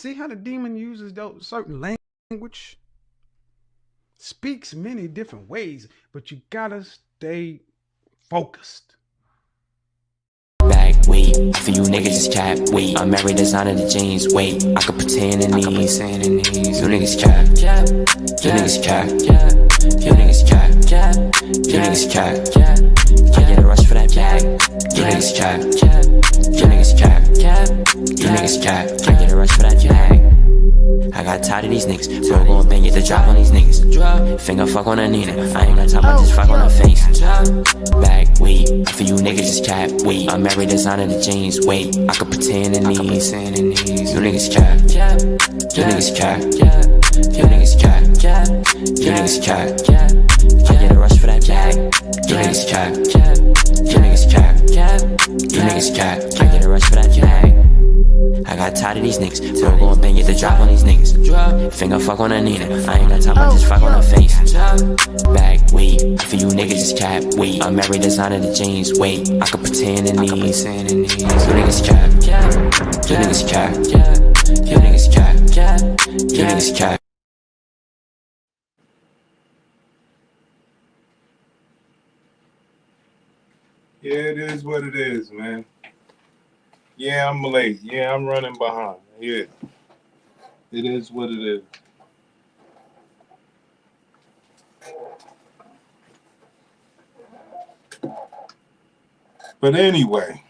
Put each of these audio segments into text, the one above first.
See how the demon uses those certain language? Speaks many different ways, but you gotta stay focused. Back, wait, for you niggas just cap, wait. I'm married designer the jeans, wait. I could pretend in these, you niggas cap, you niggas cap, you niggas cap, you niggas cap. I get a rush for that bag, you niggas cap, you niggas cap, you niggas cap. I get a rush for that bag. I got tired of these niggas, bro, gon' bang it to drop on these niggas. Finger fuck on a Nina, I ain't got time, I just fuck on her face. Back, wait, for you niggas just cap, wait. I'm married designer the jeans, wait. I could pretend in these, you niggas cap, you niggas cap, you niggas cap, you niggas cap. I get a rush for that bag, you niggas cap, you niggas cap, you niggas cap. I get a rush for that bag. I got tired of these niggas, bro, gon' bang it to drop on these niggas. Finger fuck on a Nina, I ain't got time, I just fuck on her face. Back, wait, for you niggas just cap, wait. I'm married designer the jeans, wait. I could pretend in these, you niggas cap, you niggas cap, you niggas cap, you niggas cap. Yeah, it is what it is, man. Yeah, I'm late. Yeah, I'm running behind. Yeah. It is what it is. But anyway,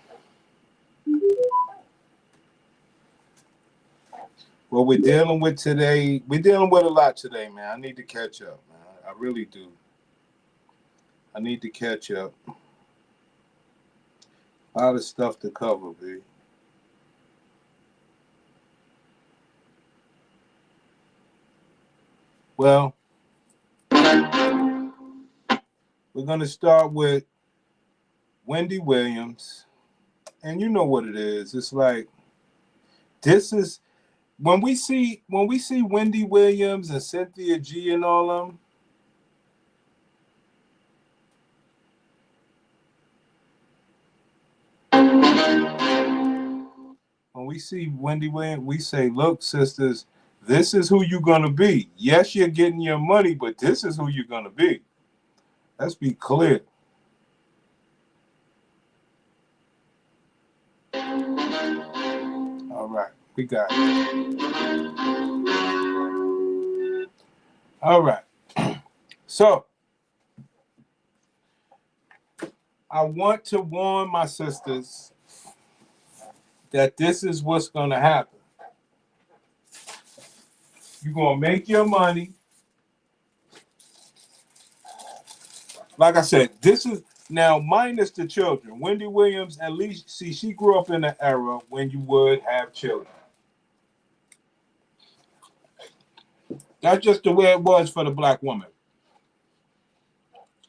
what we're dealing with today, we're dealing with a lot today, man. I need to catch up, man. I really do. I need to catch up. A lot of stuff to cover, B. Well, we're going to start with Wendy Williams. And you know what it is. It's like, this is, when we see Wendy Williams and Cynthia G and all them, when we see Wendy Williams, we say, look, sisters, this is who you're going to be. Yes, you're getting your money, but this is who you're going to be. Let's be clear. All right, we got it. All right. So, I want to warn my sisters that this is what's going to happen. You're going to make your money. Like I said, this is now minus the children. Wendy Williams, at least, see, she grew up in an era when you would have children. That's just the way it was for the black woman.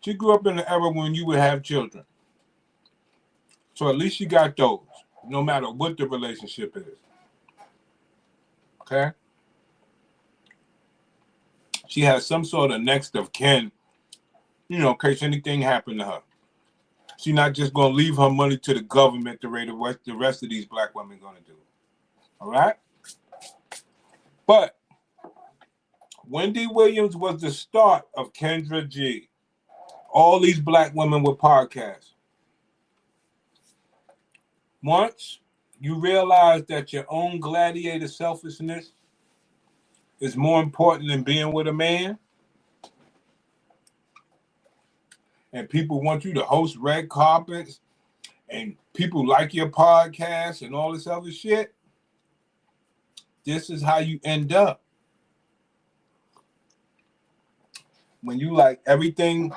She grew up in an era when you would have children. So at least she got those, no matter what the relationship is. Okay? She has some sort of next of kin, you know, in case anything happened to her. She's not just going to leave her money to the government the way the rest of these black women going to do. All right? But Wendy Williams was the start of Kendra G. All these black women with podcasts. Once you realize that your own gladiator selfishness is more important than being with a man, and people want you to host red carpets, and people like your podcast and all this other shit, this is how you end up. When you like everything,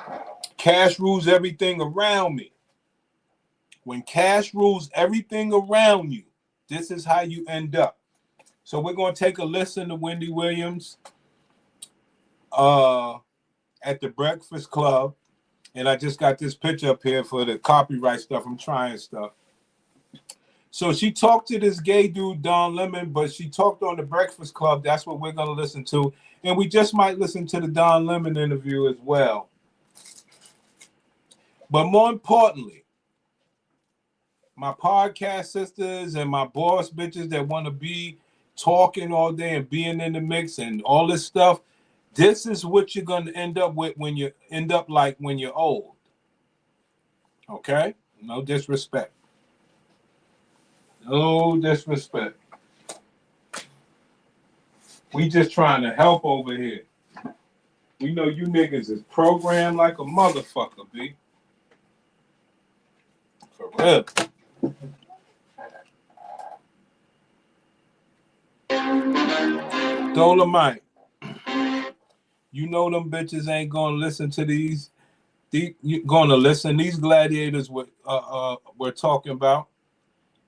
cash rules everything around me. When cash rules everything around you, this is how you end up. So we're going to take a listen to Wendy Williams at the Breakfast Club. And I just got this picture up here for the copyright stuff. I'm trying stuff. So she talked to this gay dude, Don Lemon, but she talked on the Breakfast Club. That's what we're going to listen to. And we just might listen to the Don Lemon interview as well. But more importantly, my podcast sisters and my boss bitches that want to be talking all day and being in the mix and all this stuff, this is what you're going to end up with when you end up like when you're old. Okay? No disrespect. No disrespect. We just trying to help over here. We know you niggas is programmed like a motherfucker, B. For real. Dolomite. You know them bitches ain't gonna listen to these you gonna listen. These gladiators we're talking about.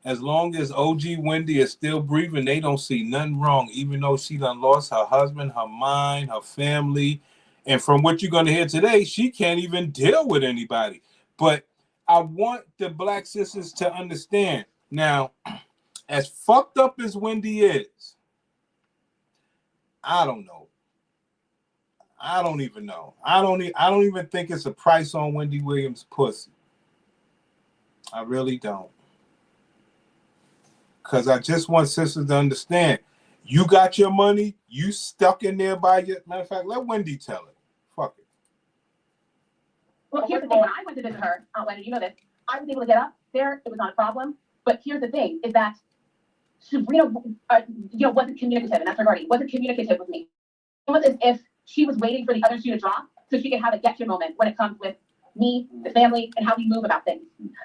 As long as OG Wendy is still breathing, they don't see nothing wrong, even though she done lost her husband, her mind, her family. And from what you're gonna hear today, she can't even deal with anybody. But I want the black sisters to understand. Now, as fucked up as Wendy is, I don't know. I don't even know. I don't even think it's a price on Wendy Williams' pussy. I really don't. Because I just want sisters to understand. You got your money. You stuck in there by your... Matter of fact, let Wendy tell it. Fuck it. Well, here's the thing. When I went to visit her, Wendy, you know this, I was able to get up there. It was not a problem. But here's the thing, is that Sabrina, wasn't communicative, and that's regarding, wasn't communicative with me. It was as if she was waiting for the other shoe to drop so she could have a get-you moment when it comes with me, the family, and how we move about things.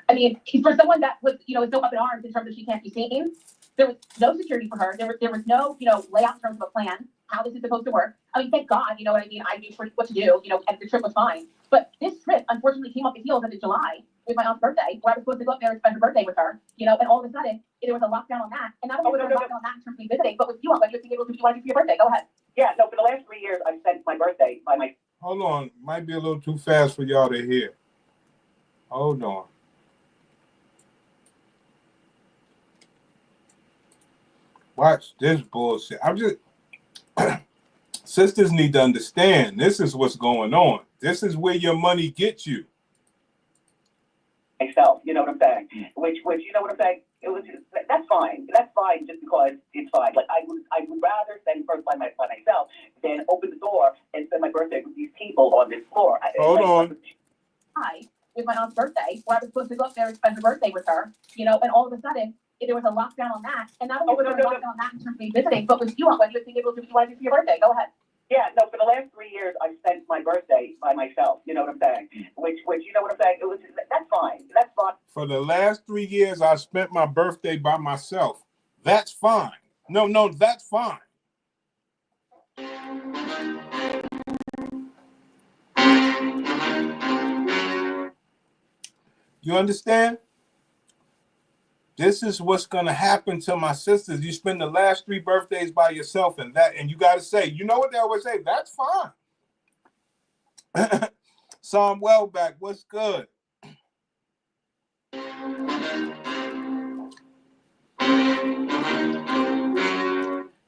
I mean, for someone that was, is so up in arms in terms of she can't be seen, there was no security for her. There was no, layout in terms of a plan, how this is supposed to work. I mean, thank God, you know what I mean? I knew what to do, and the trip was fine. But this trip, unfortunately, came off the heels into July with my aunt's birthday, where I was supposed to go up there and spend her birthday with her, and all of a sudden, there was a lockdown on that. And not only was there a lockdown on that in terms of me visiting, but with you, when you're thinking, what do you want to do for your birthday? Go ahead. Yeah, no, for the last 3 years, I've spent my birthday by my... Hold on. Might be a little too fast for y'all to hear. Hold on. Watch this bullshit. I'm just... Sisters need to understand. This is what's going on. This is where your money gets you. Myself, you know what I'm saying? Which, you know what I'm saying? That's fine. That's fine just because it's fine. Like, I would rather spend first by myself than open the door and spend my birthday with these people on this floor. Hold on. With my aunt's birthday, where I was supposed to go up there and spend her birthday with her, and all of a sudden, there was a lockdown on that. And not only was there a lockdown on that in terms of me visiting, but with you, when you're thinking, what do you want to do for your birthday? Go ahead. Yeah, no, for the last 3 years, I've spent my birthday by myself. You know what I'm saying? Which, you know what I'm saying? That's fine. That's fine. For the last 3 years, I spent my birthday by myself. That's fine. No, that's fine. You understand? This is what's gonna happen to my sisters. You spend the last 3 birthdays by yourself, and you gotta say, you know what they always say? That's fine. Psalm Wellback, what's good?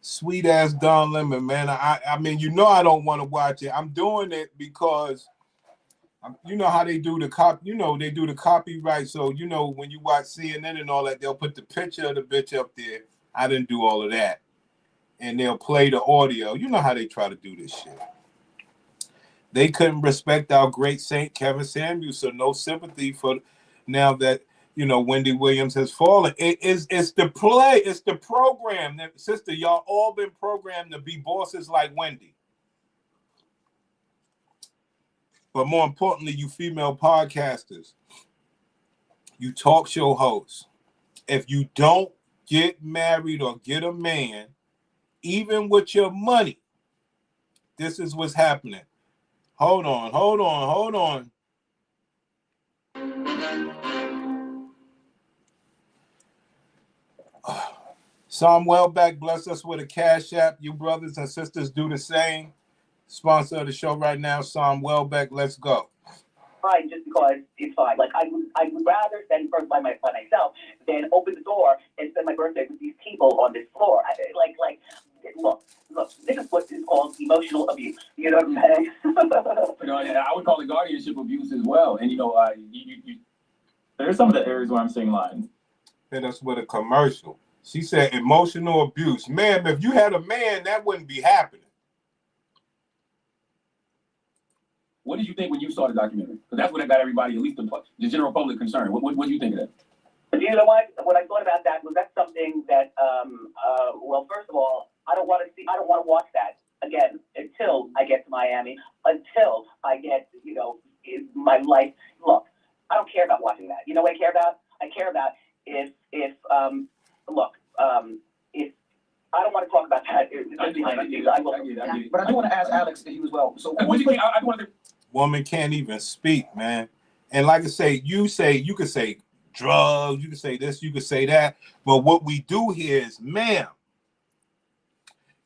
Sweet ass Don Lemon, man. I mean, I don't want to watch it. I'm doing it because you know how they do the they do the copyright. So, when you watch CNN and all that, they'll put the picture of the bitch up there. I didn't do all of that. And they'll play the audio. You know how they try to do this shit. They couldn't respect our great Saint Kevin Samuels, so no sympathy for now that, Wendy Williams has fallen. It's the play. It's the program. Sister, y'all all been programmed to be bosses like Wendy. But more importantly, you female podcasters, you talk show hosts, if you don't get married or get a man, even with your money, this is what's happening. Hold on. Psalm Wellback, bless us with a cash app. You brothers and sisters do the same. Sponsor of the show right now, Psalm Wellback. Let's go. Fine, just because it's fine. Like, I would rather spend first by myself than open the door and spend my birthday with these people on this floor. Look, this is what is called emotional abuse. You know what I'm saying? I would call it guardianship abuse as well. And there's some of the areas where I'm seeing lines. Hit us with a commercial. She said emotional abuse. Ma'am, if you had a man, that wouldn't be happening. What did you think when you saw the documentary? Because that's what got everybody, at least the general public, concerned. What do you think of that? You know what? What I thought about that was that's something that, well, first of all, I don't want to watch that again until I get to Miami, until I get, my life. Look, I don't care about watching that. You know what I care about? I care about if I don't want to talk about that. But I do want to ask Alex to you as well. So what do you think? I want to. Woman can't even speak, man. And like I say, you could say drugs, you could say this, you could say that. But what we do here is, ma'am,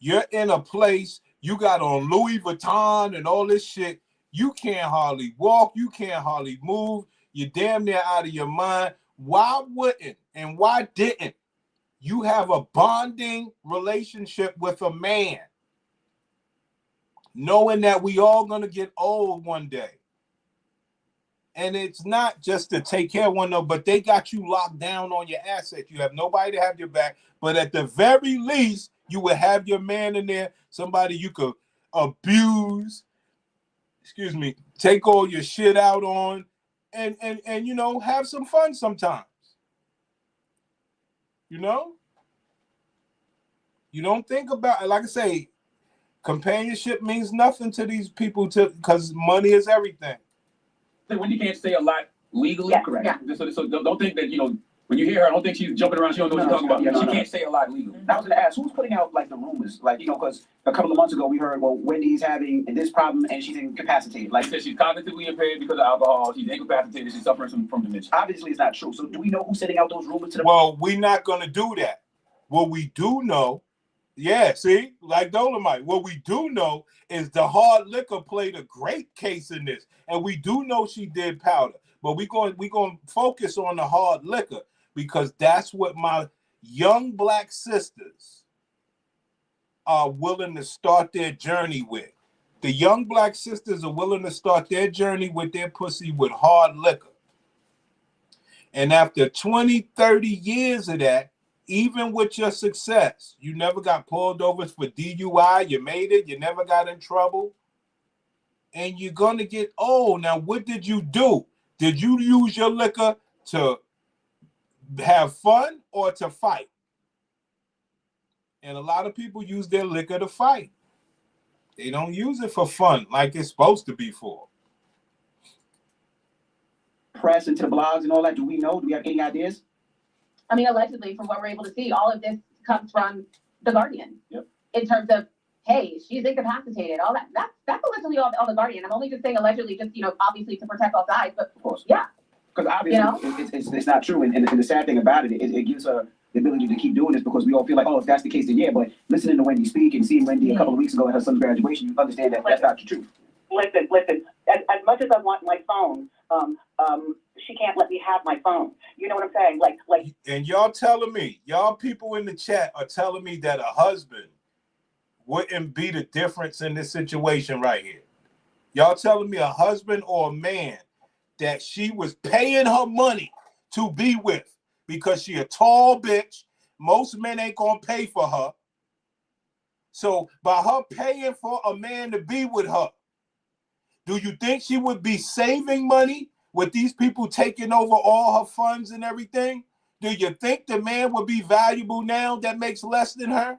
you're in a place, you got on Louis Vuitton and all this shit. You can't hardly walk, you can't hardly move. You're damn near out of your mind. Why wouldn't and why didn't you have a bonding relationship with a man, knowing that we all gonna get old one day? And it's not just to take care of one another, but they got you locked down on your assets. You have nobody to have your back. But at the very least, you would have your man in there, somebody you could abuse, take all your shit out on, and have some fun sometimes. You don't think about it. Like I say, companionship means nothing to these people because money is everything. Wendy can't say a lot legally. Yeah, correct. Yeah. So don't think that, when you hear her, I don't think she's jumping around. She don't know what she's talking about. She can't say a lot legally. I was going to ask, who's putting out like the rumors? Like, because a couple of months ago we heard, well, Wendy's having this problem and she's incapacitated. Like, She said she's cognitively impaired because of alcohol. She's incapacitated. She's suffering from dementia. obviously it's not true. So do we know who's sending out those rumors to the Well, we're not going to do that. What we do know, like Dolomite, what we do know is the hard liquor played a great case in this. And we do know she did powder. But we're going to focus on the hard liquor because that's what my young black sisters are willing to start their journey with. The young black sisters are willing to start their journey with their pussy with hard liquor. And after 20, 30 years of that, even with your success, you never got pulled over for DUI, you made it, you never got in trouble, and you're going to get old. Now, what did you do? Did you use your liquor to have fun or to fight? And a lot of people use their liquor to fight. They don't use it for fun like it's supposed to be for. press and to the blogs and all that? Do we know? Do we have any ideas? I mean, allegedly, from what we're able to see, all of this comes from The Guardian. Yep. In terms of, hey, she's incapacitated, all that. That's allegedly all The Guardian. I'm only just saying allegedly, just, obviously to protect all sides, but Of course. yeah. Because obviously it's not true. And the sad thing about it, it gives her the ability to keep doing this because we all feel like, oh, if that's the case, then yeah. But listening to Wendy speak and seeing Wendy a couple of weeks ago at her son's graduation, you understand that that's not the truth. Listen. As much as I want my phone, she can't let me have my phone. You know what I'm saying? Like. And y'all telling me, y'all people in the chat are telling me that a husband wouldn't be the difference in this situation right here. Y'all telling me a husband or a man that she was paying her money to be with because she a tall bitch. Most men ain't gonna pay for her. So by her paying for a man to be with her, do you think she would be saving money with these people taking over all her funds and everything? Do you think the man would be valuable now that makes less than her?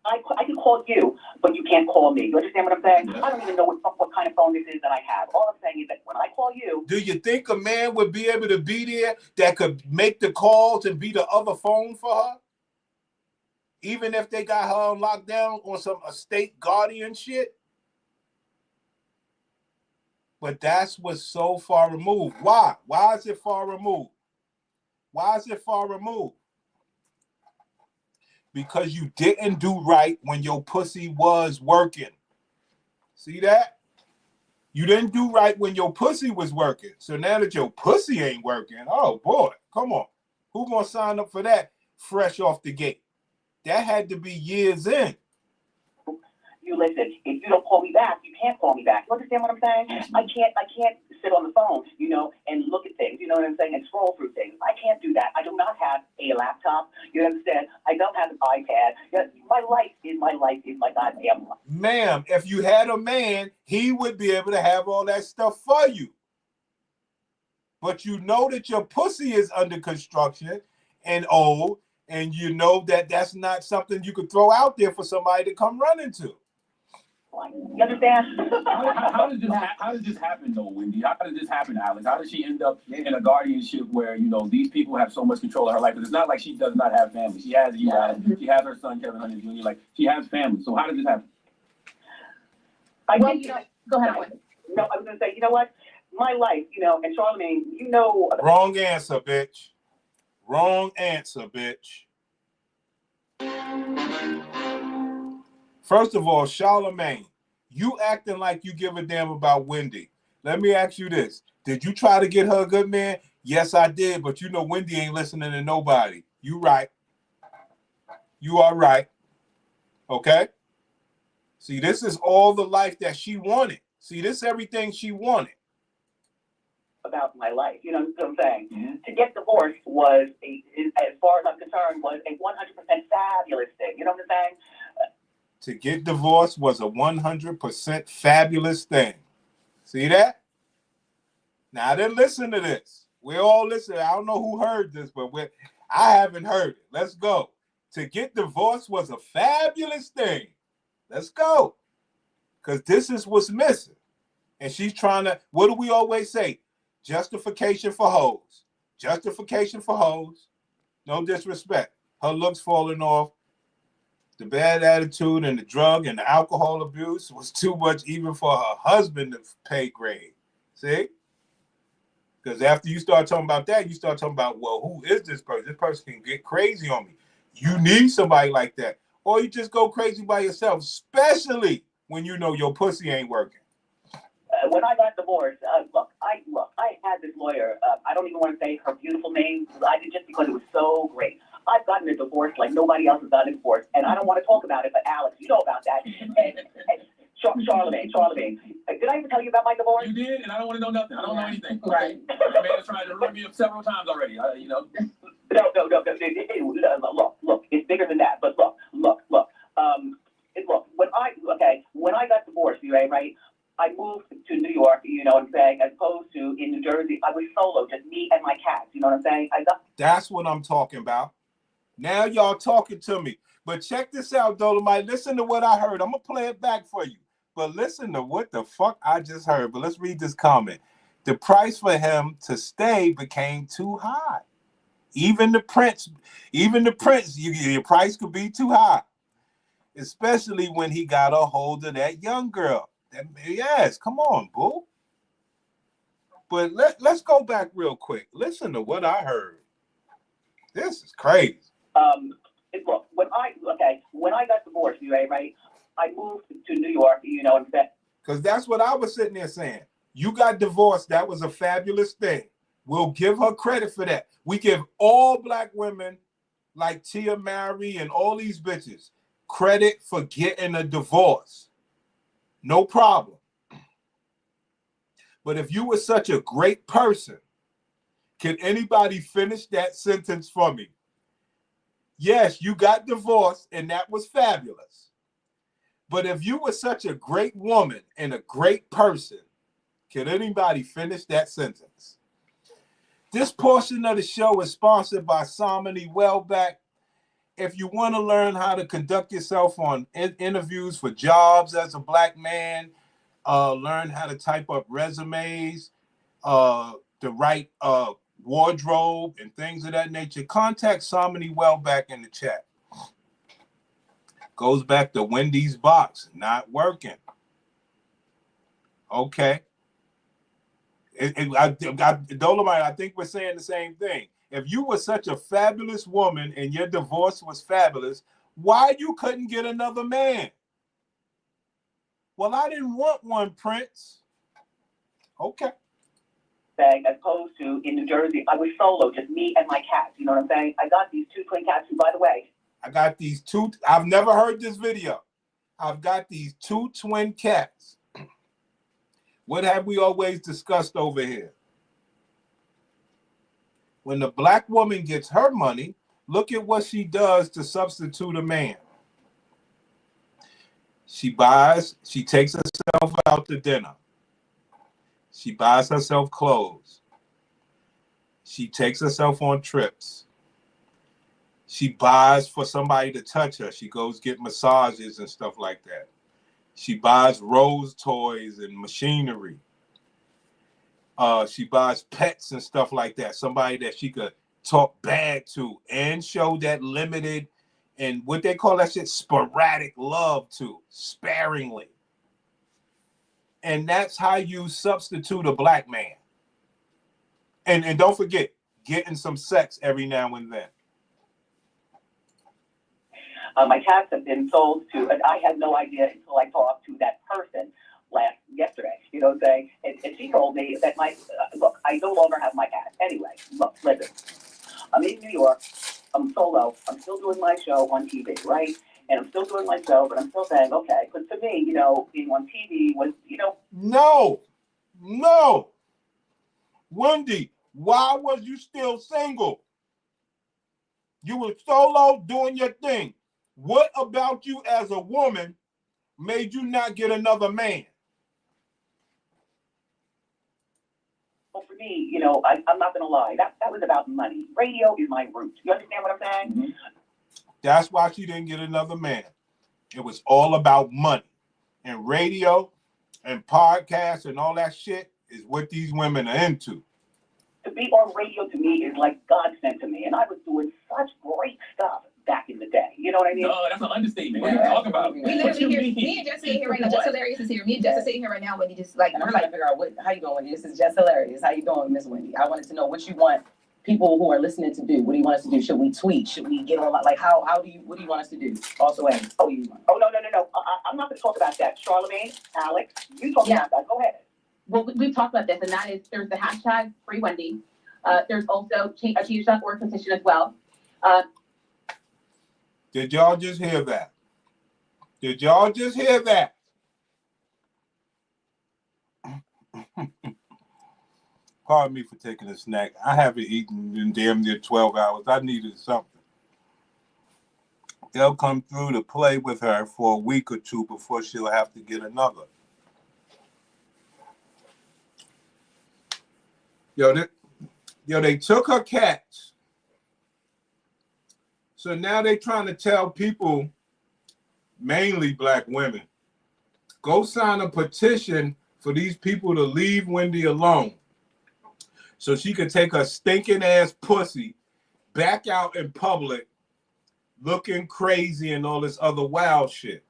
I can call you, but you can't call me. You understand what I'm saying? Yeah. I don't even know what kind of phone this is that I have. All I'm saying is that when I call you. Do you think a man would be able to be there that could make the calls and be the other phone for her? Even if they got her on lockdown on some estate guardian shit? But that's what's so far removed. Why? Why is it far removed? Why is it far removed? Because you didn't do right when your pussy was working. See that? You didn't do right when your pussy was working. So now that your pussy ain't working, oh boy, come on. Who gonna sign up for that fresh off the gate? That had to be years in. You listen, if you don't call me back, you can't call me back. You understand what I'm saying? I can't sit on the phone, and look at things, you know what I'm saying, and scroll through things. I can't do that. I do not have ma'am, if you had a man, he would be able to have all that stuff for you. But you know that your pussy is under construction and old, and you know that that's not something you could throw out there for somebody to come running to. You understand? How does this happen though, Wendy? How does this happen, Alex? How does she end up in a guardianship where, you know, these people have so much control of her life? Because it's not like she does not have family. She has you guys. She has her son Kevin Hunter Jr. Like, she has family. So how does this happen? I Well, think, you know, go ahead, Wendy. no, I was going to say, you know what? My life, you know, and Charlamagne, you know. Wrong answer, bitch. Wrong answer, bitch. First of all, Charlamagne, you acting like you give a damn about Wendy. Let me ask you this. Did you try to get her a good man? Yes, I did, but you know Wendy ain't listening to nobody. You right. You are right. Okay? See, this is all the life that she wanted. See, this is everything she wanted. About my life, you know what I'm saying? Mm-hmm. To get divorced was, as far as I'm concerned, was a 100% fabulous thing. You know what I'm saying? To get divorced was a 100% fabulous thing. See that? Now then, listen to this. We're all listening. I don't know who heard this, but I haven't heard it. Let's go. To get divorced was a fabulous thing. Let's go. Because this is what's missing. And she's trying to, what do we always say? Justification for hoes. Justification for hoes. No disrespect. Her looks falling off. The bad attitude and the drug and the alcohol abuse was too much even for her husband to pay grade. See? Because after you start talking about that, you start talking about, well, who is this person? This person can get crazy on me. You need somebody like that. Or you just go crazy by yourself, especially when you know your pussy ain't working. When I got divorced, I had this lawyer. I don't even want to say her beautiful name. I did just because it was so great. I've gotten a divorce like nobody else has gotten a divorce, and I don't want to talk about it. But Alex, you know about that. And Charlamagne, did I even tell you about my divorce? You did, and I don't want to know nothing. I don't know anything. Right. The man has tried to rip me up several times already. You know. No. Look, it's bigger than that. But look. When I got divorced, right? I moved to New York, you know what I'm saying, as opposed to in New Jersey, I was solo, just me and my cats, you know what I'm saying? That's what I'm talking about. Now y'all talking to me. But check this out, Dolomite. Listen to what I heard. I'm going to play it back for you. But listen to what the fuck I just heard. But let's read this comment. The price for him to stay became too high. Even the prince, your price could be too high. Especially when he got a hold of that young girl. Yes, come on, boo. But let's go back real quick. Listen to what I heard. This is crazy. Look, when I got divorced, right? I moved to New York, you know what I'm saying? Because that's what I was sitting there saying. You got divorced. That was a fabulous thing. We'll give her credit for that. We give all black women like Tia Mowry and all these bitches credit for getting a divorce. No problem. But if you were such a great person, can anybody finish that sentence for me? Yes, you got divorced and that was fabulous. But if you were such a great woman and a great person, can anybody finish that sentence? This portion of the show is sponsored by Somony Wellback. If you want to learn how to conduct yourself on interviews for jobs as a black man, learn how to type up resumes, to write wardrobe and things of that nature, contact Somony Wellback in the chat. Goes back to Wendy's box, not working. Okay. Dolomite, I think we're saying the same thing. If you were such a fabulous woman and your divorce was fabulous, why you couldn't get another man? Well, I didn't want one, Prince. Okay. As opposed to in New Jersey, I was solo, just me and my cats, you know what I'm saying? I got these two twin cats who, by the way. I got these two, I've never heard this video. I've got these two twin cats. What have we always discussed over here? When the black woman gets her money, look at what she does to substitute a man. She takes herself out to dinner. She buys herself clothes. She takes herself on trips. She buys for somebody to touch her. She goes get massages and stuff like that. She buys Rose toys and machinery. She buys pets and stuff like that. Somebody that she could talk bad to and show that limited and what they call that shit sporadic love to, sparingly. And that's how you substitute a black man. And don't forget, getting some sex every now and then. My cats have been sold to, and I had no idea until I talked to that person yesterday, you know what I'm saying? And she told me that look, I no longer have my cat. Anyway, look, listen, I'm in New York, I'm solo, I'm still doing my show on TV, right? And I'm still doing my show, but I'm still saying, okay, but to me, you know, being on TV was, you know. No. Wendy, why was you still single? You were solo doing your thing. What about you as a woman made you not get another man? Well, for me, you know, I'm not going to lie. That was about money. Radio is my root. You understand what I'm saying? Mm-hmm. That's why she didn't get another man. It was all about money. And radio and podcasts and all that shit is what these women are into. To be on radio to me is like God sent to me. And I was doing such great stuff back in the day. You know what I mean? No, that's an understatement. What are you talking about? We literally here. Me and Jess sitting here right now. Jess Hilarious is here. Me and Jess are sitting here right now. Wendy just like, and I'm trying to figure out how you doing, Wendy. This is Jess Hilarious. How you doing, Miss Wendy? I wanted to know what you want people who are listening to do. What do you want us to do? Should we tweet? Should we get on? Like, what do you want us to do? Also, no. I'm not going to talk about that. Charlamagne, Alex, you talk about that. Go ahead. Well, we've talked about this, and that is there's the hashtag Free Wendy. There's also a change.org petition as well. Did y'all just hear that? Pardon me for taking a snack. I haven't eaten in damn near 12 hours. I needed something. They'll come through to play with her for a week or two before she'll have to get another. They took her cats. So now they're trying to tell people, mainly black women, go sign a petition for these people to leave Wendy alone so she could take her stinking ass pussy back out in public looking crazy and all this other wild shit.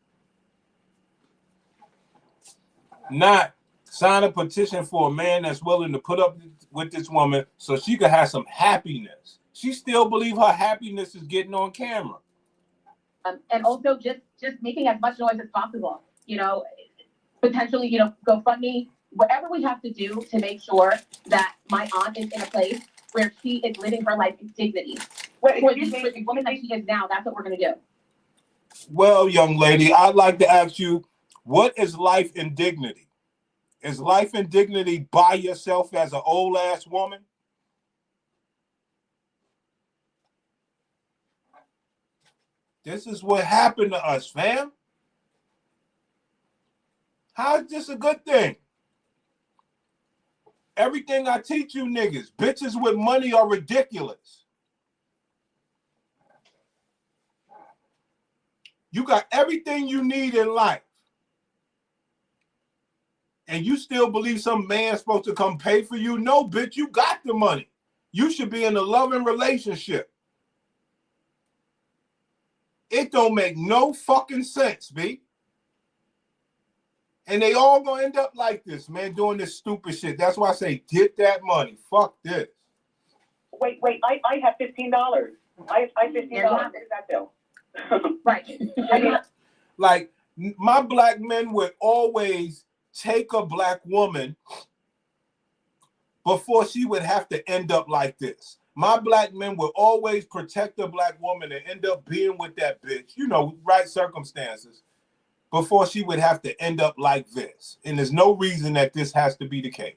Not sign a petition for a man that's willing to put up with this woman so she could have some happiness. She still believes her happiness is getting on camera. And also just making as much noise as possible. You know, potentially, GoFundMe, whatever we have to do to make sure that my aunt is in a place where she is living her life in dignity. For the woman that she is now, that's what we're going to do. Well, young lady, I'd like to ask you, what is life in dignity? Is life in dignity by yourself as an old ass woman? This is what happened to us, fam. How is this a good thing? Everything I teach you niggas, bitches with money are ridiculous. You got everything you need in life. And you still believe some man's supposed to come pay for you? No, bitch, you got the money. You should be in a loving relationship. It don't make no fucking sense, B. And they all gonna end up like this, man, doing this stupid shit. That's why I say, get that money. Fuck this. Wait, I have $15. I have $15. What is that bill? Right. Like, my black men would always take a black woman before she would have to end up like this. My black men would always protect a black woman and end up being with that bitch, right circumstances, before she would have to end up like this. And there's no reason that this has to be the case.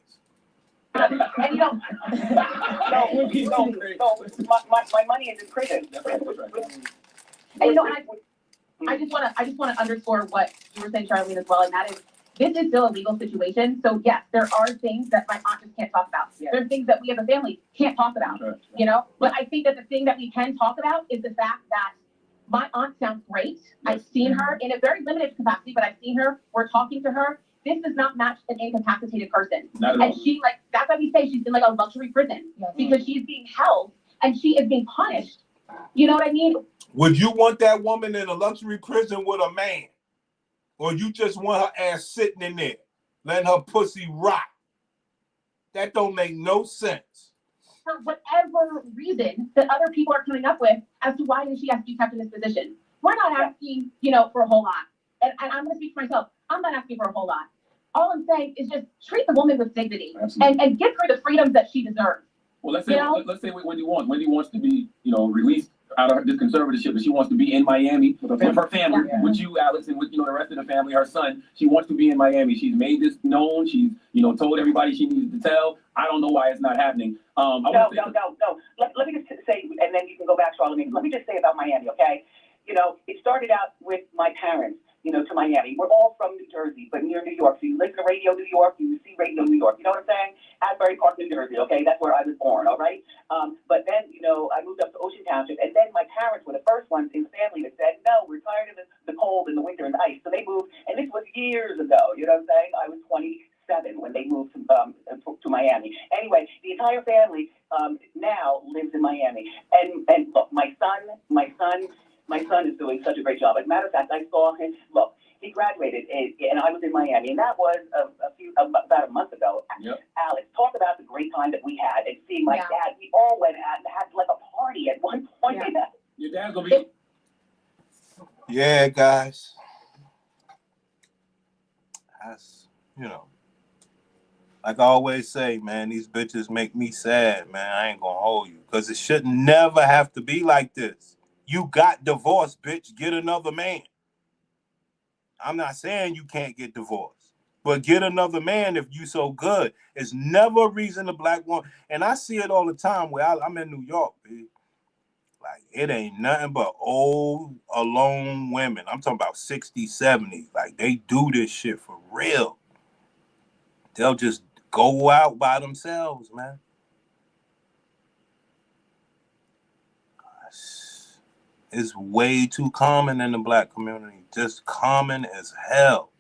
And no, my money is in prison. And I just want to underscore what you were saying, Charlene, as well, and that is, this is still a legal situation. So yes, there are things that my aunt just can't talk about. Yeah. There are things that we as a family can't talk about. Sure. You know, but I think that the thing that we can talk about is the fact that my aunt sounds great. I've seen her in a very limited capacity, but I've seen her. We're talking to her. This does not match an incapacitated person. Not at And all. she, like, that's why we say she's in like a luxury prison, because she's being held and she is being punished. You know what I mean? Would you want that woman in a luxury prison with a man? Or you just want her ass sitting in there, letting her pussy rot? That don't make no sense. For whatever reason that other people are coming up with as to why she has to be kept in this position. We're not asking, for a whole lot. And I'm going to speak for myself. I'm not asking for a whole lot. All I'm saying is just treat the woman with dignity and give her the freedoms that she deserves. Well, let's say what Wendy wants. Wendy wants to be, released out of this conservatorship, but she wants to be in Miami with her family, with you, Alex, and with the rest of the family, her son. She wants to be in Miami. She's made this known. She's told everybody she needs to tell. I don't know why it's not happening. No. Let me just say, and then you can go back, Charlene. Let me just say about Miami, okay? It started out with my parents, to Miami. We're all from New Jersey, but near New York. So you listen to Radio New York, you see Radio New York. You know what I'm saying? Asbury Park, New Jersey, okay? That's where I was born, all right? But then, I moved up to Ocean Township, and then my parents were the first ones in the family that said, no, we're tired of the cold and the winter and the ice. So they moved, and this was years ago, you know what I'm saying? I was 27 when they moved to Miami. Anyway, the entire family now lives in Miami. And look, my son is doing such a great job. As a matter of fact, I saw him. Look, he graduated, and I was in Miami, and that was about a month ago. Yep. Alex, talk about the great time that we had, and seeing my dad. We all went out and had like a party at one point. Yeah. Your dad's gonna be. Yeah, guys. That's, like I always say, man, these bitches make me sad, man. I ain't gonna hold you, because it should never have to be like this. You got divorced, bitch. Get another man. I'm not saying you can't get divorced, but get another man if you so good. It's never a reason a black woman, and I see it all the time where I'm in New York, bitch. Like, it ain't nothing but old, alone women. I'm talking about 60s, 70s. Like, they do this shit for real. They'll just go out by themselves, man. It's way too common in the black community. Just common as hell.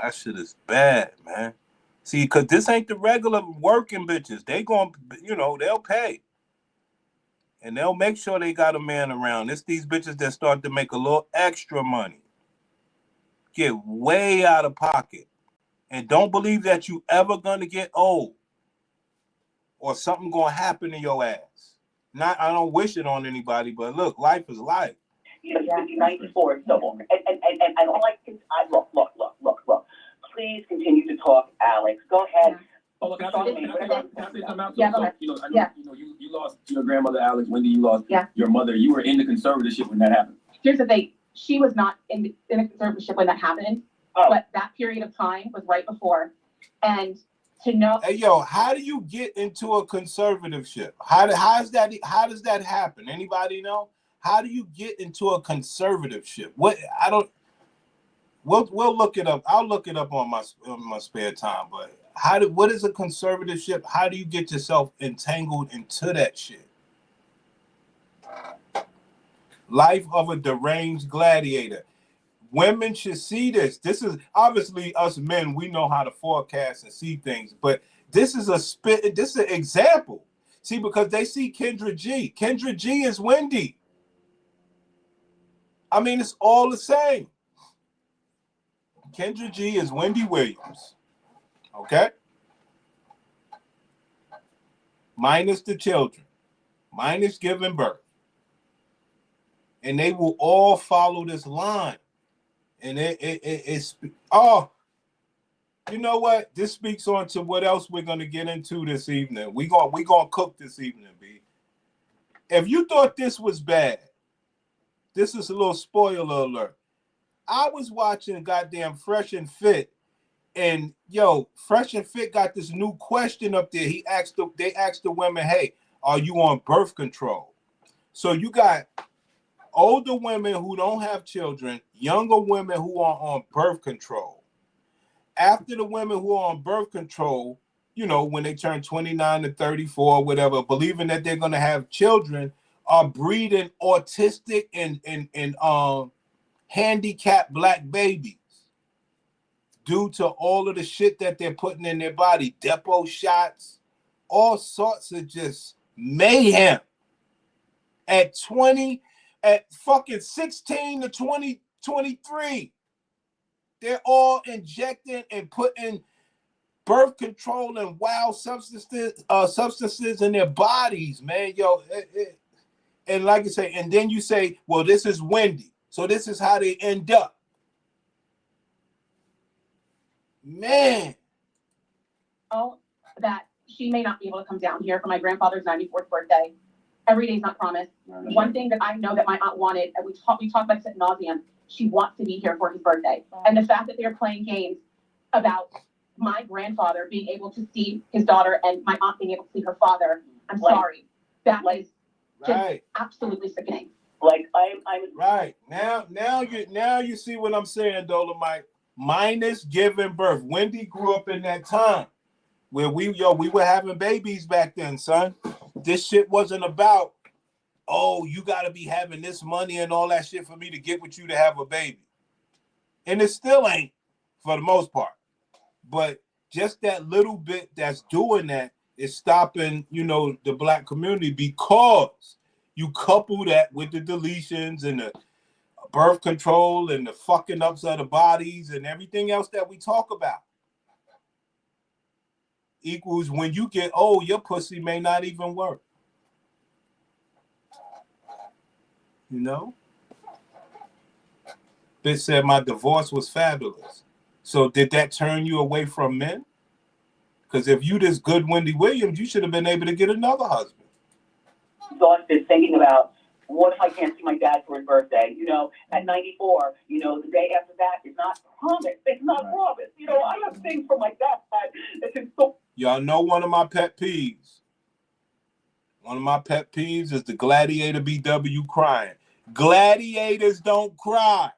That shit is bad, man. See, because this ain't the regular working bitches. They going, they'll pay. And they'll make sure they got a man around. It's these bitches that start to make a little extra money. Get way out of pocket. And don't believe that you ever gonna get old. Or something gonna happen to your ass. I don't wish it on anybody, but look, life is life. You should be 94 so on. And all look. Please continue to talk, Alex. Go ahead. Oh, look, can I say something else? You lost your grandmother, Alex. Wendy, you lost your mother. You were in the conservatorship when that happened. Here's the thing. She was not in a conservatorship when that happened, but that period of time was right before. And to know. Hey, yo, how do you get into a conservatorship? How does that happen? Anybody know? How do you get into a conservatorship? We'll look it up. I'll look it up on my spare time. But what is a conservatorship? How do you get yourself entangled into that shit? Life of a deranged gladiator. Women should see this. This is obviously us men. We know how to forecast and see things, but this is an example. See, because they see Kendra G. Kendra G is Wendy. I mean, it's all the same. Kendra G is Wendy Williams. Okay? Minus the children. Minus giving birth. And they will all follow this line. And it's you know what? This speaks on to what else we're gonna get into this evening. We gonna cook this evening, B. If you thought this was bad, this is a little spoiler alert. I was watching goddamn Fresh and Fit, and Fresh and Fit got this new question up there. They asked the women, "Hey, are you on birth control?" So you got older women who don't have children, younger women who are on birth control. After the women who are on birth control, you know, when they turn 29 to 34, whatever, believing that they're going to have children, are breeding autistic and handicapped black babies due to all of the shit that they're putting in their body, depot shots, all sorts of just mayhem. At fucking 16 to 20, 23, they're all injecting and putting birth control and wild substances in their bodies, man. Yo, and like I say, and then you say, well, this is Wendy, so this is how they end up. Man. Oh, that she may not be able to come down here for my grandfather's 94th birthday. Every day's not promised. One thing that I know that my aunt wanted, and we talked about this ad nauseum, she wants to be here for his birthday. And the fact that they're playing games about my grandfather being able to see his daughter and my aunt being able to see her father, I'm sorry. That is just absolutely sickening. Like I'm right. Now you see what I'm saying, Dolomite. Minus giving birth. Wendy grew up in that time where we were having babies back then, son. This shit wasn't about, oh, you got to be having this money and all that shit for me to get with you to have a baby. And it still ain't for the most part. But just that little bit that's doing that is stopping, you know, the black community, because you couple that with the deletions and the birth control and the fucking ups of the bodies and everything else that we talk about. Equals when you get old, your pussy may not even work. You know? Bitch said my divorce was fabulous. So did that turn you away from men? Because if you this good Wendy Williams, you should have been able to get another husband. Exhausted thinking about, what if I can't see my dad for his birthday? You know, at 94, you know, the day after that is not promised. It's not promised. You know, I have things for my dad that's just so. Y'all know one of my pet peeves. One of my pet peeves is the Gladiator BW crying. Gladiators don't cry.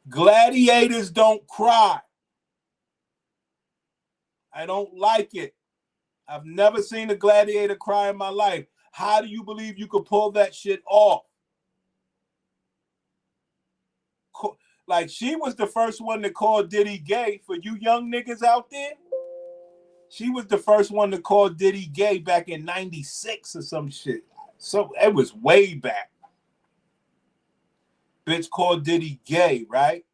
Gladiators don't cry. I don't like it. I've never seen a gladiator cry in my life. How do you believe you could pull that shit off? Like, she was the first one to call Diddy gay. For you young niggas out there, she was the first one to call Diddy gay back in 96 or some shit. So it was way back. Bitch called Diddy gay, right?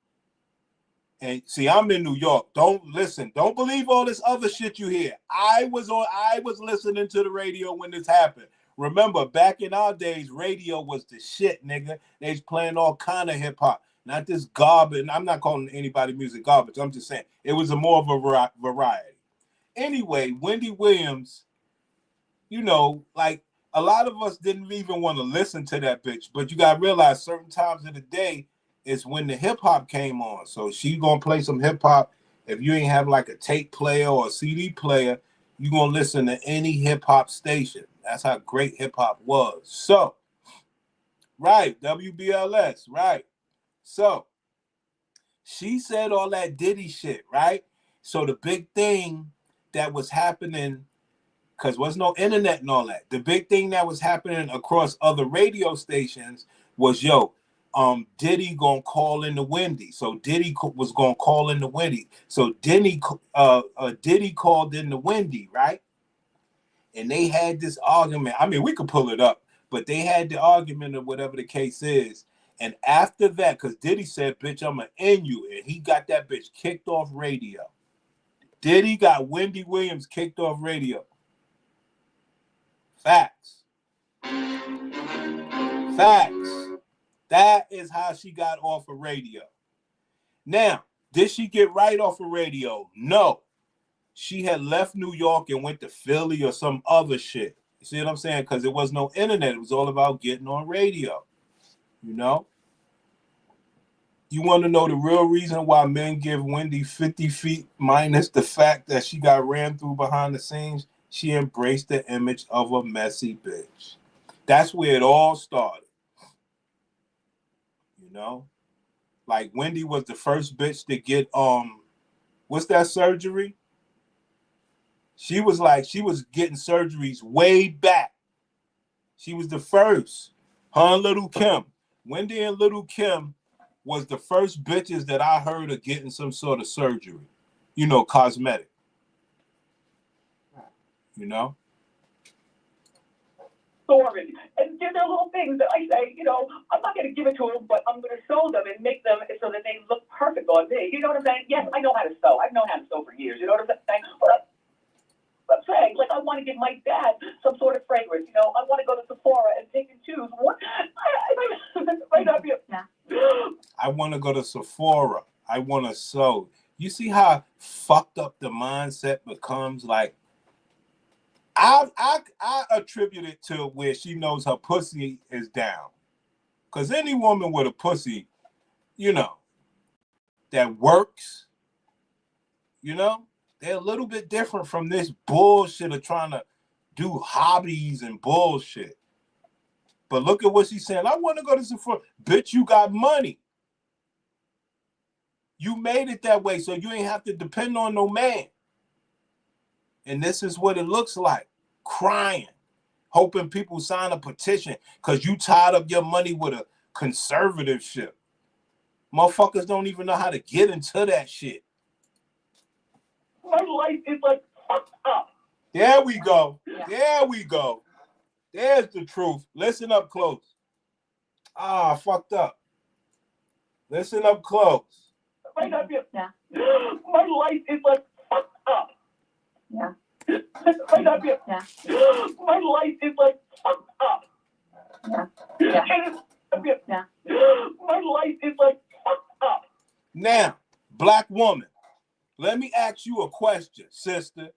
And see, I'm in New York. Don't believe all this other shit you hear. I was listening to the radio when this happened. Remember, back in our days, radio was the shit, nigga. They was playing all kind of hip hop. Not this garbage. I'm not calling anybody music garbage. I'm just saying it was more of a variety. Anyway, Wendy Williams, you know, like a lot of us didn't even want to listen to that bitch. But you got to realize certain times of the day is when the hip hop came on. So she going to play some hip hop. If you ain't have like a tape player or a CD player, you going to listen to any hip hop station. That's how great hip hop was. So, right, WBLS, right. So, she said all that Diddy shit, right? So the big thing that was happening, because there was no internet and all that, the big thing that was happening across other radio stations was, Diddy gonna call in the Wendy. So Diddy was gonna call in the Wendy. So Diddy called in the Wendy, right? And they had this argument. I mean, we could pull it up, but they had the argument of whatever the case is. And after that, because Diddy said, bitch, I'm gonna end you. And he got that bitch kicked off radio. Diddy got Wendy Williams kicked off radio. Facts. That is how she got off of radio. Now, did she get right off of radio? No. She had left New York and went to Philly or some other shit. You see what I'm saying? Because there was no internet. It was all about getting on radio. You know? You want to know the real reason why men give Wendy 50 feet minus the fact that she got ran through behind the scenes? She embraced the image of a messy bitch. That's where it all started. You know? Like Wendy was the first bitch to get what's that surgery? She was getting surgeries way back. She was the first. Her and Little Kim. Wendy and Little Kim was the first bitches that I heard of getting some sort of surgery. You know, cosmetic. You know? Story. And there are little things that I say, you know, I'm not going to give it to them, but I'm going to sew them and make them so that they look perfect on me. You know what I'm saying? Yes, I know how to sew. I've known how to sew for years. You know what I'm saying? But I'm saying, like, I want to give my dad some sort of fragrance. You know, I want to go to Sephora and pick and choose. What? Might not be I want to go to Sephora. I want to sew. You see how fucked up the mindset becomes? Like, I attribute it to where she knows her pussy is down. Because any woman with a pussy, you know, that works, you know, they're a little bit different from this bullshit of trying to do hobbies and bullshit. But look at what she's saying. I want to go to Sephora. Bitch, you got money. You made it that way so you ain't have to depend on no man. And this is what it looks like. Crying. Hoping people sign a petition because you tied up your money with a conservative shit. Motherfuckers don't even know how to get into that shit. my life is like fucked up. There we go. There we go. There's the truth. Listen up close. Ah, fucked up. Listen up close. Might not be my life is like fucked up. Yeah. Might not be my life is like fucked up. Yeah. Yeah. Yeah. My life is like fucked up. Now, black woman, let me ask you a question, sister.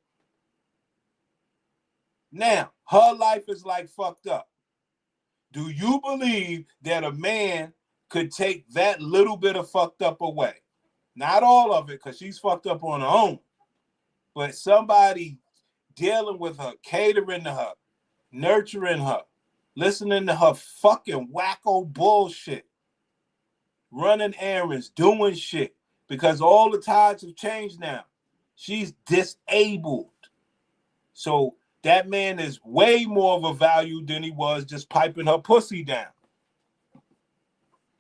Now, her life is like fucked up. Do you believe that a man could take that little bit of fucked up away? Not all of it, because she's fucked up on her own. But somebody dealing with her, catering to her, nurturing her, listening to her fucking wacko bullshit, running errands, doing shit, because all the tides have changed now. She's disabled. So that man is way more of a value than he was just piping her pussy down.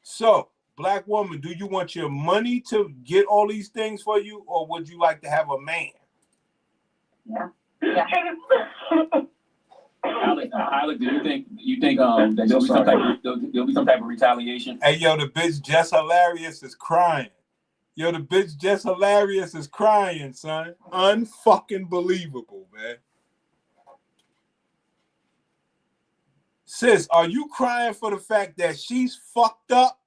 So, black woman, do you want your money to get all these things for you, or would you like to have a man? Yeah. Yeah. Alex, do you think that there'll be some type of retaliation? Hey, yo, the bitch Just Hilarious is crying. Yo, the bitch Just Hilarious is crying, son. Unfucking believable, man. Sis, are you crying for the fact that she's fucked up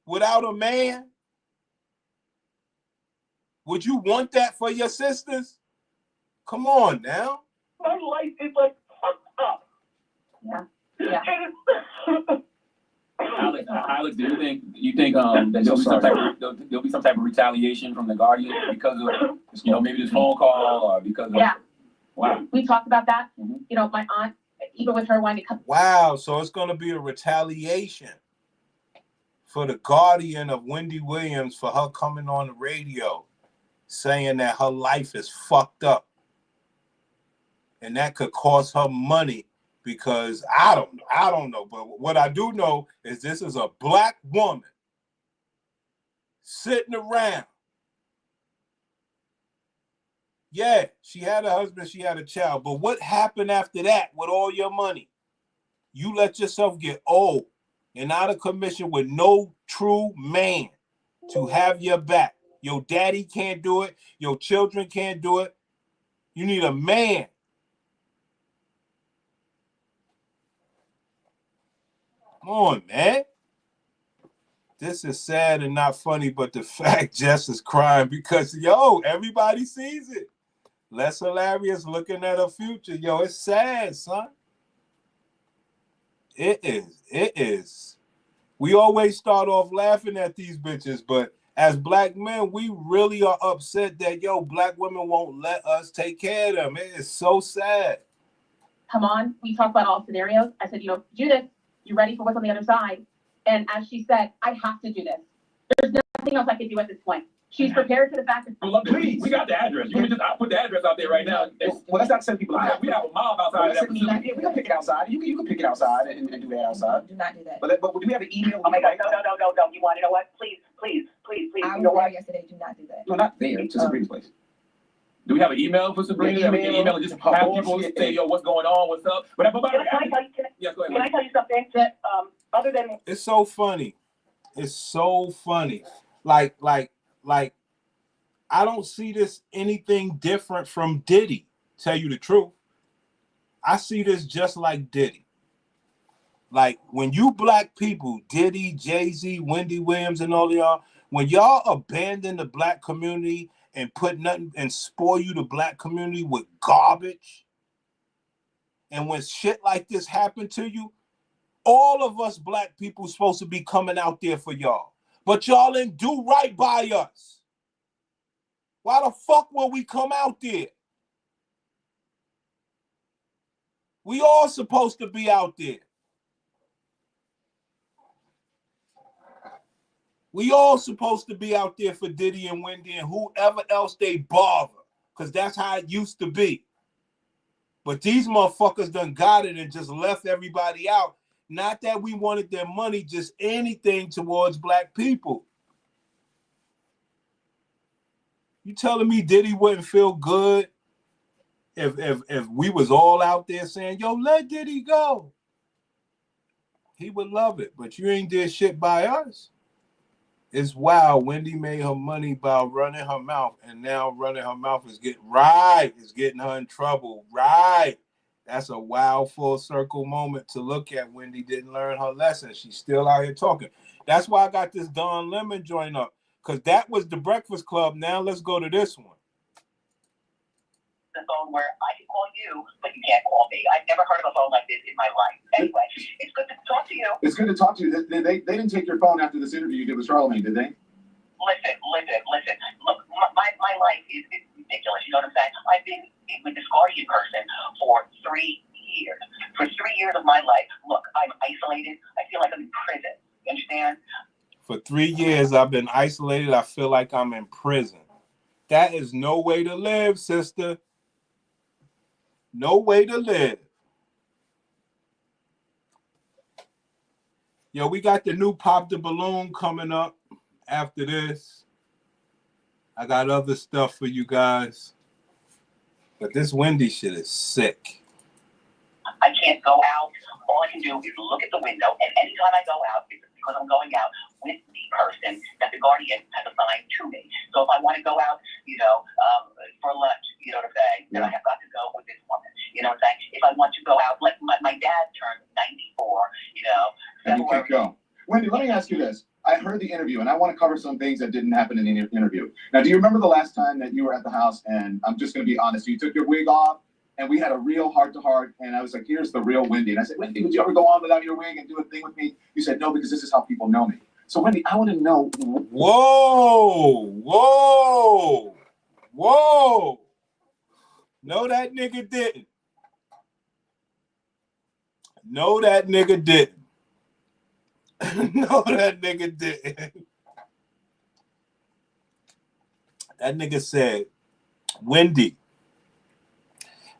without a man? Would you want that for your sisters? Come on now. My life is like fucked up. Yeah. Yeah. Alex, do you think that there'll be some type of retaliation from the Guardian because of maybe this phone call or because of wow. We talked about that. Mm-hmm. You know, my aunt, even with her wanting to come. Wow, so it's gonna be a retaliation for the Guardian of Wendy Williams for her coming on the radio saying that her life is fucked up. And that could cost her money because I don't know. But what I do know is this is a black woman sitting around. Yeah, she had a husband, she had a child. But what happened after that with all your money? You let yourself get old and out of commission with no true man to have your back. Your daddy can't do it. Your children can't do it. You need a man. Come on, man. This is sad and not funny, but the fact Jess is crying because, everybody sees it. Less Hilarious looking at her future. It's sad, son. It is. We always start off laughing at these bitches, but as black men, we really are upset that black women won't let us take care of them. It is so sad. Come on, we talked about all scenarios. I said, Judith, you ready for what's on the other side? And as she said, I have to do this. There's nothing else I can do at this point. She's prepared for the fact that please, we got the address. You can I'll put the address out there right now. Well, let's not send people out. We have a mob outside of that facility. Yeah, we can pick it outside. You can pick it outside and do that outside. Do not do that. But do we have an email? Oh my God, no. You want to know what? Please. I You know was there what? yesterday. Do not do that. No, not there. To Sabrina's place. Do we have an email for Sabrina? Yeah, We can email and just have people say, yo, what's going on? What's up? But Can I tell you something? That other than it's so funny. It's so funny. Like I don't see this anything different from Diddy, tell you the truth. I see this just like Diddy. Like when you black people, Diddy, Jay-Z, Wendy Williams, and all y'all, when y'all abandon the black community and put nothing and spoil you the black community with garbage, and when shit like this happen to you, all of us black people supposed to be coming out there for y'all. But y'all didn't do right by us. Why the fuck will we come out there? We all supposed to be out there. We all supposed to be out there for Diddy and Wendy and whoever else they bother, because that's how it used to be. But these motherfuckers done got it and just left everybody out. Not that we wanted their money, just anything towards black people. You telling me Diddy wouldn't feel good if we was all out there saying, yo, let Diddy go? He would love it, but you ain't did shit by us. It's wild. Wendy made her money by running her mouth, and now running her mouth is getting her in trouble. Right. That's a wild full circle moment to look at. Wendy didn't learn her lesson. She's still out here talking. That's why I got this Don Lemon joint up, because that was the Breakfast Club. Now let's go to this one. The phone where I can call you, but you can't call me. I've never heard of a phone like this in my life. Anyway, it's good to talk to you. It's good to talk to you. They didn't take your phone after this interview you did with Charlamagne, did they? Listen. Look, my life is ridiculous. You know what I'm saying? I've been with this guardian person for 3 years. For 3 years of my life, look, I'm isolated. I feel like I'm in prison. You understand? For 3 years, I've been isolated. I feel like I'm in prison. That is no way to live, sister. No way to live. Yo, we got the new Pop the Balloon coming up after this. I got other stuff for you guys. But this Wendy shit is sick. I can't go out. All I can do is look at the window, and anytime I go out, it's because I'm going out with the person that the guardian has assigned to me. So if I want to go out, for lunch, you know what I'm saying, then I have got to go with this woman. You know what I'm saying? If I want to go out, like my dad turned 94, And you can't go. Wendy, let me ask you this. I heard the interview, and I want to cover some things that didn't happen in the interview. Now, do you remember the last time that you were at the house, and I'm just going to be honest, you took your wig off, and we had a real heart-to-heart, and I was like, here's the real Wendy. And I said, Wendy, would you ever go on without your wig and do a thing with me? You said, no, because this is how people know me. So, Wendy, I want to know. Whoa. No, that nigga didn't. No, that nigga didn't. That nigga said, Wendy,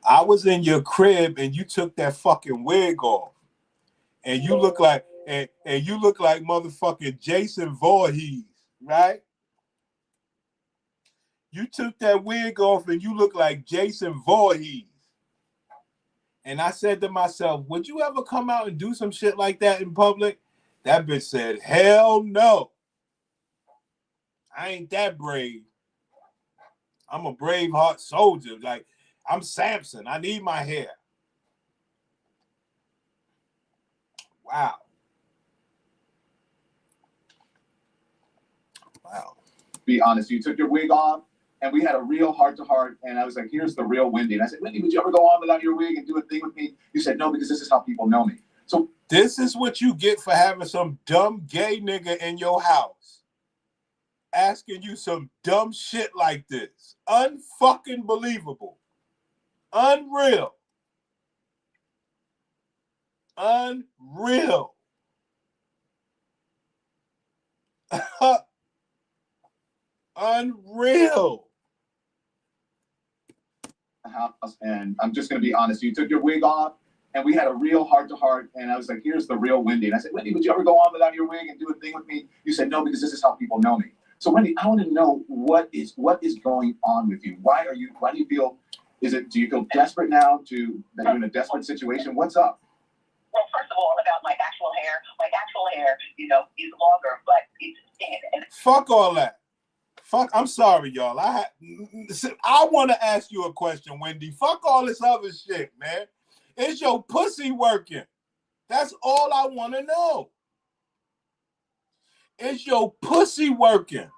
I was in your crib and you took that fucking wig off. And you look like motherfucking Jason Voorhees, right? You took that wig off and you look like Jason Voorhees. And I said to myself, would you ever come out and do some shit like that in public? That bitch said, hell no. I ain't that brave. I'm a Braveheart soldier. Like, I'm Samson. I need my hair. Wow. Be honest, you took your wig off, and we had a real heart-to-heart, and I was like, here's the real Wendy. And I said, Wendy, would you ever go on without your wig and do a thing with me? You said, no, because this is how people know me. So this is what you get for having some dumb gay nigga in your house. asking you some dumb shit like this. Unfucking believable. Unreal. Unreal. Unreal. House, and I'm just going to be honest. You took your wig off, and we had a real heart-to-heart, and I was like, here's the real Wendy. And I said, Wendy, would you ever go on without your wig and do a thing with me? You said, no, because this is how people know me. So, Wendy, I want to know what is going on with you? Why do you feel, do you feel desperate now that you're in a desperate situation? What's up? Well, first of all, about my actual hair, you know, is longer, but it's thin. And fuck all that. Fuck, I'm sorry, y'all. I want to ask you a question, Wendy. Fuck all this other shit, man. Is your pussy working? That's all I want to know. Is your pussy working?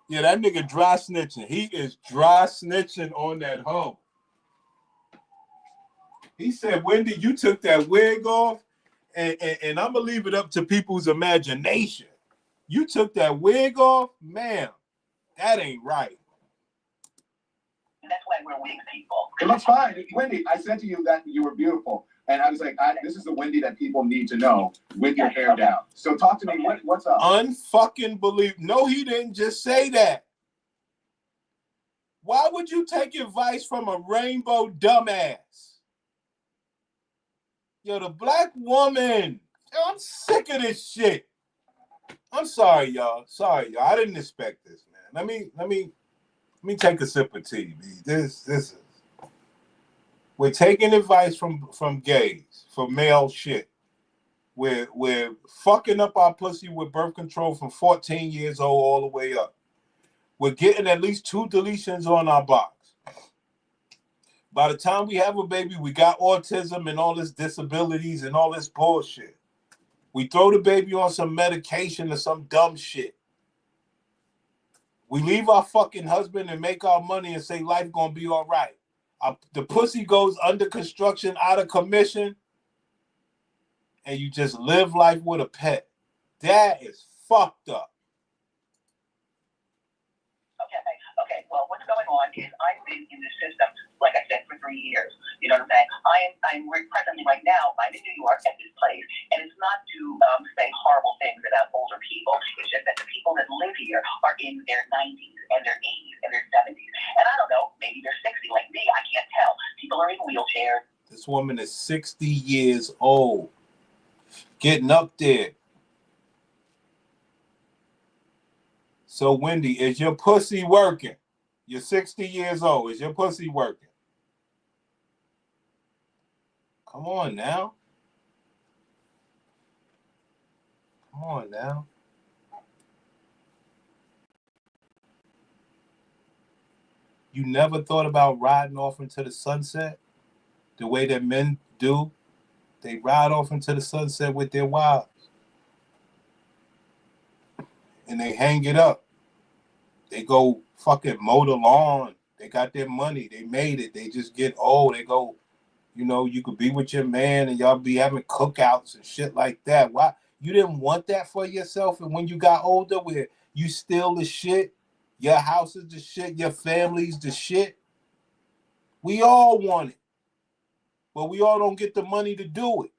Yeah, that nigga dry snitching. He is dry snitching on that hoe. He said, Wendy, you took that wig off, and I'm going to leave it up to people's imagination. You took that wig off? Ma'am, that ain't right. That's why we're wig people. It looks fine. Wendy, I said to you that you were beautiful. And I was like, this is the Wendy that people need to know with your hair down. So talk to me. What's up? Unfucking believe. No, he didn't just say that. Why would you take advice from a rainbow dumbass? Yo, the black woman. Yo, I'm sick of this shit. I'm sorry, y'all. I didn't expect this, man. Let me take a sip of tea, B. This is. We're taking advice from gays for male shit. We're fucking up our pussy with birth control from 14 years old all the way up. We're getting at least 2 deletions on our box. By the time we have a baby, we got autism and all this disabilities and all this bullshit. We throw the baby on some medication or some dumb shit. We leave our fucking husband and make our money and say life gonna be all right. The pussy goes under construction, out of commission, and you just live life with a pet. That is fucked up. Okay. Well, what's going on is I've been in the system, like I said, for 3 years. You know what I'm saying? I'm presently right now, I'm in New York at this place, and it's not to say horrible things about older people. It's just that the people that live here are in their 90s and their 80s and their 70s. And I don't know, maybe they're 60 like me. I can't tell. People are in wheelchairs. This woman is 60 years old, getting up there. So, Wendy, is your pussy working? You're 60 years old. Is your pussy working? Come on now. Come on now. You never thought about riding off into the sunset the way that men do? They ride off into the sunset with their wives. And they hang it up. They go fucking mow the lawn. They got their money. They made it. They just get old. They go, you know, you could be with your man and y'all be having cookouts and shit like that. Why? You didn't want that for yourself? And when you got older, where you still the shit, your house is the shit, your family's the shit. We all want it. But we all don't get the money to do it.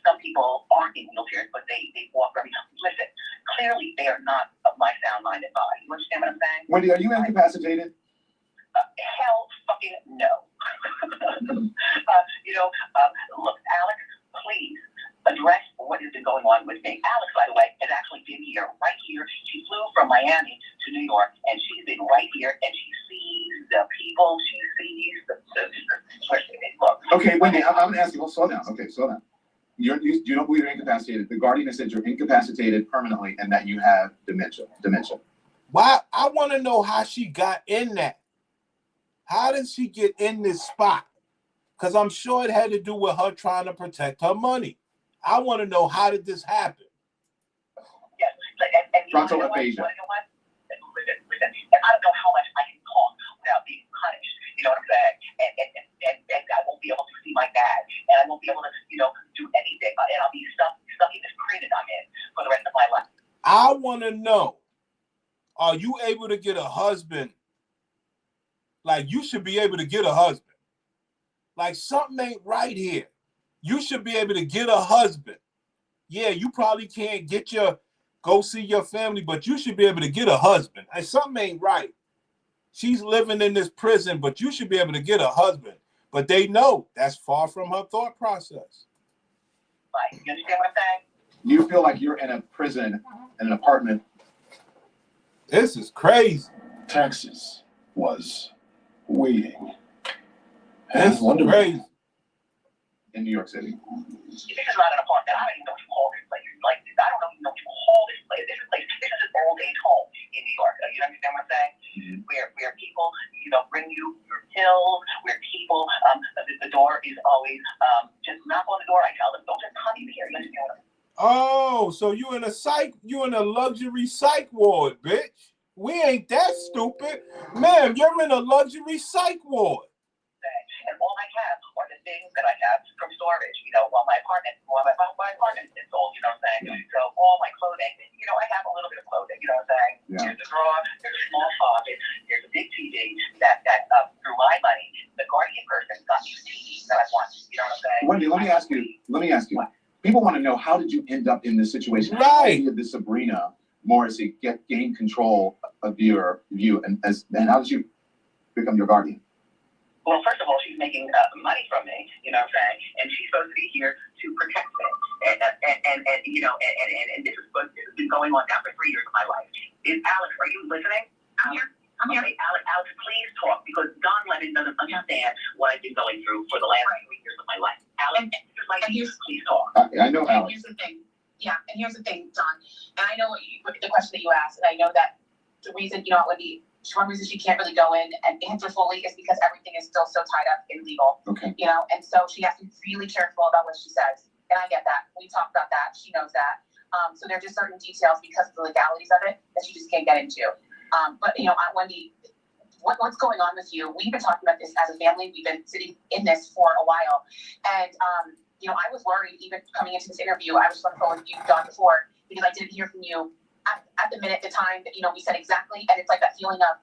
Some people aren't in wheelchairs, but they walk very. Listen, clearly they are not of my sound-minded body. You understand what I'm saying? Wendy, are you incapacitated? Hell fucking no. Look, Alex, please address what has been going on with me. Alex, by the way, has actually been here, right here. She flew from Miami to New York, and she's been right here, and she sees the people. She sees the look. Okay, Wendy, I'm going to ask you. Well, slow down. Okay, slow down. You don't believe you're incapacitated. The Guardian has said you're incapacitated permanently and that you have dementia. Why? I want to know how she got in that. How did she get in this spot? Because I'm sure it had to do with her trying to protect her money. I want to know, how did this happen? Yes, and frontal aphasia. Listen, and I don't know how much I can talk without being punished. You know what I'm saying? And I won't be able to see my dad, and I won't be able to, do anything, and I'll be stuck in want to know, are you able to get a husband? Like, you should be able to get a husband. Like, something ain't right here. You should be able to get a husband. Yeah, you probably can't go see your family, but you should be able to get a husband. And something ain't right. She's living in this prison, but you should be able to get a husband. But they know that's far from her thought process. Like, you understand what I'm saying? You feel like you're in a prison, in an apartment. This is crazy. Texas was waiting. That's crazy. In New York City. This is not an apartment. I don't even know what you call this place. Like, I don't even know what you call this place. This is an old age home in New York. You understand what I'm saying? Mm-hmm. Where people, bring you your pills, where people, the door is always, just knock on the door. I tell them, don't just come in here. You understand what I'm saying? Oh, so you in a luxury psych ward, bitch. We ain't that stupid. Ma'am, you're in a luxury psych ward. And all I have are the things that I have from storage, while my apartment is sold, you know what I'm saying? Yeah. So all my clothing, I have a little bit of clothing, you know what I'm saying? Yeah. There's a drawer, there's a small closet, there's a big TV that through my money, the Guardian person got me the TV that I want, you know what I'm saying? Wendy, let me ask you. What? People want to know, how did you end up in this situation? Right. How did Sabrina Morrissey gain control of you, and how did you become your guardian? Well, first of all, she's making money from me, you know what I'm saying? And she's supposed to be here to protect me. And this has been going on now for 3 years of my life. Alex, are you listening? I'm here. Okay, Alex, please talk, because Don Lemon doesn't understand what I've been going through for the last 3 years of my life. Alex, please talk. I know Alex. Here's the thing. Yeah, and here's the thing, Don. And I know the question that you asked, and I know that the reason, Wendy, one reason she can't really go in and answer fully is because everything is still so tied up in legal. Okay. And so she has to be really careful about what she says. And I get that. We talked about that. She knows that. So there are just certain details because of the legalities of it that she just can't get into. But Wendy, what's going on with you? We've been talking about this as a family. We've been sitting in this for a while. And, I was worried even coming into this interview. I was on the phone with you, Don, before, because I didn't hear from you at the minute, the time that, we said exactly. And it's like that feeling of,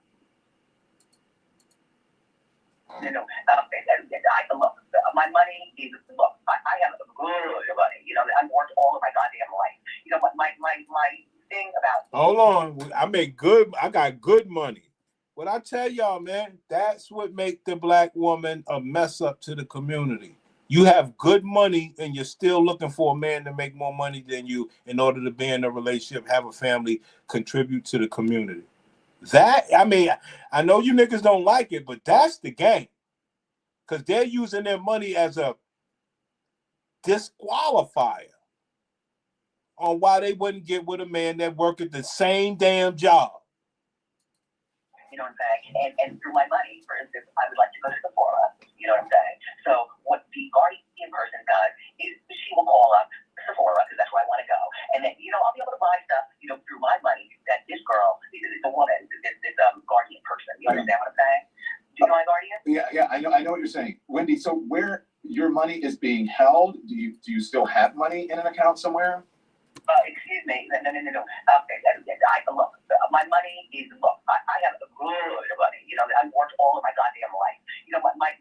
look, my money is, look, I have good money, I've worked all of my goddamn life. My thing about. Hold on, I got good money. What I tell y'all, man, that's what make the black woman a mess up to the community. You have good money and you're still looking for a man to make more money than you in order to be in a relationship, have a family, contribute to the community. I know you niggas don't like it, but that's the game. Because they're using their money as a disqualifier on why they wouldn't get with a man that work at the same damn job. You know what I'm saying? And through my money, for instance, I would like to go to Sephora. You know what I'm saying? So what the Guardian person does is she will call up Sephora, because that's where I want to go. And then, I'll be able to buy stuff, through my money that this girl, the woman, this Guardian person. You understand what I'm saying? Do you know my Guardian? Yeah, I know what you're saying. Wendy, so where your money is being held, do you still have money in an account somewhere? Excuse me. No. Look, my money is, look, I have good money. I've worked all of my goddamn life. My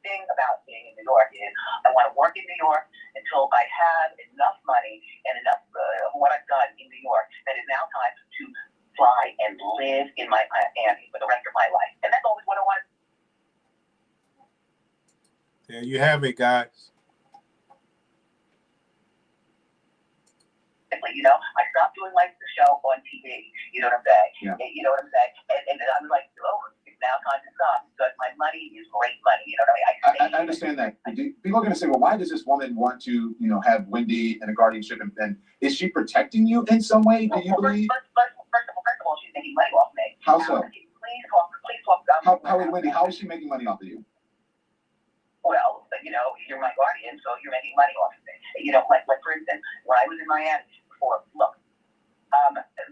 thing about being in New York is I want to work in New York until I have enough money and enough of what I've done in New York that is now time to fly and live in Miami for the rest of my life. And that's always what I want. There you have it, guys. I stopped doing the show on TV. You know what I'm saying? Yeah. You know what I'm saying? And I'm like, it's now time to stop because my money is great money. You know what I mean? I understand that. People are going to say, well, why does this woman want to, have Wendy in a guardianship? And is she protecting you in some way? Do you believe? First of all, she's making money off me. How so? Please talk. Wendy, how is she making money off of you? Well, you're my guardian, so you're making money off of me. Like for instance, when I was in Miami before, look,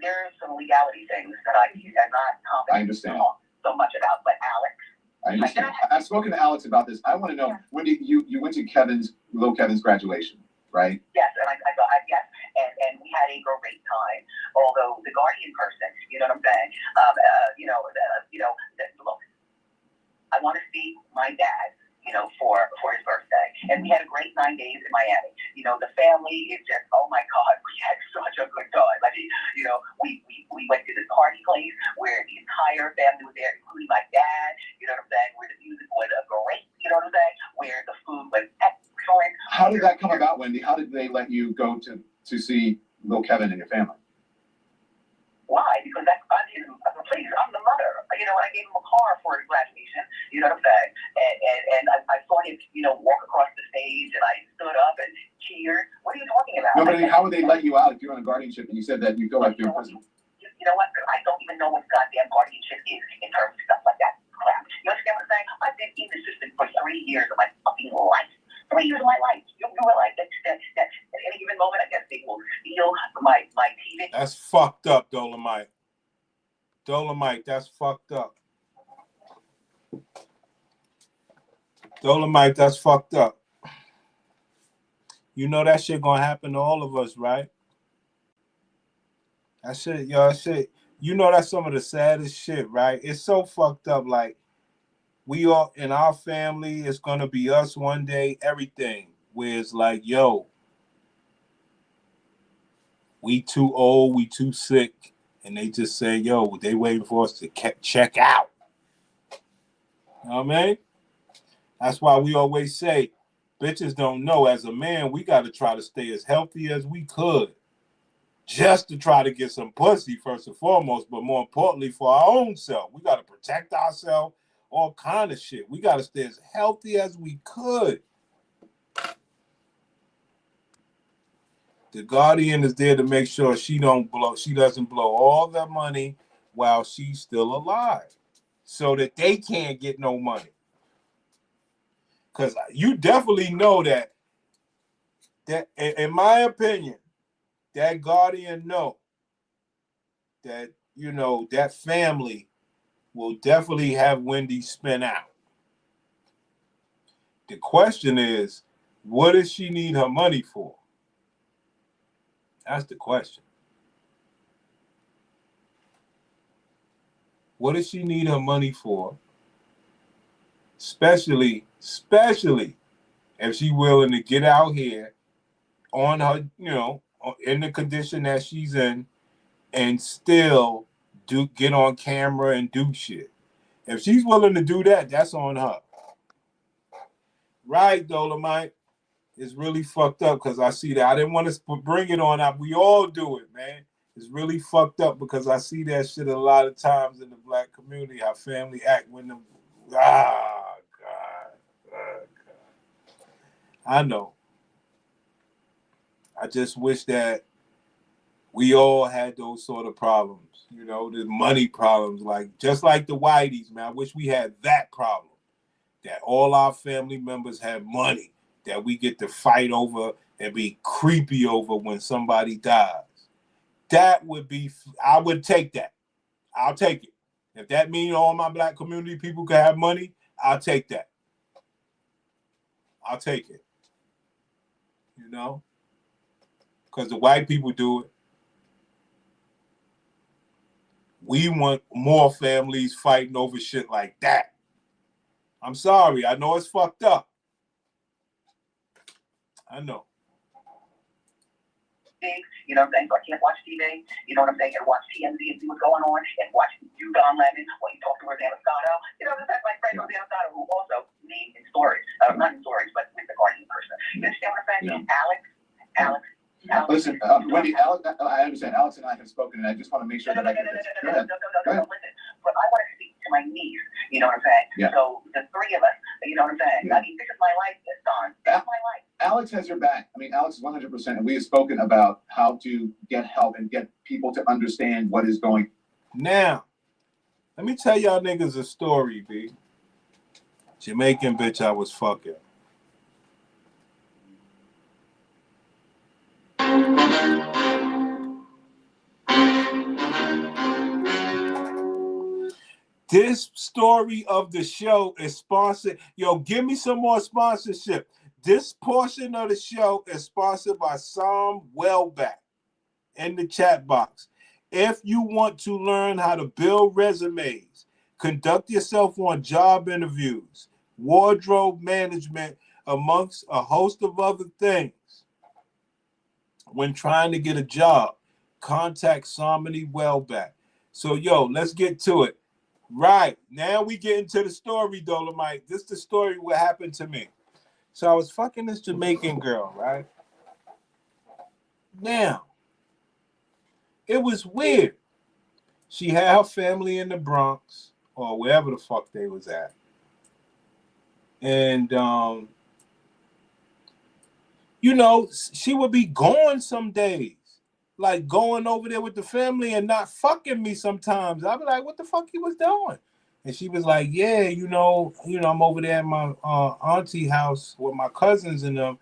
there's some legality things that I'm not confident I understand. So much about, but Alex. I understand. I've spoken to Alex about this. I want to know, Wendy, you went to Kevin's graduation, right? Yes, and I thought, yes. and we had a great time. Although the guardian person, you know what I'm saying? Look, I want to see my dad, for his birthday. And we had a great 9 days in Miami. The family is just, oh my God, we had such a good time. I mean, we went to this party place where the entire family was there, including my dad, you know what I'm saying, where the music was great, you know what I'm saying, where the food was excellent. How did that come about, Wendy? How did they let you go to see little Kevin and your family? Why? Because please, I'm the mother. I gave him a car for his graduation, you know what I'm saying? And I saw him, walk across the stage, and I stood up and cheered. What are you talking about? No, but how would they let you out if you're on a guardianship and you said that you feel like you're in prison? You know what? I don't even know what goddamn guardianship is in terms of stuff like that crap. You understand what I'm saying? I've been in the system for 3 years of my fucking life. 3 years of my life. You realize that at any given moment, I guess they will steal my TV. That's fucked up, Dolomite. Dolomite, that's fucked up. Dolomite, that's fucked up. You know that shit gonna happen to all of us, right? That shit, you know that's some of the saddest shit, right? It's so fucked up. Like, we all, in our family, it's gonna be us one day, everything. Where it's like, yo, we too old, we too sick. And they just say, yo, they waiting for us to check out. You know what I mean? That's why we always say, bitches don't know. As a man, we got to try to stay as healthy as we could. Just to try to get some pussy, first and foremost. But more importantly, for our own self. We got to protect ourselves. All kind of shit. We got to stay as healthy as we could. The guardian is there to make sure she doesn't blow all that money while she's still alive, so that they can't get no money. Because you definitely know that in my opinion, that guardian know that, that family will definitely have Wendy spin out. The question is, what does she need her money for? That's the question. What does she need her money for? Especially if she's willing to get out here on her, in the condition that she's in, and still get on camera and do shit. If she's willing to do that, that's on her. Right, Dolomite? It's really fucked up because I see that. I didn't want to bring it on up. We all do it, man. It's really fucked up because I see that shit a lot of times in the black community, how family act when the... God. I know. I just wish that we all had those sort of problems, the money problems, just like the Whiteys, man. I wish we had that problem, that all our family members have money that we get to fight over and be creepy over when somebody dies. That would be, I would take that. I'll take it. If that means all my black community people can have money, I'll take that. I'll take it. Because the white people do it. We want more families fighting over shit like that. I'm sorry. I know it's fucked up. I know. You know what I'm saying? So I can't watch TV, you know what I'm saying, and watch TMZ and see what's going on, and watch you, Don Lemon, while you talk to Rosanna Scotto. That's my friend Rosanna Scotto, who also named in stories, not in stories, but with the guardian person. You understand what I'm saying? Yeah. Alex. Listen, Wendy, Alex, I understand. Alex and I have spoken, and I just want to make sure that I get this. No, listen. But I want to speak to my niece, you know what I'm saying? Yeah. So the three of us, you know what I'm saying? Yeah. I mean, this is my life, Don. This is my life. Alex has your back. I mean, Alex is 100%, and we have spoken about how to get help and get people to understand what is going. Now, let me tell y'all niggas a story, B. Jamaican bitch I was fucking. This story of the show is sponsored. Yo, give me some more sponsorship. This portion of the show is sponsored by Sam Welbeck. in the chat box. If you want to learn how to build resumes, conduct yourself on job interviews, wardrobe management, amongst a host of other things, when trying to get a job, contact Somebody Wellback. So, yo, let's get to it. Right, now we get into the story, Dolomite. This is the story what happened to me. So I was fucking this Jamaican girl, right? Now, it was weird. She had her family in the Bronx or wherever the fuck they was at. And, you know, she would be gone some days. Like going over there with the family and not fucking me sometimes. I'd be like, what the fuck he was doing? And she was like, yeah, you know, I'm over there at my auntie house with my cousins and them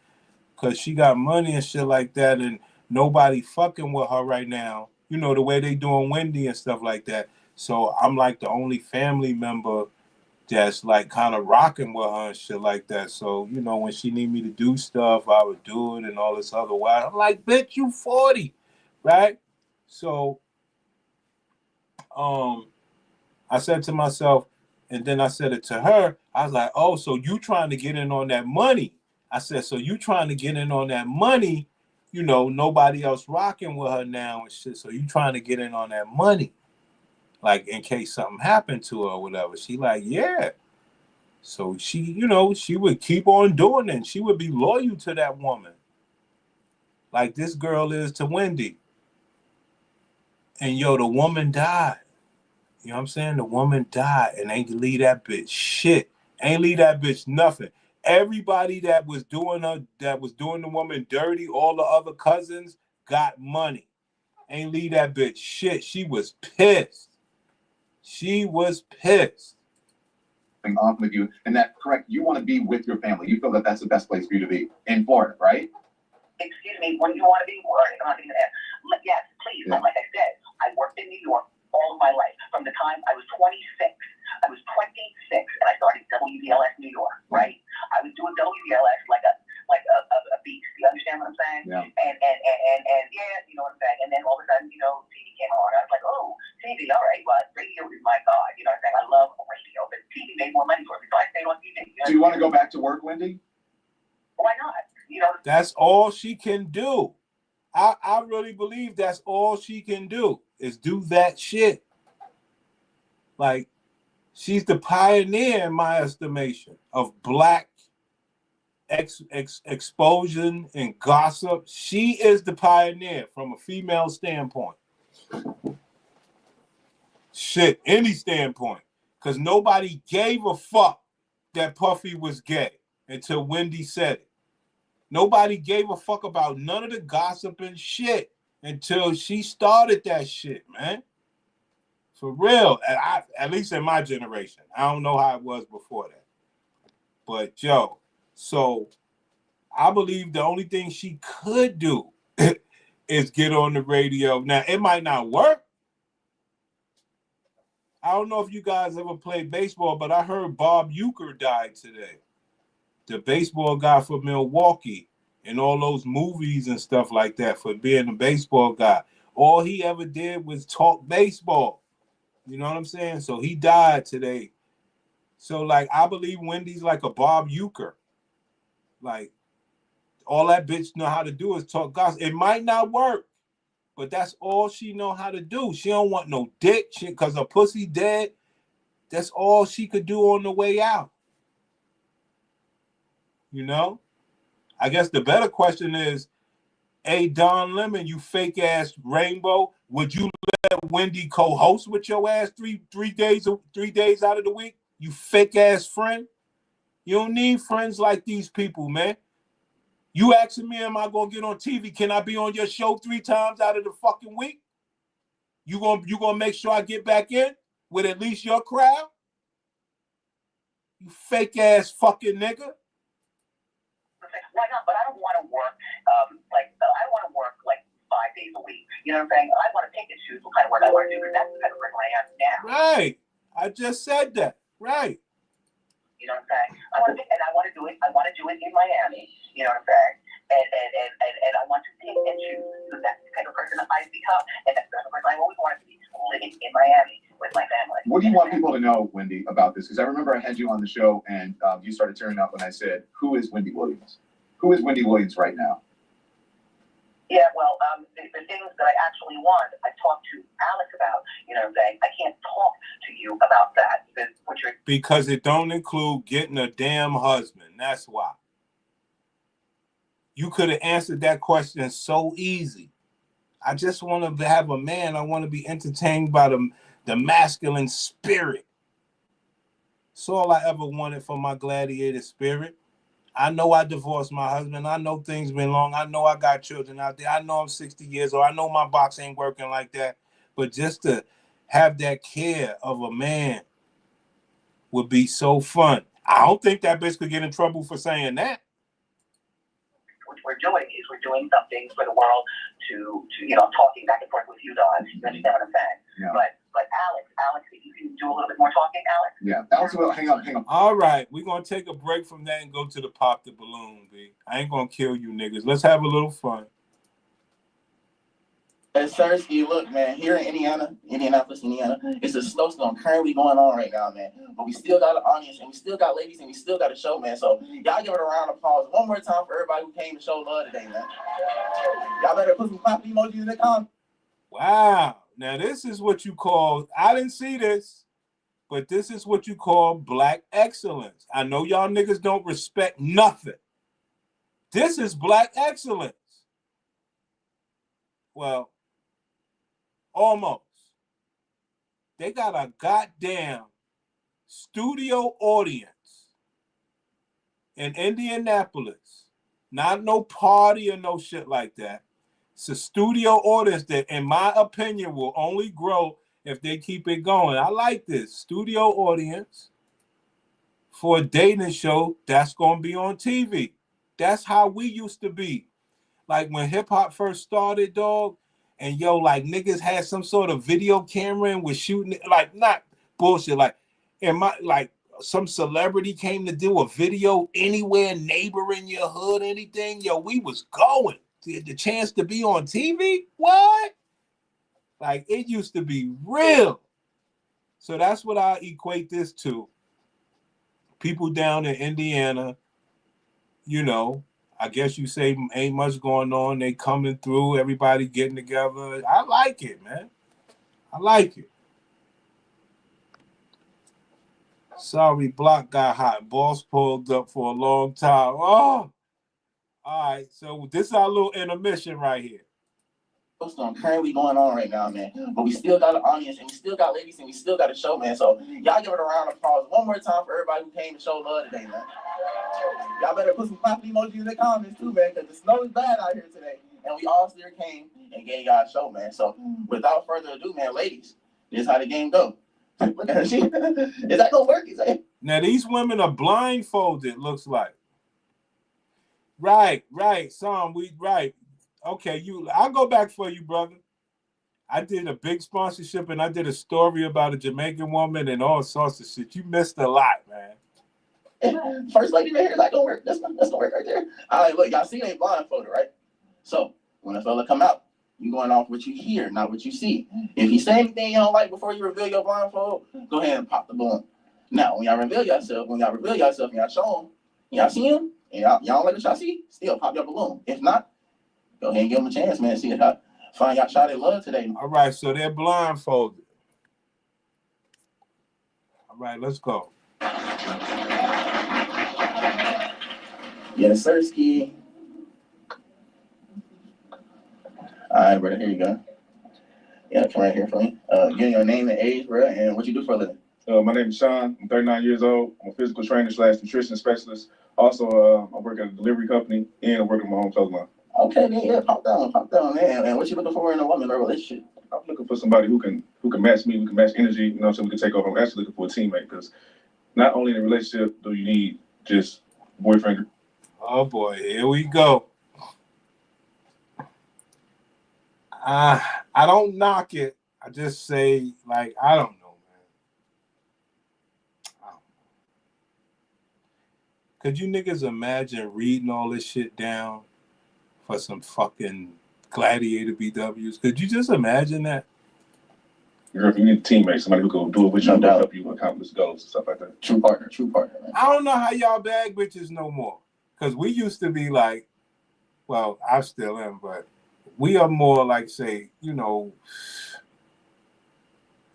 because she got money and shit like that and nobody fucking with her right now. You know, the way they doing Wendy and stuff like that. So I'm like the only family member that's like kind of rocking with her and shit like that. So, you know, when she need me to do stuff, I would do it and all this other while. I'm like, bitch, you 40, right? So, I said to myself, and then I said it to her, I was like, oh, so you trying to get in on that money. I said, so you trying to get in on that money, you know, nobody else rocking with her now and shit. So you trying to get in on that money, like in case something happened to her or whatever. She like, yeah. So she, you know, she would keep on doing it. She would be loyal to that woman. Like this girl is to Wendy. And yo, the woman died. You know what I'm saying? The woman died and ain't leave that bitch shit. Ain't leave that bitch nothing. Everybody that was doing the woman dirty, all the other cousins got money. Ain't leave that bitch shit. She was pissed. She was pissed. Off with you, and that correct. You want to be with your family. You feel that that's the best place for you to be in Florida, right? Excuse me, when you want to be worried, I'm not even there. Yes, please. Yeah. Like I said, I worked in New York all of my life. From the time I was 26, I was 26, and I started WBLS New York, right? I was doing WBLS like a beast. You understand what I'm saying? Yeah. And yeah, you know what I'm saying? And then all of a sudden, you know, TV came on. I was like, oh, TV, all right, but radio is my God. You know what I'm saying? I love radio, but TV made more money for me, so I stayed on TV. Do you want to go back to work, Wendy? Why not? You know, that's all she can do. I really believe that's all she can do is do that shit. Like, she's the pioneer in my estimation of black exposure and gossip. She is the pioneer from a female standpoint. Shit, any standpoint. Because nobody gave a fuck that Puffy was gay until Wendy said it. Nobody gave a fuck about none of the gossip and shit until she started that shit, man. For real. At least in my generation. I don't know how it was before that. But, yo, so I believe the only thing she could do is get on the radio. Now, it might not work. I don't know if you guys ever played baseball, but I heard Bob Uecker died today. The baseball guy for Milwaukee and all those movies and stuff like that for being a baseball guy. All he ever did was talk baseball. You know what I'm saying? So he died today. So, like, I believe Wendy's like a Bob Uecker. Like, all that bitch know how to do is talk gossip. It might not work, but that's all she know how to do. She don't want no dick shit because her pussy dead. That's all she could do on the way out. You know? I guess the better question is, hey, Don Lemon, you fake ass rainbow, would you let Wendy co-host with your ass three days out of the week? You fake ass friend? You don't need friends like these people, man. You asking me, am I gonna get on TV? Can I be on your show 3 times out of the fucking week? You gonna make sure I get back in with at least your crowd? You fake ass fucking nigga. Why not? But I don't want to work I want to work like 5 days a week. You know what I'm saying? I want to pick and choose what kind of work I want to do because that's the kind of work I am now. Right. I just said that. Right. You know what I'm saying? I want to do it. I want to do it in Miami. You know what I'm saying? and I want to pick and choose because that's the type of person that I become, and that's the type of person I always wanted to be, living in Miami with my family. What do you want people to know, Wendy, about this? Because I remember I had you on the show and you started tearing up when I said, "Who is Wendy Williams? Who is Wendy Williams right now?" Yeah, well, the things that I actually want, I talked to Alex about. You know what I'm saying? I can't talk to you about that because it don't include getting a damn husband. That's why. You could have answered that question so easy. I just want to have a man. I want to be entertained by the masculine spirit. That's all I ever wanted for my gladiator spirit. I know I divorced my husband. I know things been long. I know I got children out there. I know I'm 60 years old. I know my box ain't working like that. But just to have that care of a man would be so fun. I don't think that bitch could get in trouble for saying that. What we're doing is we're doing something for the world to talking back and forth with you, Don. You understand what I'm saying? Yeah. But Alex, if you can do a little bit more talking, Alex. Yeah, Alex, well, hang on. All right, we're gonna take a break from that and go to the pop the balloon, B. I ain't gonna kill you niggas. Let's have a little fun. Sersky, look, man, here in Indianapolis, Indiana, it's a snowstorm currently going on right now, man. But we still got an audience, and we still got ladies, and we still got a show, man. So y'all give it a round of applause one more time for everybody who came to show love today, man. Y'all better put some clapping emojis in the comments. Wow. Now this is what you call, I didn't see this, but this is what you call black excellence. I know y'all niggas don't respect nothing. This is black excellence. Well, almost. They got a goddamn studio audience in Indianapolis. Not no party or no shit like that. It's a studio audience that, in my opinion, will only grow if they keep it going. I like this. Studio audience for a dating show that's going to be on TV. That's how we used to be. Like when hip-hop first started, dog, and like niggas had some sort of video camera and was shooting it, like not bullshit, like some celebrity came to do a video anywhere, neighboring your hood, anything, we was going. The chance to be on TV, what? Like it used to be real. So that's what I equate this to. People down in Indiana, I guess you say ain't much going on. They coming through, everybody getting together. I like it, man. I like it. Sorry, block got hot. Boss pulled up for a long time. Oh, all right. So this is our little intermission right here. Snowstorm currently going on right now, man. But we still got an audience, and we still got ladies, and we still got a show, man. So y'all give it a round of applause one more time for everybody who came to show love today, man. Y'all better put some clapping emojis in the comments too, man, because the snow is bad out here today. And we all still came and gave y'all a show, man. So without further ado, man, ladies, this is how the game go. Look at her. Is that gonna work? Now these women are blindfolded, looks like. Right, son. Right. Okay, I'll go back for you, brother. I did a big sponsorship and I did a story about a Jamaican woman and all sorts of shit. You missed a lot, man. First lady right here, that gonna work. That's gonna work right there. All right, look, y'all see they blindfolded, right? So when a fella come out, you going off what you hear, not what you see. If you say anything you don't like before you reveal your blindfold, go ahead and pop the balloon. Now, when y'all reveal yourself and y'all show them, y'all see them, and y'all don't like what y'all see, still pop your balloon. If not, go ahead and give them a chance, man. See how find y'all shot at love today. All right, so they're blindfolded. All right, let's go. Yes, sir, Ski. All right, brother, here you go. Yeah, come right here for me. Give me your name and age, bro, and what you do for a living. My name is Sean. I'm 39 years old. I'm a physical trainer / nutrition specialist. Also, I work at a delivery company and I work at my own clothing line. Okay, then yeah, pop down, man. And what you looking for in a woman or relationship? I'm looking for somebody who can match me, who can match energy, so we can take over. I'm actually looking for a teammate because not only in a relationship do you need just boyfriend. Oh boy, here we go. I don't knock it. I just say, like, I don't know, man. I don't know. Could you niggas imagine reading all this shit down for some fucking gladiator BWs. Could you just imagine that? Girl, if you need a teammate, somebody who can do it with you, help you accomplish goals and stuff like that. True partner, man. I don't know how y'all bag bitches no more. Because we used to be like, well, I still am, but we are more like, say, you know,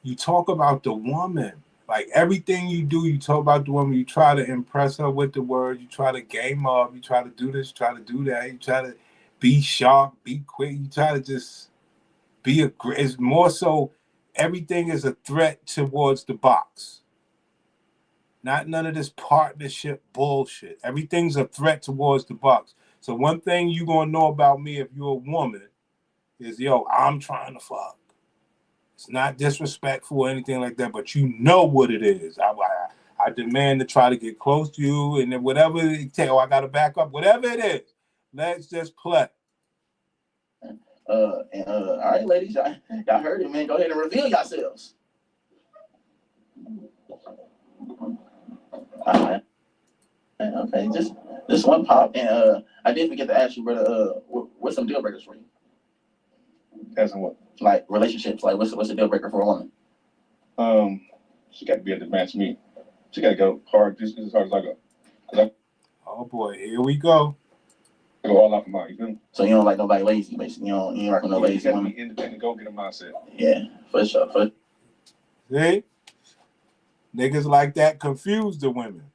you talk about the woman. Like everything you do, you talk about the woman. You try to impress her with the words. You try to game up. You try to do this, try to do that. You try to be sharp, be quick. You try to just be it's more so everything is a threat towards the box. Not none of this partnership bullshit. Everything's a threat towards the box. So one thing you gonna know about me if you're a woman is, yo, I'm trying to fuck. It's not disrespectful or anything like that, but you know what it is. I demand to try to get close to you, and then whatever it takes, I got to back up, whatever it is, let's just play. All right, ladies, y'all heard it, man. Go ahead and reveal yourselves. All right. Okay, just one pop, and I did forget to ask you, brother. What's some deal breakers for you? As in what? Like relationships. Like what's the deal breaker for a woman? She got to be able to match me. She got to go hard, just as hard as I go. Oh boy, here we go. I go all out for mine. You feel me? So you don't like nobody lazy, basically. You ain't working no lazy woman. You got to be independent, go get a mindset. Yeah, for sure. See, niggas like that confuse the women.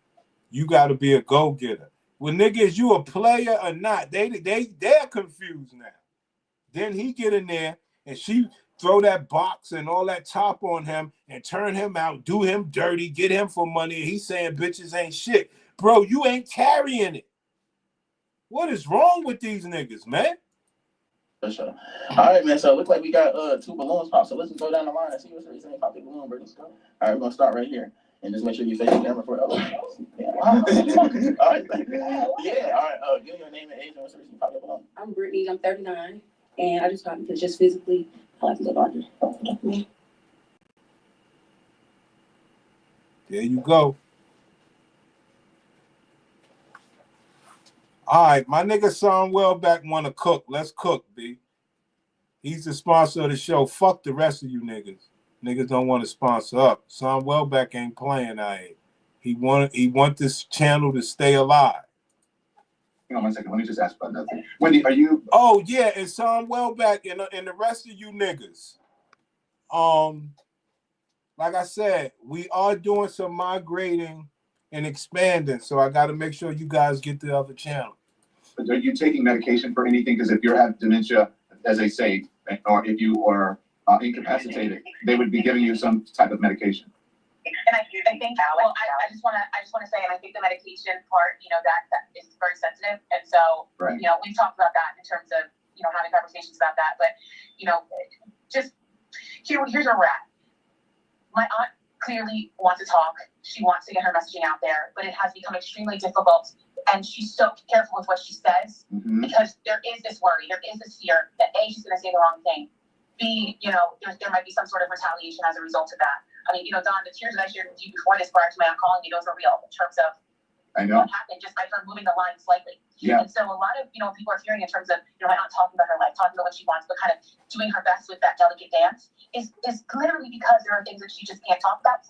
You got to be a go-getter. Well, niggas, you a player or not? They're confused now. Then he get in there and she throw that box and all that top on him and turn him out, do him dirty, get him for money. And he's saying bitches ain't shit. Bro, you ain't carrying it. What is wrong with these niggas, man? For sure. All right, man. So it looks like we got 2 balloons popped. So let's just go down the line and see what's the reason pop the balloon, bro. Let's go. All right, we're gonna start right here. And just make sure you face the camera for it. Oh, yeah. All right. Yeah, all right. Give me your name and age and what's the reason you pop the balloon. I'm Brittany. I'm 39. And I just popped because just physically, I like to go darker. There you go. All right, my nigga Son Wellback want to cook. Let's cook, B. He's the sponsor of the show. Fuck the rest of you niggas. Niggas don't want to sponsor up. Son Wellback ain't playing out here. He want this channel to stay alive. Hang on 1 second. Let me just ask about nothing. Wendy, are you? Oh yeah, and Son Wellback and the rest of you niggas. Like I said, we are doing some migrating and expanding, so I got to make sure you guys get the other channel. Are you taking medication for anything? Because if you have dementia, as they say, or if you are incapacitated, they would be giving you some type of medication. And I think, well, I just want to say, and I think the medication part, that is very sensitive, and so, right. We've talked about that in terms of, having conversations about that, but, just here's where we're at. My aunt clearly wants to talk. She wants to get her messaging out there, but it has become extremely difficult. And she's so careful with what she says because there is this worry, there is this fear that A, she's going to say the wrong thing. B, there might be some sort of retaliation as a result of that. I mean, Don, the tears that I shared with you before this prior to my aunt calling me, those were real in terms of what happened just by her moving the line slightly. Yeah. And so a lot of, people are hearing in terms of, my aunt talking about her life, talking about what she wants, but kind of doing her best with that delicate dance is literally because there are things that she just can't talk about,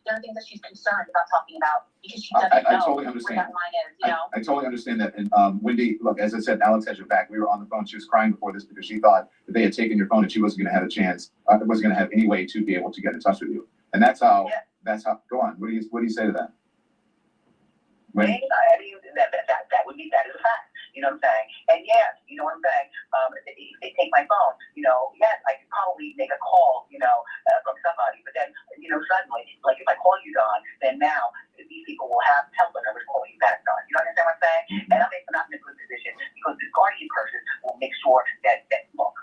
there are things that she's concerned about talking about because she doesn't know totally understand. Where that line is, I totally understand that. And Wendy, look, as I said, Alex has your back. We were on the phone. She was crying before this because she thought that they had taken your phone and she wasn't going to have a chance, wasn't going to have any way to be able to get in touch with you. And that's how, go on. What do you say to that? I mean, that would be, that is a fact. You know what I'm saying? And yes, you know what I'm saying? If they take my phone, yes, I could probably make a call, from somebody. But then, suddenly, like if I call you, Don, then now these people will have telephone numbers calling you back, Don. You know what I'm saying? And that makes them not in a good position because this guardian person will make sure that look,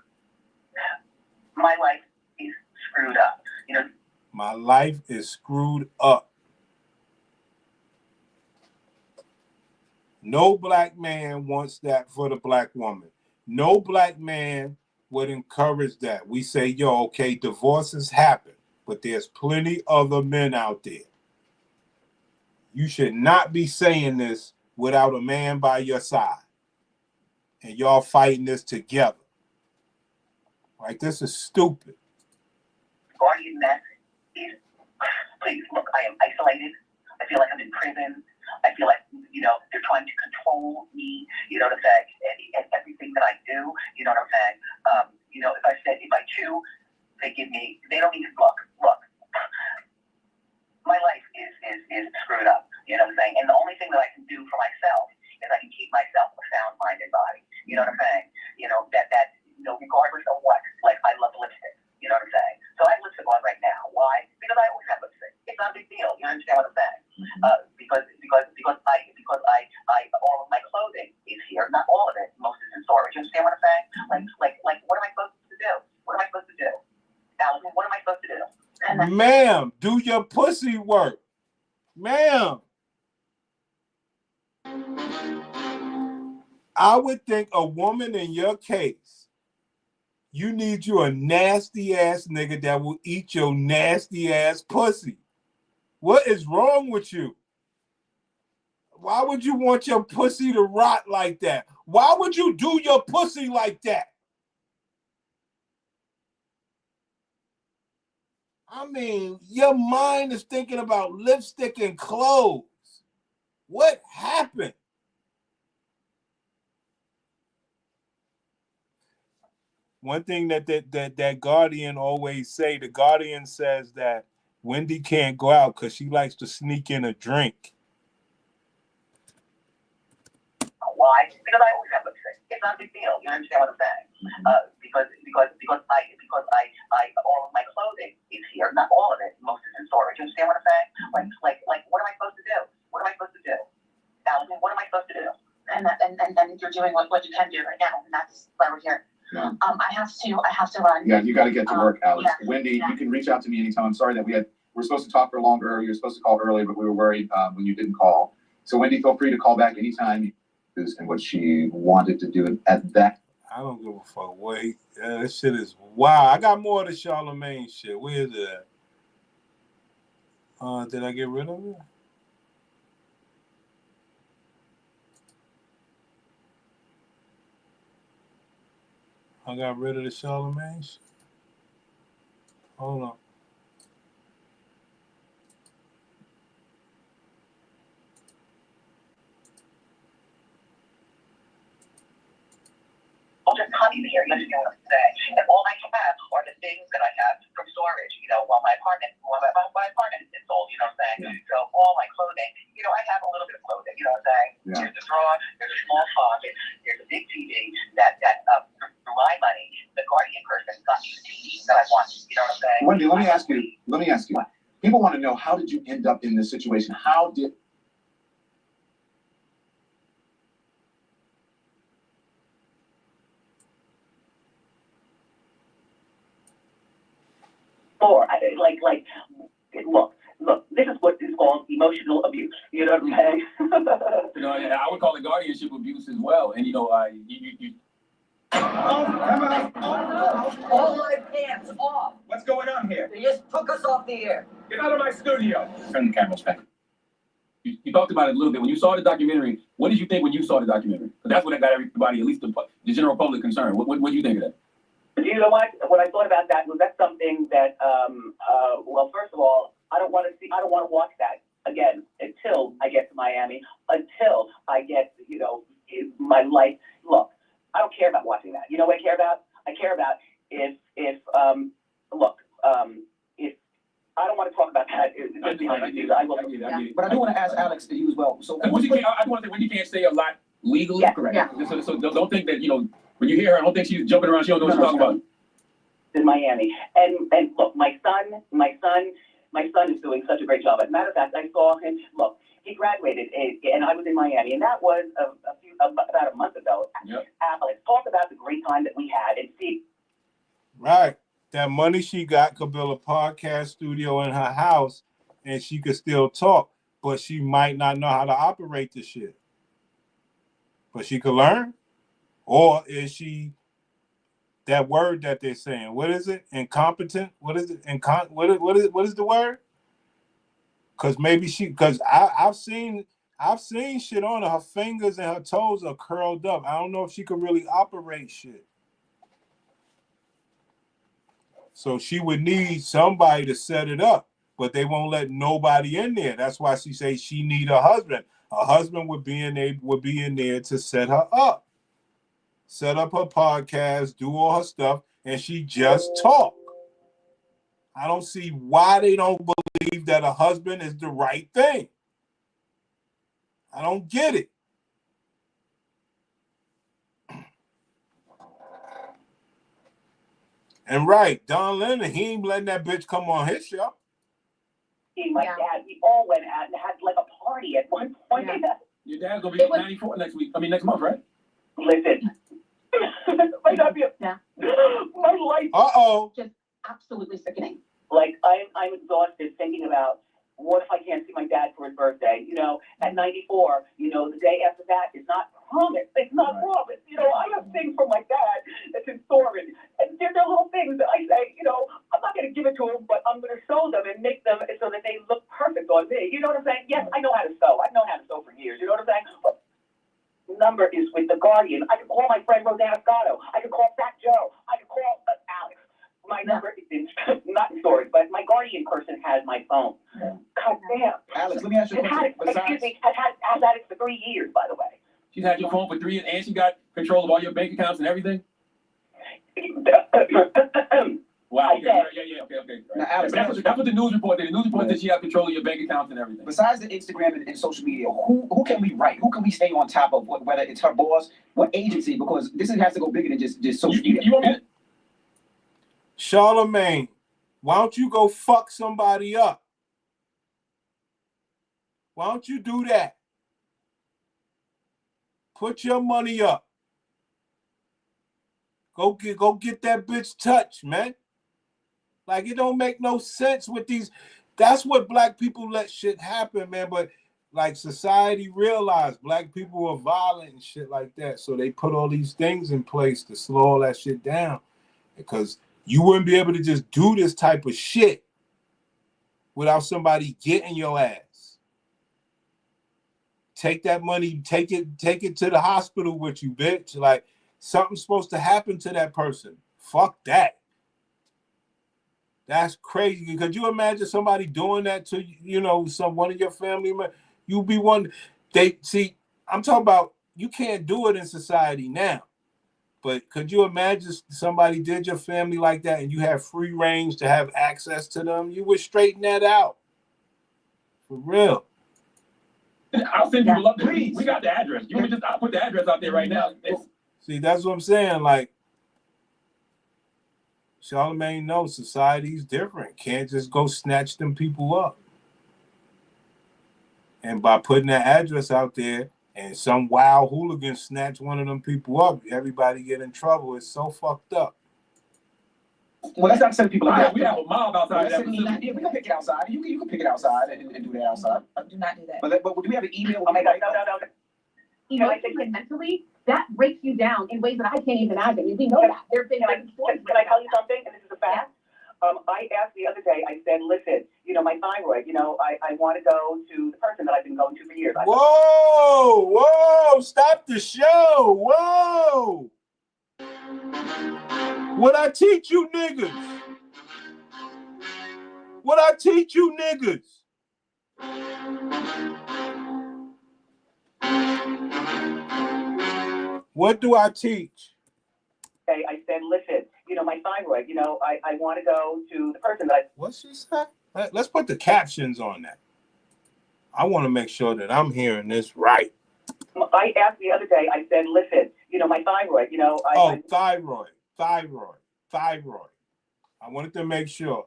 my life is screwed up. My life is screwed up. No black man wants that for the black woman. No black man would encourage that. We say, yo, okay, divorces happen, but there's plenty other men out there. You should not be saying this without a man by your side. and y'all fighting this together. Like, this is stupid. Guardian mess is, please, look, I am isolated. I feel like I'm in prison. I feel like, they're trying to control me, you know what I'm saying? And everything that I do, you know what I'm saying? If I chew, they don't even look. My life is screwed up, you know what I'm saying? And the only thing that I can do for myself is I can keep myself a sound mind and body, you know what I'm saying? Regardless of what, like, I love lipstick, you know what I'm saying? So I have lipstick on right now. Why? Because I always have lipstick. It's not a big deal, you understand what I'm saying? Because all of my clothing is here. Not all of it, most is in storage. You understand what I'm saying? Like, what am I supposed to do? What am I supposed to do? Allison, what am I supposed to do? Ma'am, do your pussy work. Ma'am. I would think a woman in your case, you need you a nasty ass nigga that will eat your nasty ass pussy. What is wrong with you? Why would you want your pussy to rot like that? Why would you do your pussy like that? I mean, your mind is thinking about lipstick and clothes. What happened? One thing that Guardian always say, the Guardian says that Wendy can't go out because she likes to sneak in a drink. Why? Because I always have lipstick. It's not a big deal. You understand what I'm saying? Because all of my clothing is here. Not all of it. Most is in storage. You understand what I'm saying? Like, what am I supposed to do? What am I supposed to do? Allison, what am I supposed to do? And you're doing what you can do right now, and that's why we're here. Yeah. I have to run. Yeah, you got to get to work, Alex. Yeah. Wendy, you can reach out to me anytime. I'm sorry that we're supposed to talk for longer. You were supposed to call earlier, but we were worried when you didn't call. So Wendy, feel free to call back anytime. And what she wanted to do at that. I don't give a fuck. Wait, this shit is wow. I got more of the Charlemagne shit. Where is it at? Did I get rid of it? I got rid of the Charlemagne shit. Hold on. I'll just come in here, you understand what I'm saying? And all I have are the things that I have from storage, while my apartment is sold, you know what I'm saying? So all my clothing, I have a little bit of clothing, you know what I'm saying? Yeah. There's a drawer, there's a small closet, there's a big TV that for my money, the Guardian person got me the TV that I want, you know what I'm saying? Wendy, let me ask you. What? People want to know, how did you end up in this situation? How did... Look, this is what is called emotional abuse. You know what I'm saying? I would call it guardianship abuse as well. And Hold my pants off. What's going on here? They just took us off the air. Get out of my studio. Turn the cameras back. You talked about it a little bit. When you saw the documentary, what did you think when you saw the documentary? That's what got everybody, at least the general public, concerned. What did you think of that? You know what? What I thought about that was that's something that, well, first of all, I don't want to watch that again until I get to Miami, until I get, my life. Look, I don't care about watching that. You know what I care about? I care about if I don't want to talk about that. I will. But I do want to ask Alex to you as well. So I want to say Wendy can't say a lot legally. Yeah, correct. Yeah. So don't think that, when you hear her, I don't think she's jumping around. She don't know what she's talking about. In Miami, and look, my son is doing such a great job. As a matter of fact, I saw him. Look, he graduated, and I was in Miami, and that was about a month ago. Yep. Alex, talk about the great time that we had, and see. Right, that money she got could build a podcast studio in her house, and she could still talk, but she might not know how to operate the shit. But she could learn, or is she? That word that they're saying, what is it? Incompetent? What is it? What is the word? Because maybe I've seen I've seen shit on her. Her fingers and her toes are curled up. I don't know if she could really operate shit. So she would need somebody to set it up, but they won't let nobody in there. That's why she says she need a husband. Her husband would be in there to set her up, set up her podcast, do all her stuff, and she just talk. I don't see why they don't believe that a husband is the right thing. I don't get it. And right, Don Lennon, he ain't letting that bitch come on his show. My dad, we all went out and had like a party at one point. Yeah. Your dad's gonna be 94 next month, right? Listen, might not be my life. Just absolutely sickening. Like I'm exhausted thinking about what if I can't see my dad for his birthday? You know, at 94, you know, the day after that is not promised. It's not promised. You know, I have things from my dad that's in storage, and they're little things that I say, you know, I'm not going to give it to him, but I'm going to sew them and make them so that they look perfect on me. You know what I'm saying? Yes, I know how to sew. I've known how to sew for years. You know what I'm saying? But number is with the Guardian. I could call my friend Rosanna Scotto. I could call Fat Joe. I could call Alex. My number is not in storage, but my Guardian person has my phone. God damn. Alex, let me ask you a question. Excuse me, has had it for 3 years, by the way. She's had your phone for 3 years, and she got control of all your bank accounts and everything? Wow, okay, okay. Now, Alex, that's what the news report did. The news report said she had control of your bank accounts and everything. Besides the Instagram and social media, who can we write? Who can we stay on top of? Whether it's her boss, what agency? Because this has to go bigger than just social media. You want me to? Charlemagne, why don't you go fuck somebody up? Why don't you do that? Put your money up. Go get that bitch touched, man. Like, it don't make no sense with these. That's what black people let shit happen, man. But like, society realized black people are violent and shit like that. So they put all these things in place to slow all that shit down. Because you wouldn't be able to just do this type of shit without somebody getting your ass. Take that money, take it to the hospital with you, bitch. Like, something's supposed to happen to that person. Fuck that. That's crazy. Could you imagine somebody doing that to, you know, one of your family members? You be one. I'm talking about, you can't do it in society now. But could you imagine somebody did your family like that and you have free range to have access to them? You would straighten that out. For real. I'll send people up there. We got the address. I'll put the address out there right now. See, that's what I'm saying. Like, Charlemagne knows society's different. Can't just go snatch them people up. And by putting that address out there, and some wild hooligan snatch one of them people up, everybody get in trouble. It's so fucked up. Well, let's not send people out. We have a mob outside. We can pick it outside. You can pick it outside and do that outside. Do not do that. But do we have an email? Oh my God, no. You know, I think mentally, that breaks you down in ways that I can't even imagine. We know that. There have been Can I tell you something? And this is a fact. I asked the other day, I said, listen, you know, my thyroid, you know, I want to go to the person that I've been going to for years. Whoa, stop the show. Whoa. What I teach you niggas? What I teach you niggas? What do I teach? Okay, I said, listen, you know, my thyroid, you know, I want to go to the person that What's she say? Let's put the captions on that. I want to make sure that I'm hearing this right. I asked the other day, I said, listen, you know, my thyroid, you know. Thyroid. I wanted to make sure.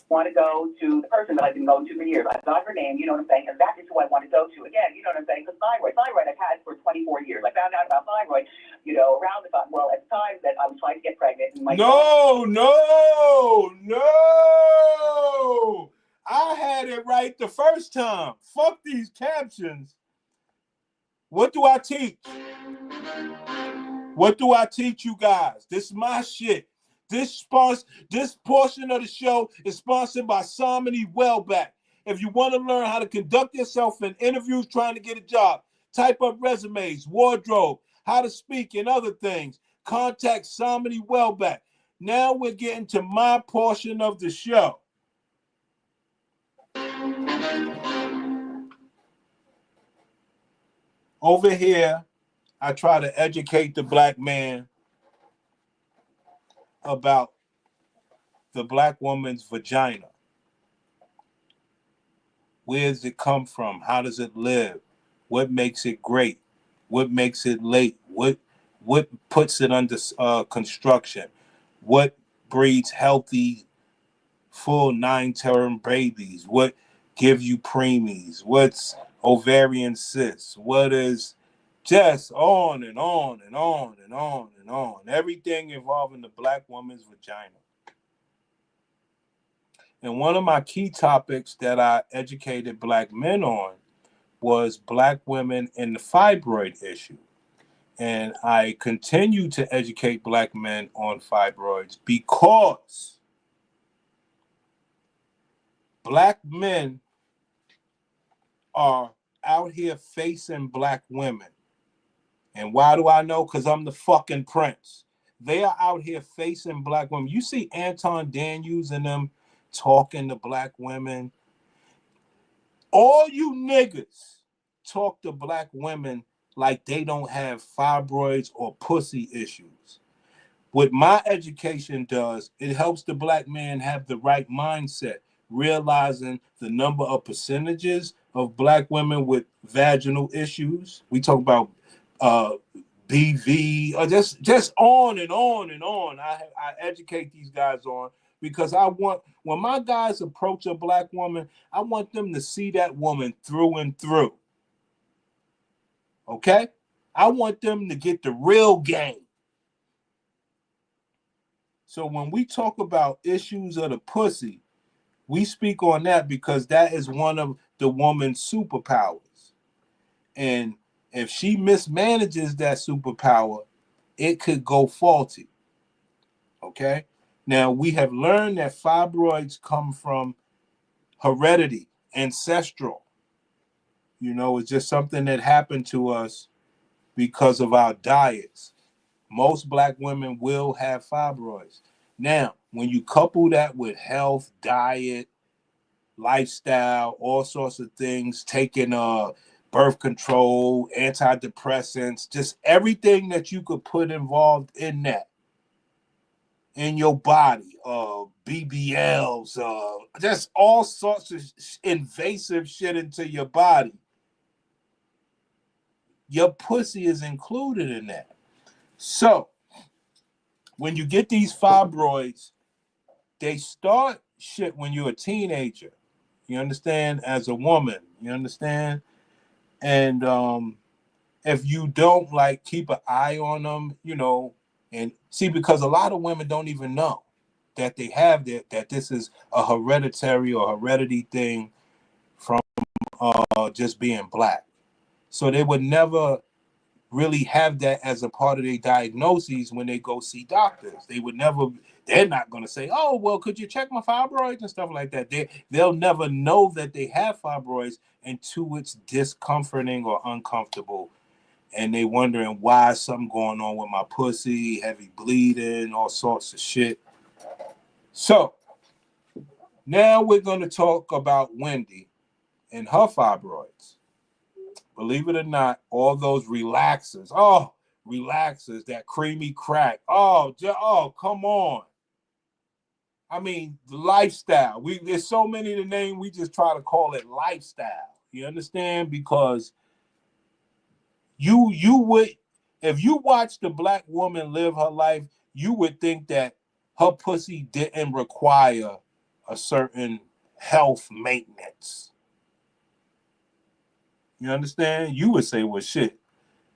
Want to go to the person that I've been going to for years. I've got her name, you know what I'm saying, and that is who I want to go to. Again, you know what I'm saying, because thyroid I've had for 24 years. I found out about thyroid, you know, around the time, well, at the time that I was trying to get pregnant. And No. I had it right the first time. Fuck these captions. What do I teach? What do I teach you guys? This is my shit. This portion of the show is sponsored by Somity Wellback. If you want to learn how to conduct yourself in interviews trying to get a job, type up resumes, wardrobe, how to speak, and other things, contact Somebody Wellback. Now we're getting to my portion of the show. Over here, I try to educate the black man about the black woman's vagina. Where does it come from? How does it live? What makes it great? What makes it late? What puts it under construction? What breeds healthy, full 9-term babies? What gives you preemies? What's ovarian cysts? What is just on and on and on and on and on. Everything involving the black woman's vagina. And one of my key topics that I educated black men on was black women and the fibroid issue. And I continue to educate black men on fibroids because black men are out here facing black women. And why do I know? Because I'm the fucking prince. They are out here facing black women. You see Anton Daniels and them talking to black women. All you niggas talk to black women like they don't have fibroids or pussy issues. What my education does, it helps the black man have the right mindset, realizing the number of percentages of black women with vaginal issues. We talk about BV, or just on and on and on. I educate these guys on because I want, when my guys approach a black woman, I want them to see that woman through and through. Okay? I want them to get the real game. So when we talk about issues of the pussy, we speak on that because that is one of the woman's superpowers. And if she mismanages that superpower, it could go faulty. Okay? Now, we have learned that fibroids come from heredity, ancestral. You know, it's just something that happened to us because of our diets. Most black women will have fibroids. Now, when you couple that with health, diet, lifestyle, all sorts of things, taking birth control, antidepressants, just everything that you could put involved in that, in your body, BBLs, just all sorts of invasive shit into your body. Your pussy is included in that. So, when you get these fibroids, they start shit when you're a teenager. You understand? As a woman, you understand? And if you don't like keep an eye on them, you know, and see, because a lot of women don't even know that they have that this is a hereditary or heredity thing from just being black. So they would never really have that as a part of their diagnoses when they go see doctors. They would never, they're not going to say, oh, well, could you check my fibroids and stuff like that. They'll never know that they have fibroids until it's discomforting or uncomfortable. And they wondering why is something going on with my pussy, heavy bleeding, all sorts of shit. So now we're going to talk about Wendy and her fibroids. Believe it or not, all those relaxers, that creamy crack. Oh, come on. I mean, the lifestyle. There's so many to name, we just try to call it lifestyle. You understand? Because you would, if you watch the black woman live her life, you would think that her pussy didn't require a certain health maintenance. You understand? You would say, well, shit,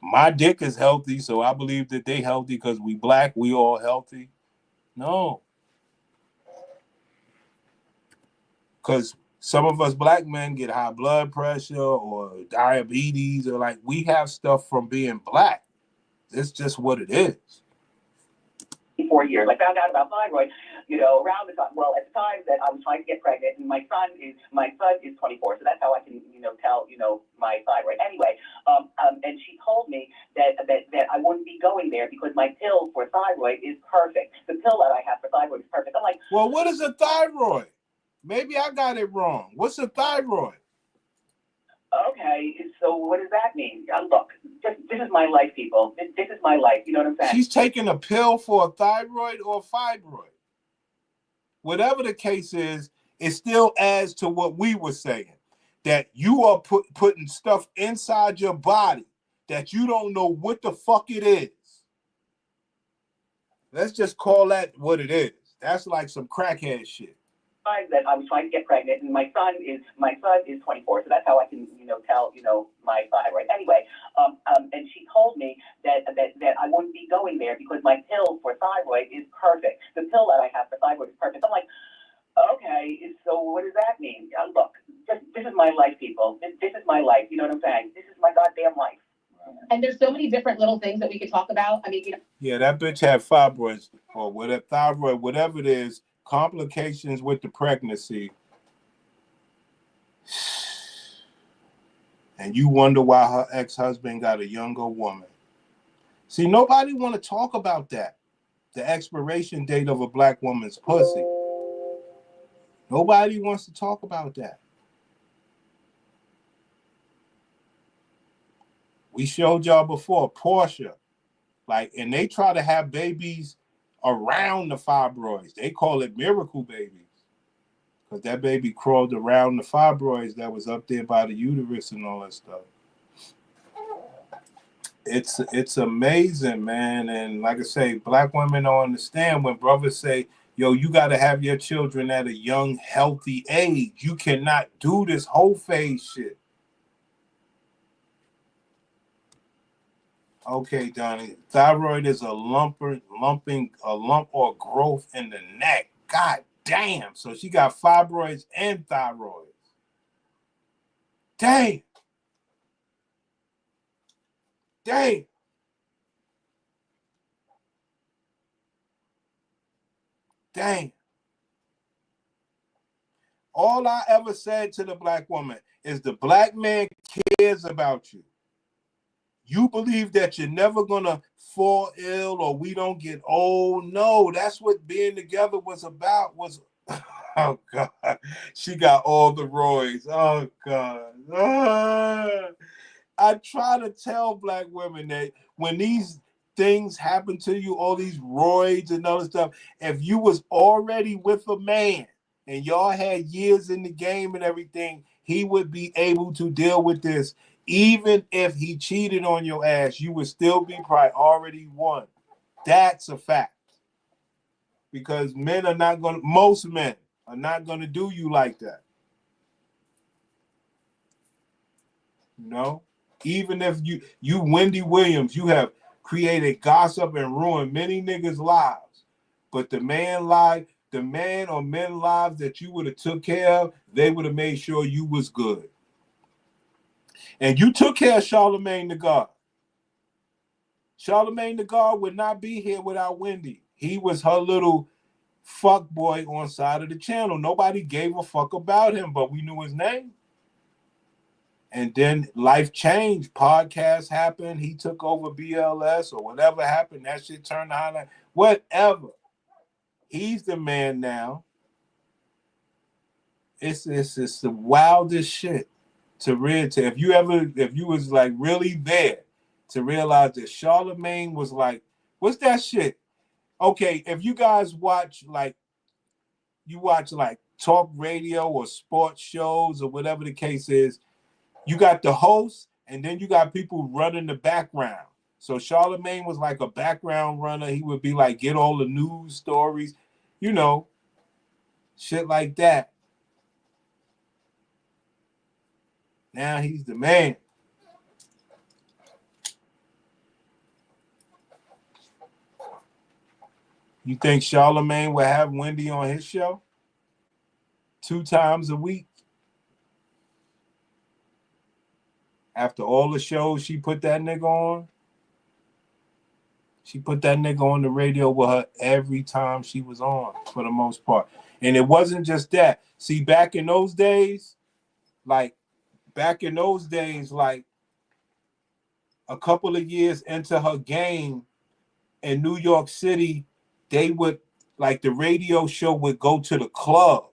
my dick is healthy, so I believe that they healthy because we black, we all healthy. No. Because some of us black men get high blood pressure or diabetes, or like we have stuff from being black. It's just what it is. 4 years. I found out about thyroid. around the time, well, at the time that I was trying to get pregnant, and my son is 24, so that's how I can, tell, my thyroid. Anyway, and she told me that I wouldn't be going there because my pill for thyroid is perfect. The pill that I have for thyroid is perfect. I'm like, well, what is a thyroid? Maybe I got it wrong. What's a thyroid? okay, so what does that mean? Look, this is my life, people. This is my life. You know what I'm saying? She's taking a pill for a thyroid or a fibroid. Whatever the case is, it still adds to what we were saying, that you are putting stuff inside your body that you don't know what the fuck it is. Let's just call that what it is. That's like some crackhead shit. That I was trying to get pregnant, and my son is 24, so that's how I can tell my thyroid. Anyway, and she told me that I wouldn't be going there because my pill for thyroid is perfect. The pill that I have for thyroid is perfect. I'm like, okay, so what does that mean? Look, this is my life, people. This is my life. You know what I'm saying? This is my goddamn life. And there's so many different little things that we could talk about. I mean, Yeah, that bitch had fibroids or whatever, thyroid, whatever it is, complications with the pregnancy. And you wonder why her ex-husband got a younger woman. See, nobody want to talk about that. The expiration date of a black woman's pussy. Nobody wants to talk about that. We showed y'all before, Portia. And they try to have babies around the fibroids. They call it miracle babies. Because that baby crawled around the fibroids that was up there by the uterus and all that stuff. It's amazing, man. And like I say, black women don't understand when brothers say, yo, you got to have your children at a young, healthy age. You cannot do this whole phase shit. Okay, Donnie. Thyroid is a lump or growth in the neck. God damn. So she got fibroids and thyroids. Damn. Damn. Dang. All I ever said to the black woman is the black man cares about you. You believe that you're never going to fall ill or we don't get old. No, that's what being together was about. Oh, God. She got all the roids. Oh, God. I try to tell black women that when these things happen to you, all these roids and other stuff, if you was already with a man and y'all had years in the game and everything, he would be able to deal with this. Even if he cheated on your ass, you would still be priority one. That's a fact. Because most men are not going to do you like that. Even if you Wendy Williams, you have created gossip and ruined many niggas' lives. But the man or men lives that you would have took care of, they would have made sure you was good. And you took care of Charlemagne the God. Charlemagne the God would not be here without Wendy. He was her little fuck boy on side of the channel. Nobody gave a fuck about him, but we knew his name. And then life changed. Podcasts happened. He took over BLS or whatever happened. That shit turned on. Whatever. He's the man now. It's the wildest shit to read. If you was like really there to realize that Charlemagne was like, what's that shit? Okay, if you guys watch talk radio or sports shows or whatever the case is, you got the host and then you got people running the background. So Charlemagne was like a background runner. He would be like, get all the news stories, shit like that. Now he's the man. You think Charlemagne would have Wendy on his show 2 times a week? After all the shows she put that nigga on? She put that nigga on the radio with her every time she was on, for the most part. And it wasn't just that. See, back in those days, like a couple of years into her game in New York City, they would, like, the radio show would go to the club.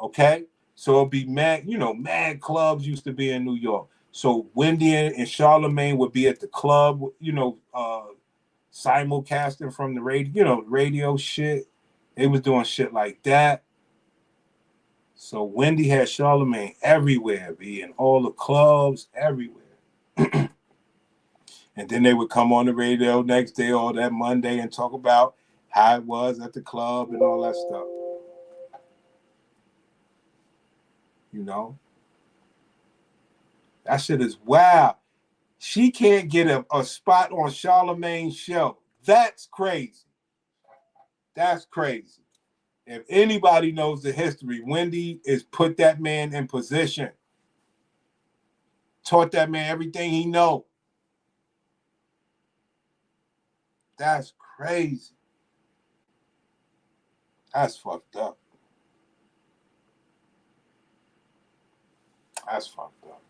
Okay? So it'd be mad clubs used to be in New York. So Wendy and Charlemagne would be at the club, simulcasting from the radio shit. They was doing shit like that. So Wendy had Charlemagne everywhere, in all the clubs, everywhere. And then they would come on the radio next day or that Monday and talk about how it was at the club and all that stuff. You know? That shit is wild. She can't get a spot on Charlemagne's show. That's crazy. That's crazy. If anybody knows the history, Wendy is put that man in position. Taught that man everything he know. That's crazy. That's fucked up. That's fucked up.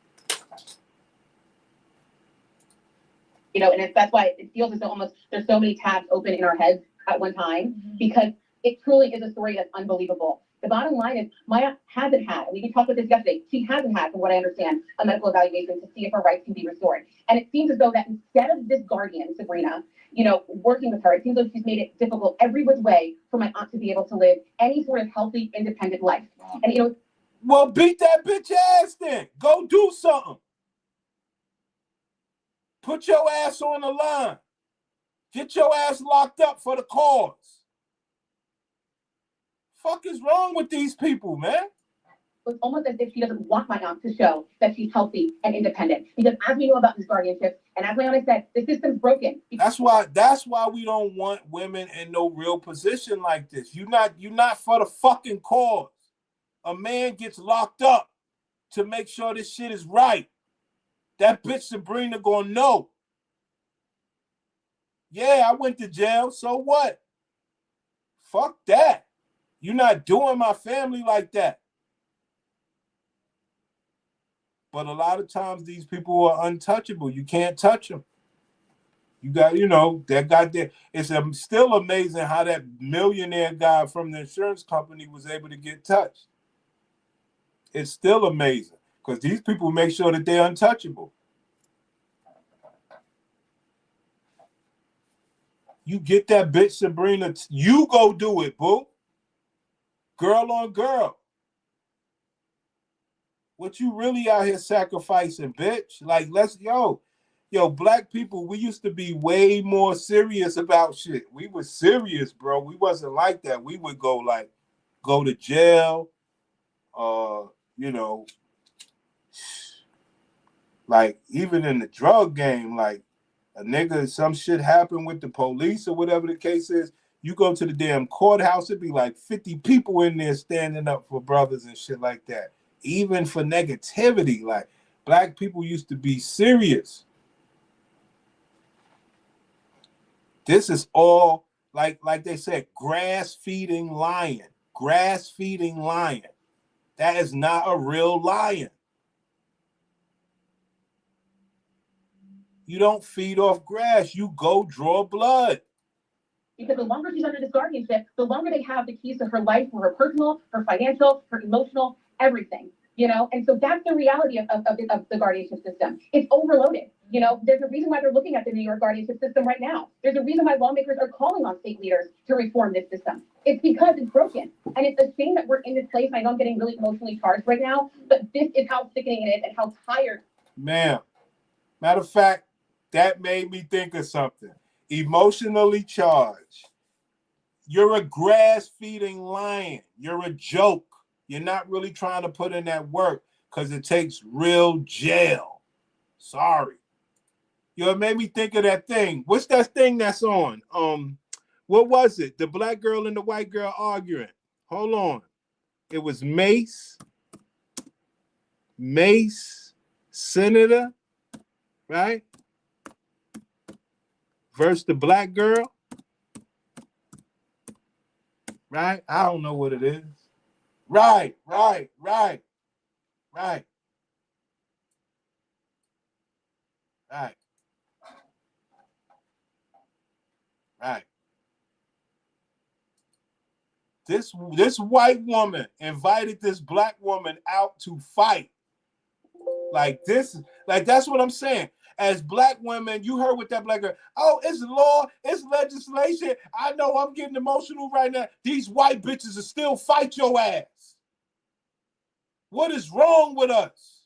You know, and that's why it feels as though almost there's so many tabs open in our heads at one time, because it truly is a story that's unbelievable. The bottom line is Maya hasn't had, and we talked about this yesterday, she hasn't had, from what I understand, a medical evaluation to see if her rights can be restored. And it seems as though that instead of this guardian, Sabrina, working with her, it seems like she's made it difficult every which way for my aunt to be able to live any sort of healthy, independent life. And well, beat that bitch ass then. Go do something. Put your ass on the line. Get your ass locked up for the cause. Fuck is wrong with these people, man? It's almost as if she doesn't want my aunt to show that she's healthy and independent. Because as we know about this guardianship, and as Leona said, the system's broken. That's why we don't want women in no real position like this. You're not for the fucking cause. A man gets locked up to make sure this shit is right. That bitch Sabrina gonna know. Yeah, I went to jail, so what? Fuck that. You're not doing my family like that. But a lot of times these people are untouchable. You can't touch them. You got, that guy there. It's still amazing how that millionaire guy from the insurance company was able to get touched. It's still amazing because these people make sure that they're untouchable. You get that bitch Sabrina, you go do it, boo. Girl on girl. What you really out here sacrificing, bitch? Like, black people, we used to be way more serious about shit. We were serious, bro. We wasn't like that. We would go to jail, like even in the drug game, like a nigga, some shit happened with the police or whatever the case is, you go to the damn courthouse, it'd be like 50 people in there standing up for brothers and shit like that. Even for negativity, like black people used to be serious. This is all like they said, grass-feeding lion. Grass-feeding lion. That is not a real lion. You don't feed off grass. You go draw blood. Because the longer she's under this guardianship, the longer they have the keys to her life, for her personal, her financial, her emotional, everything. And so that's the reality of the guardianship system. It's overloaded. There's a reason why they're looking at the New York guardianship system right now. There's a reason why lawmakers are calling on state leaders to reform this system. It's because it's broken. And it's a shame that we're in this place. And I know I'm getting really emotionally charged right now, but this is how sickening it is and how tired. Ma'am, matter of fact, that made me think of something. Emotionally charged. You're a grass-feeding lion. You're a joke. You're not really trying to put in that work because it takes real jail. Sorry. It made me think of that thing. What's that thing that's on? What was it? The black girl and the white girl arguing. Hold on. It was Mace, Senator, right? versus the black girl, right? I don't know what it is. Right. Right. This white woman invited this black woman out to fight. Like that's what I'm saying. As black women, you heard what that black girl, oh, it's law, it's legislation. I know I'm getting emotional right now. These white bitches will still fight your ass. What is wrong with us?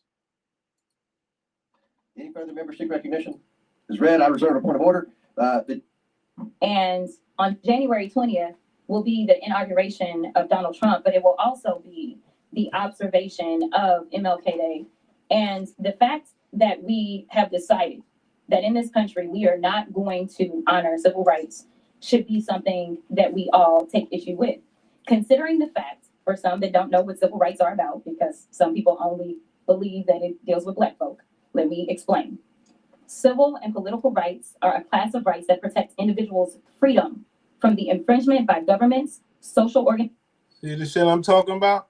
Any further membership recognition? Is read. I reserve a point of order. And on January 20th will be the inauguration of Donald Trump, but it will also be the observation of MLK Day. And the fact that we have decided that in this country we are not going to honor civil rights should be something that we all take issue with. Considering the fact, for some that don't know what civil rights are about, because some people only believe that it deals with black folk, let me explain. Civil and political rights are a class of rights that protect individuals' freedom from the infringement by governments, social organizations. See the shit I'm talking about?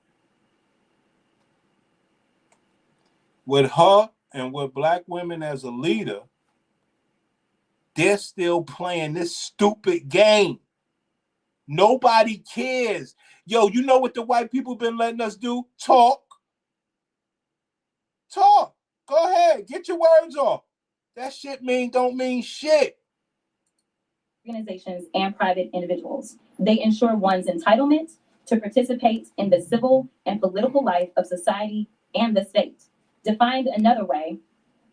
With her and with black women as a leader, they're still playing this stupid game. Nobody cares. Yo, you know what the white people been letting us do? Talk. Go ahead. Get your words off. That shit don't mean shit. Organizations and private individuals. They ensure one's entitlement to participate in the civil and political life of society and the state. Defined another way,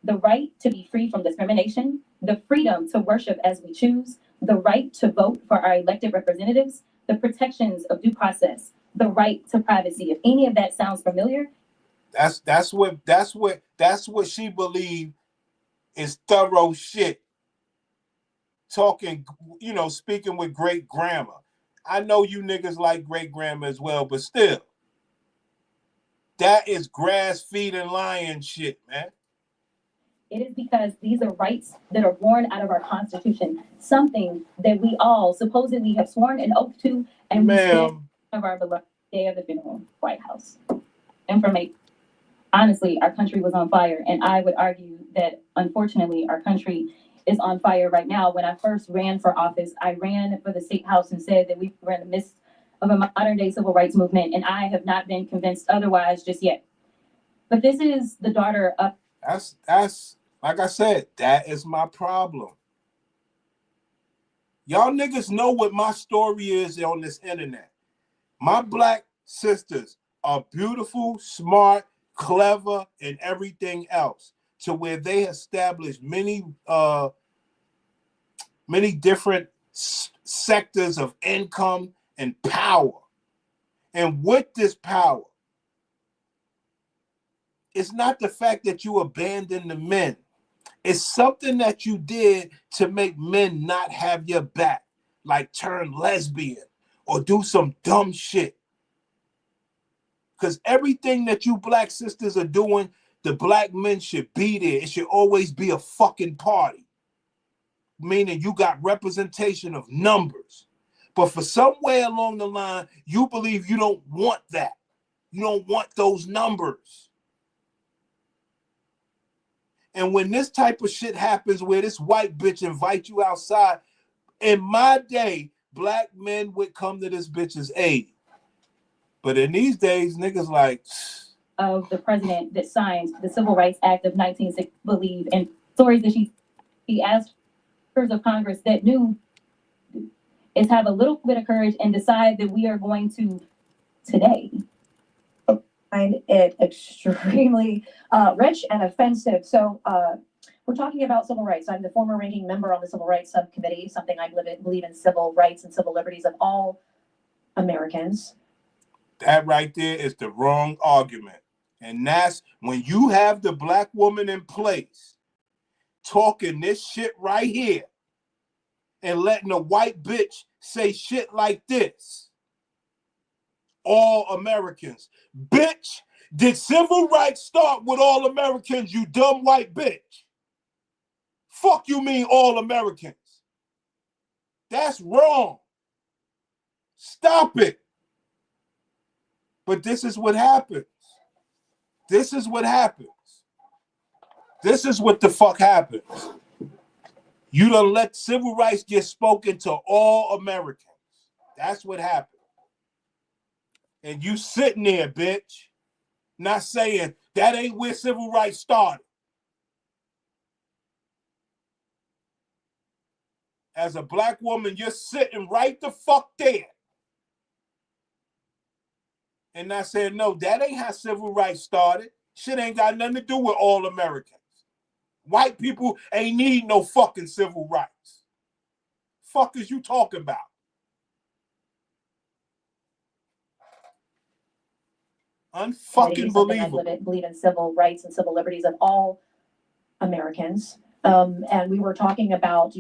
the right to be free from discrimination, the freedom to worship as we choose, the right to vote for our elected representatives, the protections of due process, the right to privacy. If any of that sounds familiar, that's what she believed is thorough shit. Talking, speaking with great grammar. I know you niggas like great grammar as well, but still, that is grass feeding lion shit, man. it is because these are rights that are born out of our Constitution, something that we all supposedly have sworn an oath to, and we stand of our beloved day of the funeral, White House. Information. Honestly, our country was on fire, and I would argue that unfortunately our country is on fire right now. When I first ran for office, I ran for the state house and said that we were in the midst of a modern day civil rights movement, and I have not been convinced otherwise just yet. But this is the daughter of. That's like I said, that is my problem. Y'all niggas know what my story is on this internet. My black sisters are beautiful, smart, clever, and everything else, to where they established many different sectors of income and power. And with this power, it's not the fact that you abandoned the men. It's something that you did to make men not have your back, like turn lesbian or do some dumb shit. Because everything that you black sisters are doing, the black men should be there. It should always be a fucking party. Meaning you got representation of numbers. But for somewhere along the line, you believe you don't want that. You don't want those numbers. And when this type of shit happens where this white bitch invites you outside, in my day, black men would come to this bitch's aid. But in these days, niggas like... Of the president that signed the Civil Rights Act of 1960, believe, and stories that he asked members of Congress that knew is have a little bit of courage and decide that we are going to today. Find it extremely rich and offensive. So we're talking about civil rights. I'm the former ranking member on the Civil Rights Subcommittee, something I believe in civil rights and civil liberties of all Americans. That right there is the wrong argument. And that's when you have the black woman in place talking this shit right here and letting a white bitch say shit like this. All Americans. Bitch, did civil rights start with all Americans, you dumb white bitch? Fuck you mean all Americans? That's wrong. Stop it. But this is what happens. This is what happens. This is what the fuck happens. You done let civil rights get spoken to all Americans. That's what happened. And you sitting there, bitch, not saying that ain't where civil rights started. As a black woman, you're sitting right the fuck there. And I said, no, that ain't how civil rights started. Shit ain't got nothing to do with all Americans. White people ain't need no fucking civil rights. Fuck is you talking about? Unfucking believable. I believe in civil rights and civil liberties of all Americans. And we were talking about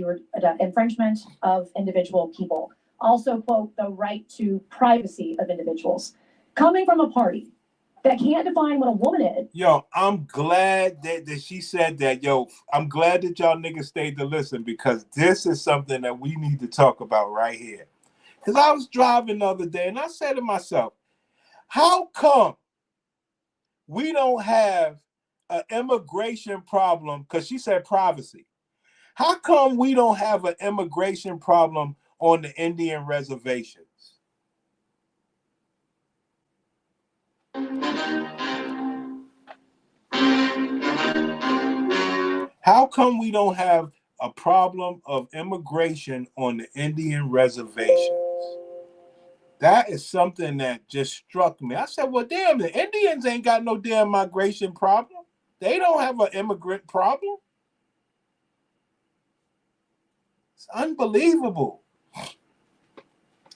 infringement of individual people. Also, quote, the right to privacy of individuals. Coming from a party that can't define what a woman is. Yo, I'm glad that she said that. Yo, I'm glad that y'all niggas stayed to listen, because this is something that we need to talk about right here. Because I was driving the other day and I said to myself, how come we don't have an immigration problem? Because she said privacy. How come we don't have an immigration problem on the Indian reservations? How come we don't have a problem of immigration on the Indian reservations? That is something that just struck me. I said, well, damn, the Indians ain't got no damn migration problem. They don't have an immigrant problem. It's unbelievable.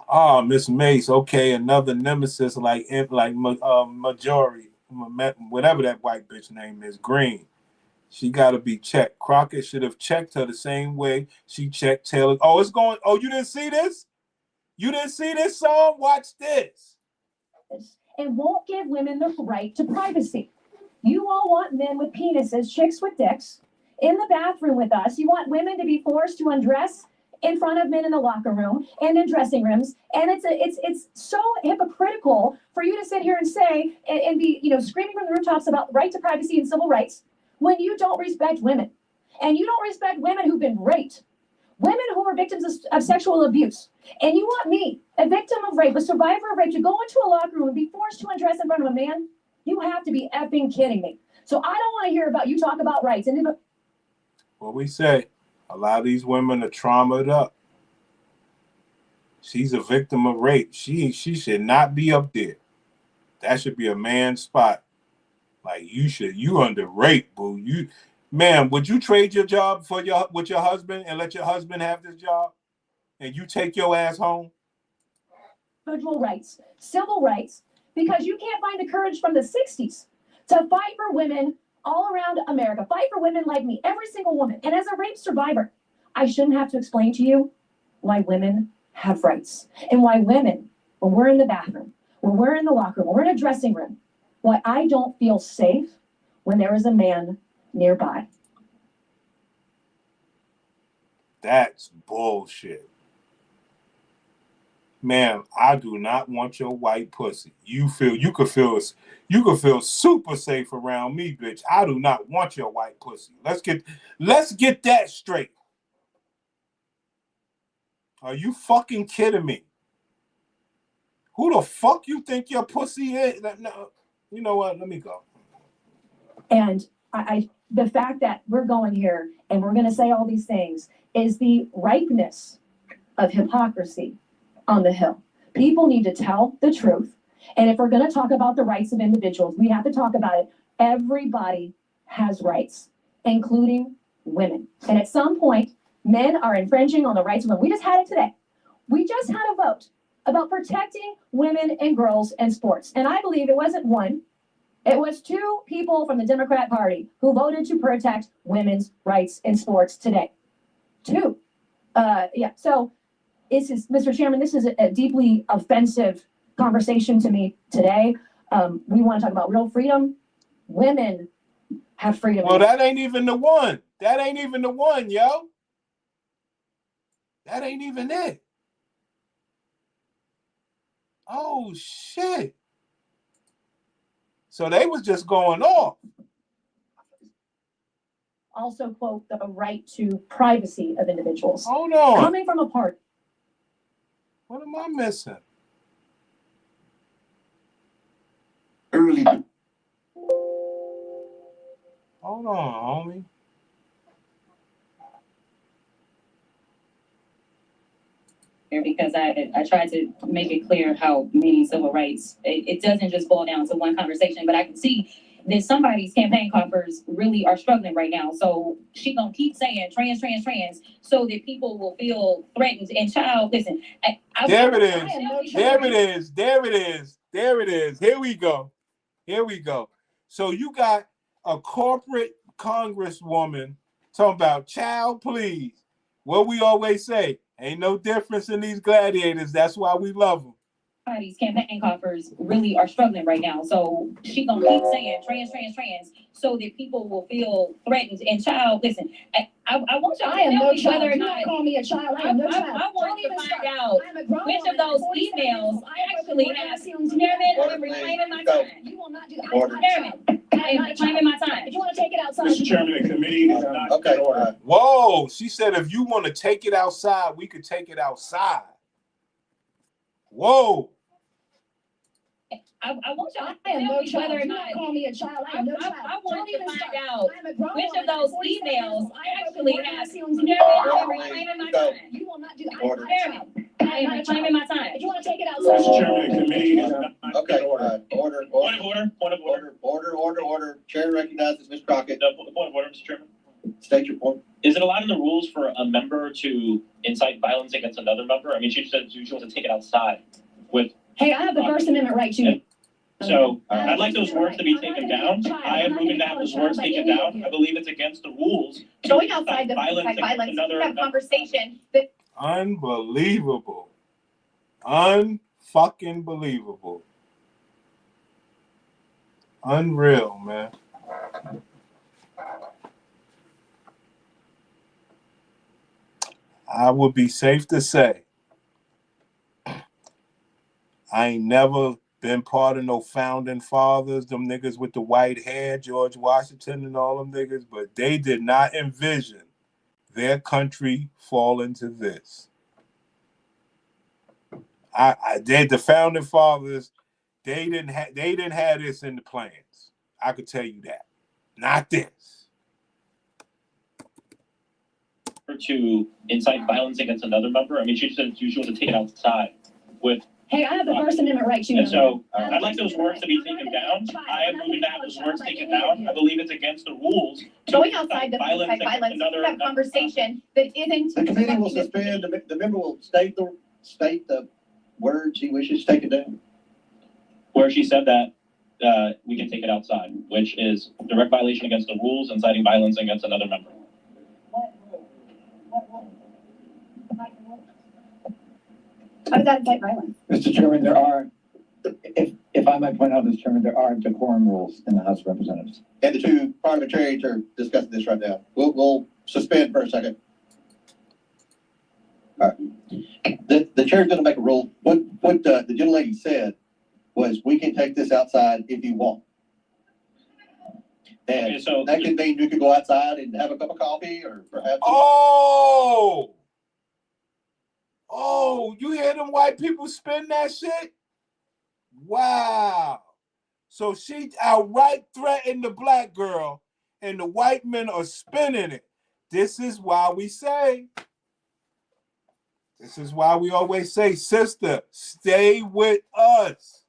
Oh, Miss Mace, okay, another nemesis like Majority, whatever that white bitch name is, Green. She got to be checked. Crockett should have checked her the same way she checked Taylor. Oh, it's going. Oh, you didn't see this? You didn't see this song? Watch this. And won't give women the right to privacy. You all want men with penises, chicks with dicks, in the bathroom with us. You want women to be forced to undress in front of men in the locker room and in dressing rooms. And it's so hypocritical for you to sit here and say and be screaming from the rooftops about right to privacy and civil rights when you don't respect women. And you don't respect women who've been raped. Women who were victims of sexual abuse. And you want me, a victim of rape, a survivor of rape, to go into a locker room and be forced to undress in front of a man? You have to be effing kidding me. So I don't want to hear about you talk about rights. And what we say, a lot of these women are traumatized up. She's a victim of rape. She should not be up there. That should be a man's spot. Like you under rape, boo. Ma'am, would you trade your job with your husband and let your husband have this job? And you take your ass home? individual rights, civil rights, because you can't find the courage from the 60s to fight for women all around America, fight for women like me, every single woman. And as a rape survivor, I shouldn't have to explain to you why women have rights and why women, when we're in the bathroom, when we're in the locker room, when we're in a dressing room, why I don't feel safe when there is a man nearby. That's bullshit. Ma'am, I do not want your white pussy. You could feel super safe around me, bitch. I do not want your white pussy. Let's get that straight. Are you fucking kidding me? Who the fuck you think your pussy is? No, you know what? Let me go. And the fact that we're going here and we're going to say all these things is the ripeness of hypocrisy on the Hill. People need to tell the truth. And if we're going to talk about the rights of individuals, we have to talk about it. Everybody has rights, including women. And at some point, men are infringing on the rights of women. We just had it today. We just had a vote about protecting women and girls in sports. And I believe it wasn't one. It was two people from the Democrat Party who voted to protect women's rights in sports today. Two. So this is, Mr. Chairman, this is a deeply offensive conversation to me today. We want to talk about real freedom. Women have freedom. Well, that ain't even the one. That ain't even the one, yo. That ain't even it. Oh shit. So they was just going off. Also quote the right to privacy of individuals. Hold on. Coming from a party. What am I missing? Early. Hold on, homie. Because I tried to make it clear how meaning civil rights, it doesn't just boil down to one conversation, but I can see that somebody's campaign coffers really are struggling right now. So she gonna keep saying trans, so that people will feel threatened. And child, listen, There it is. Here we go. So you got a corporate congresswoman talking about child, please. What we always say, ain't no difference in these gladiators. That's why we love them. Somebody's campaign coffers really are struggling right now. So she gonna keep saying trans, so that people will feel threatened. And child, listen, I want y'all to tell me whether or not call me a child. I am no child. I want to find out which of those emails actually has Chairman reclaiming my time. You will not do that. Chairman, I am reclaiming my time. If you want to take it outside. Mr. Chairman, the committee is not Okay. in order. Whoa, she said if you want to take it outside, we could take it outside. Whoa. I want y'all to I am tell no me child. whether or Do not call me a child. I am no child. I want to Don't even find start. out I am a grown which of woman, those 47 emails years actually old. has Feelings. Chairman reclaiming my time. You will not do that. Order. Chairman, I am reclaiming my time. If you want to take it outside. Mr. Chairman, the committee is not Okay, in order. order. Point of order. Order. Chair recognizes Ms. Crockett. No, point of order, Mr. Chairman. State your point. Is it allowed in the rules for a member to incite violence against another member? I mean, she said she wants to take it outside with. Hey, I have the First Amendment right to. So I'd like those words to be taken down. I am moving to have those words taken down. I believe it's against the rules. Going outside the violence against another have conversation that Unbelievable. Unfucking believable. Unreal, man. I would be safe to say I ain't never been part of no founding fathers, them niggas with the white hair, George Washington and all them niggas, but they did not envision their country fall into this. The founding fathers, they didn't have this in the plans. I could tell you that. Not this. to incite violence against another member. I mean, she said she wants to take it outside with. Hey, I have the First Amendment right to. And so I'd like those words to be taken down. I am moving to have those words taken down. I believe it's against the rules. going outside the Violence violence, against another have conversation that isn't. The committee will suspend, the member will state the words he wishes to take it down. Where she said that we can take it outside, which is direct violation against the rules, inciting violence against another member. How does that incite violence? Mr. Chairman, there are, if I might point out, Mr. Chairman, there are decorum rules in the House of Representatives. And the two parliamentarians are discussing this right now. We'll suspend for a second. All right. The chair's gonna make a rule. What the gentlelady said was, we can take this outside if you want. And Okay, so that could mean you could go outside and have a cup of coffee or perhaps. Oh, you hear them white people spin that shit? Wow. So she outright threatened the black girl, and the white men are spinning it. This is why we always say, sister, stay with us.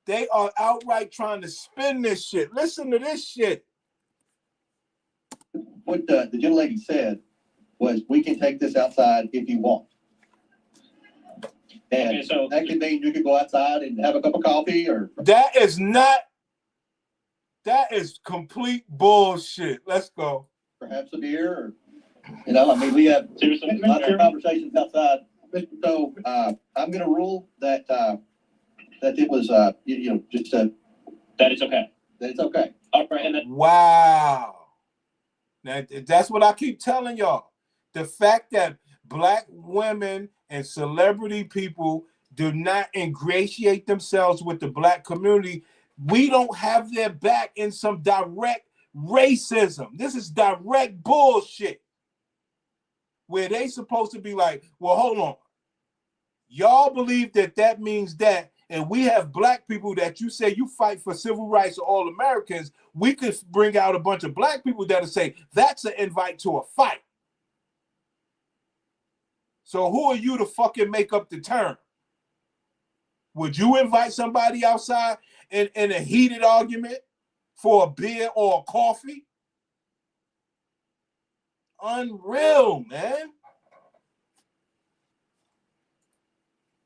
They are outright trying to spin this shit. Listen to this shit. What the gentlelady said was, we can take this outside if you want. And okay, so that could mean you could go outside and have a cup of coffee or. That is complete bullshit. Let's go. Perhaps a beer or, I mean, we have a lot of conversations outside. So, I'm gonna rule that it was, just that it's okay. that it's okay. All right, and then Wow. Now, that's what I keep telling y'all. The fact that black women and celebrity people do not ingratiate themselves with the black community, we don't have their back in some direct racism. This is direct bullshit. Where they supposed to be like, well, hold on. Y'all believe that means that, and we have black people that you say you fight for civil rights of all Americans. We could bring out a bunch of black people that'll say that's an invite to a fight. So who are you to fucking make up the term? Would you invite somebody outside in a heated argument for a beer or a coffee? Unreal, man.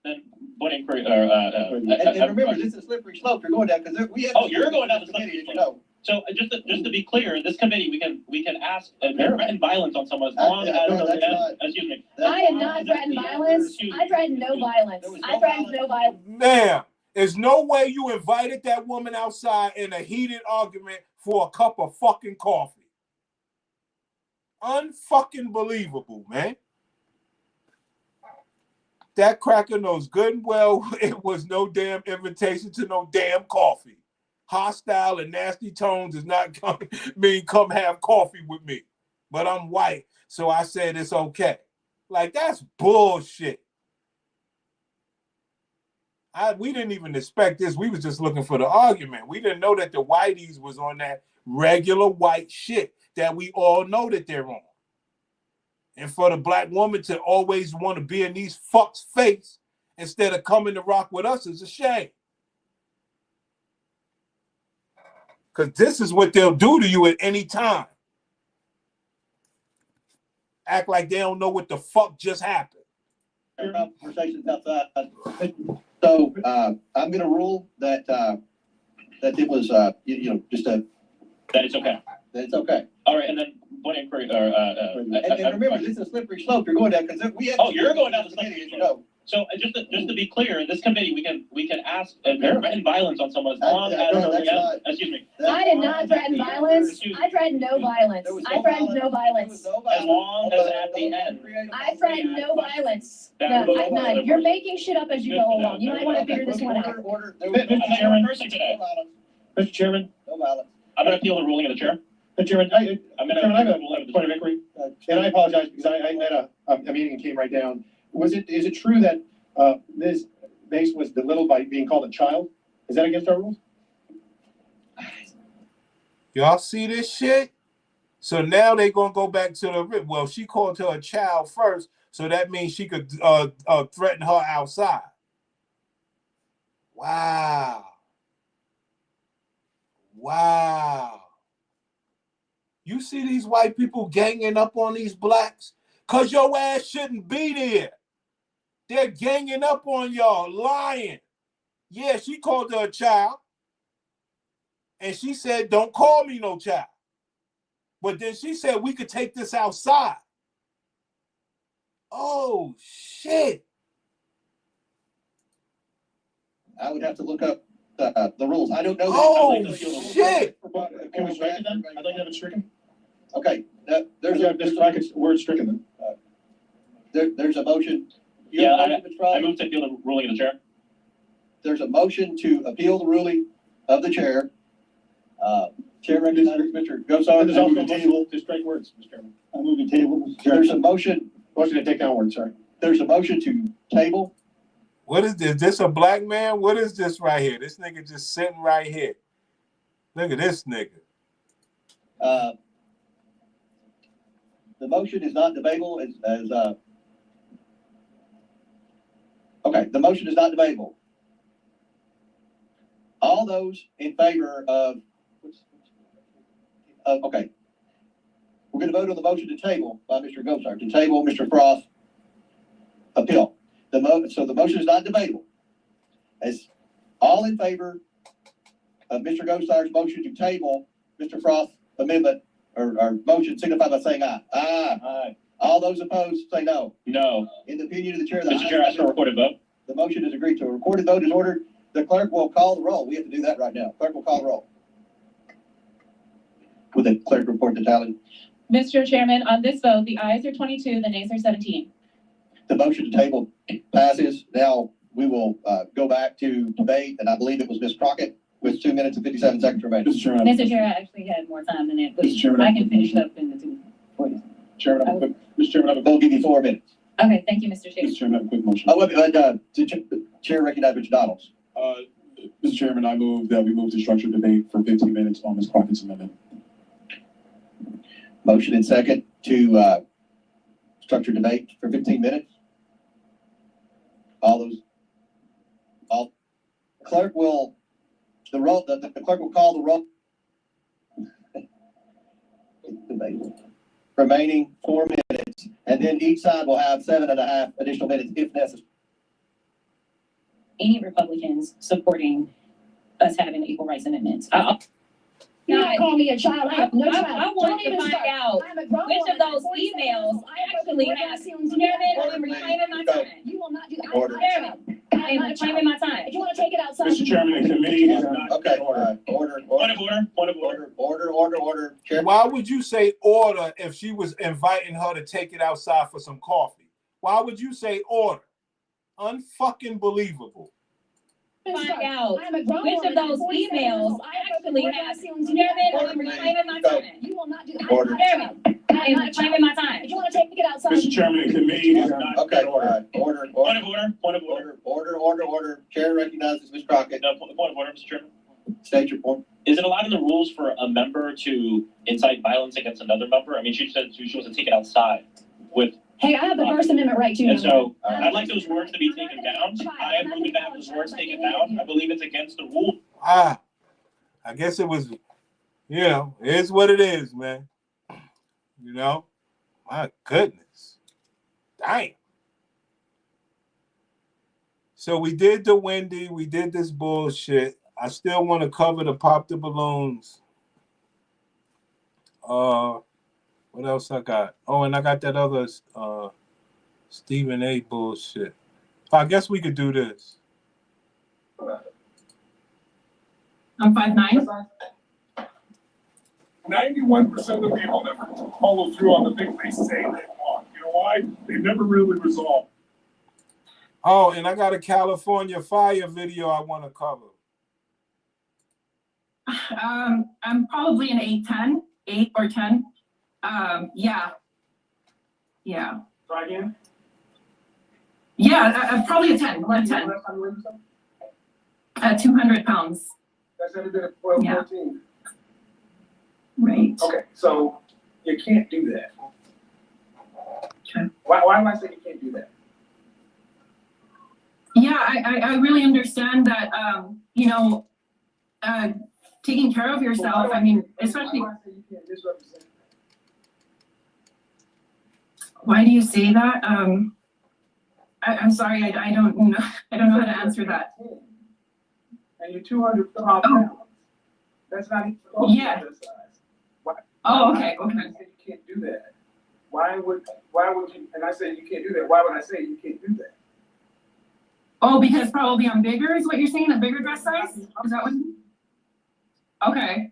And what inquiry? And remember, this is a slippery slope. You're going down because we have. Oh, you're going down the slippery slope. So just to be clear, this committee we can ask threaten violence on someone as long as excuse me. I did not threaten violence. I threatened no violence. I threatened no violence. Ma'am, there's no way you invited that woman outside in a heated argument for a cup of fucking coffee. Unfucking believable, man. That cracker knows good and well it was no damn invitation to no damn coffee. Hostile and nasty tones does not mean come have coffee with me. But I'm white, so I said it's okay. Like, that's bullshit. We didn't even expect this. We was just looking for the argument. We didn't know that the whiteys was on that regular white shit that we all know that they're on. And for the black woman to always want to be in these fucks' face instead of coming to rock with us is a shame. Because this is what they'll do to you at any time. Act like they don't know what the fuck just happened. Conversations outside. So I'm going to rule that it was just a that it's okay. That it's okay. All right, and then one inquiry. And remember, this is a slippery slope. You're going down because we have. Oh, you're going down the slippery slope. So just to be clear, in this committee, we can ask threaten violence on someone as long as excuse me. I did not threaten violence. I threatened no violence. I threatened no violence. As long as at the end. I threatened no violence. No, you're making shit up as you go along. You might want to figure this one out. Mr. Chairman, Mr. Chairman, no violence. I'm going to appeal the ruling of the chair. Mr. Chairman, I have a point of inquiry, and I apologize because I had a meeting and came right down. Is it true that Ms. Mace was belittled by being called a child? Is that against our rules? Y'all see this shit? So now they gonna go back to the well. She called her a child first, so that means she could threaten her outside. Wow. Wow. You see these white people ganging up on these blacks? Cause your ass shouldn't be there. They're ganging up on y'all, lying. Yeah, she called her a child. And she said, don't call me no child. But then she said, we could take this outside. Oh, shit. I would have to look up the rules. I don't know. Oh, shit. Can we strike it then? I'd like to have it stricken. Okay. There's a word stricken then. There's a motion. Yeah, I move to appeal the ruling of the chair. There's a motion to appeal the ruling of the chair. Chair recognizes Mr. Gosar. There's also a table to strike words, Mr. Chairman. I move the table, Mr. Chair. There's a motion. Motion to take down words, sorry. There's a motion to table. What is this? This a black man? What is this right here? This nigga just sitting right here. Look at this nigga. The motion is not debatable as okay, the motion is not debatable. All those in favor of okay. We're going to vote on the motion to table by Mr. Gosar, to table Mr. Frost appeal. So the motion is not debatable. As all in favor of Mr. Gosar's motion to table Mr. Frost's amendment or motion signify by saying aye. Aye. All those opposed say no. No. In the opinion of the chair, Mr. Chair, ask for a recorded vote. The motion is agreed to. A recorded vote is ordered. The clerk will call the roll. We have to do that right now. Clerk will call the roll. Will the clerk report the tally? Mr. Chairman, on this vote, the ayes are 22, the nays are 17. The motion to table passes. Now we will go back to debate, and I believe it was Ms. Crockett with 2 minutes and 57 seconds remaining. Mr. Chairman. Mr. Chair, I actually had more time than that, but Mr. Chairman, I can finish up in the 2:40. Chairman, I have a quick, Mr. Chairman, I have a, We'll give you 4 minutes. Okay, thank you, Mr. Chair. Mr. Chairman, I have a quick motion. Oh, wait, the chair recognizes Mr. Donalds. Mr. Chairman, I move that we move to structured debate for 15 minutes on Ms. Crockett's amendment. Motion and second to structure debate for 15 minutes. Clerk will, the clerk will call the roll. Remaining 4 minutes, and then each side will have 7.5 additional minutes if necessary. Any Republicans supporting us having equal rights amendments? You don't call me a child. I have no child. I want to find out which of those emails actually have, Chairman, I'm reclaiming my time. You will not do that. Order. Chairman, I am reclaiming my time. If you want to take it outside. Mr. Chairman, the committee is not. Okay, Order. Order. Chair. Why would you say order if she was inviting her to take it outside for some coffee? Why would you say order? Unfucking believable. Find out which of those emails actually have, Chairman, I'm reclaiming my time. You will not do that. Order. Chairman, I am reclaiming my time. If you want to take it outside. Mr. Chairman, the committee is not. Okay, Order. Order. Chair recognizes Ms. Crockett. No, point of order, Mr. Chairman. State your point. Is it allowed in the rules for a member to incite violence against another member? I mean, she said she wants to take it outside with. Hey, I have the First Amendment right to. And so I'd like those words to be taken down. I am moving to have those words taken down. I believe it's against the rule. I guess it was, it is what it is, man. My goodness. Dang. So we did the Wendy, we did this bullshit. I still want to cover the pop the balloons. What else I got? Oh, and I got that other Stephen A. bullshit. I guess we could do this. I'm 5'9". 91% of people never follow through on the things they say they want. You know why? They never really resolve. Oh, and I got a California fire video I want to cover. I'm probably an 8 or 10. Yeah. Try again? Yeah, probably a 10. 200 pounds. That's never been a 12, Yeah. 14. Right. Okay, so you can't do that. Okay. Why am I saying you can't do that? Yeah, I really understand that, taking care of yourself, I mean, especially. Why do I say you can't misrepresent? Why do you say that? I'm sorry, I don't know. I don't know how to answer that. And you're 200 pounds. Oh. That's not even close Yeah. to that size. Why? Oh, okay. I say you can't do that. Why would you? And I say you can't do that. Why would I say you can't do that? Oh, because probably I'm bigger is what you're saying, a bigger dress size? Is that what? Okay.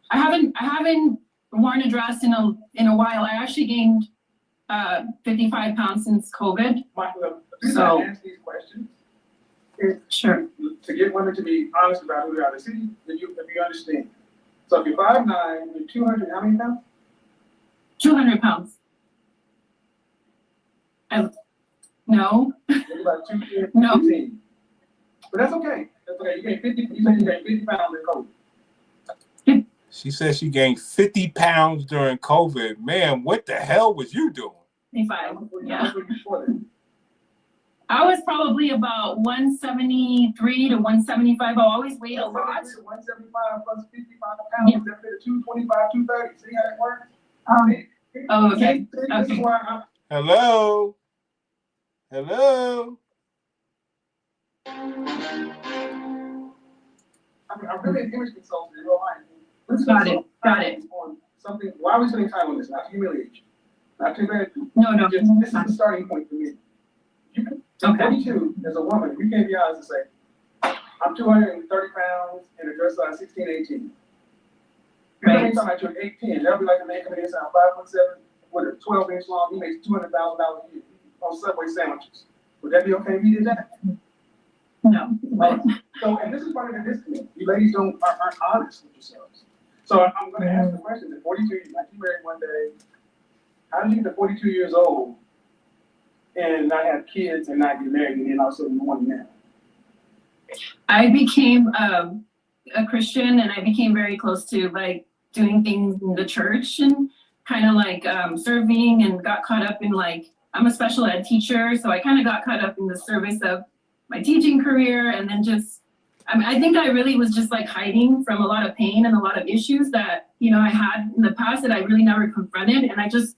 I haven't worn a dress in a while. I actually gained 55 pounds since COVID. So ask these questions. Sure. To get women to be honest about who they are. See, if you understand. So if you're 5'9", you're 200, how many pounds? 200 pounds. No. You're about 215. No. But that's okay. That's okay. You gained 50. You said you gained 50 pounds in COVID. She said she gained 50 pounds during COVID. Man, what the hell was you doing? 55. Yeah. I was probably about 173 to 175. I always weighed a lot. 175 plus 55 pounds. Yeah. That's 225, 230. See how that works? Oh, okay. This is why Hello? I'm really an image consultant in real life. Got it. On something. Why are we spending time on this? Not to humiliate you. Not to embarrass you. No. This is the starting point for me. You can, 42 as a woman, you can't be honest and say, I'm 230 pounds and a dress size 16, 18. Right. talking about you're 8'10", that'll be like a man coming in inside 5'7" with a 12-inch long, he makes $200,000 a year on Subway sandwiches. Would that be okay if he did that? No. So, and this is part of the disconnect. You ladies aren't honest with yourselves. So I'm going to ask the question: at 42, you might be married one day. How did you get to 42 years old and not have kids and not get married, and then all of a sudden you want to now? I became a Christian, and I became very close to like doing things in the church and kind of like serving, and got caught up in like, I'm a special ed teacher, so I kind of got caught up in the service of my teaching career, and then just, I think I really was just like hiding from a lot of pain and a lot of issues that, you know, I had in the past that I really never confronted. And I just,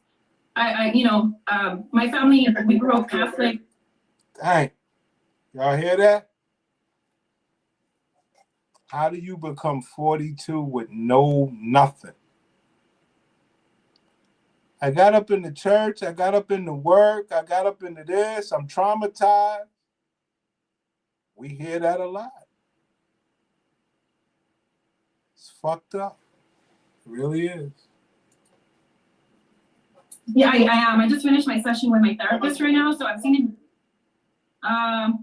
my family, we grew up Catholic. Dang. Y'all hear that? How do you become 42 with no nothing? I got up in the church, I got up in the work, I got up into this, I'm traumatized. We hear that a lot. It's fucked up. It really is. Yeah, I am. I just finished my session with my therapist right now, so I've seen it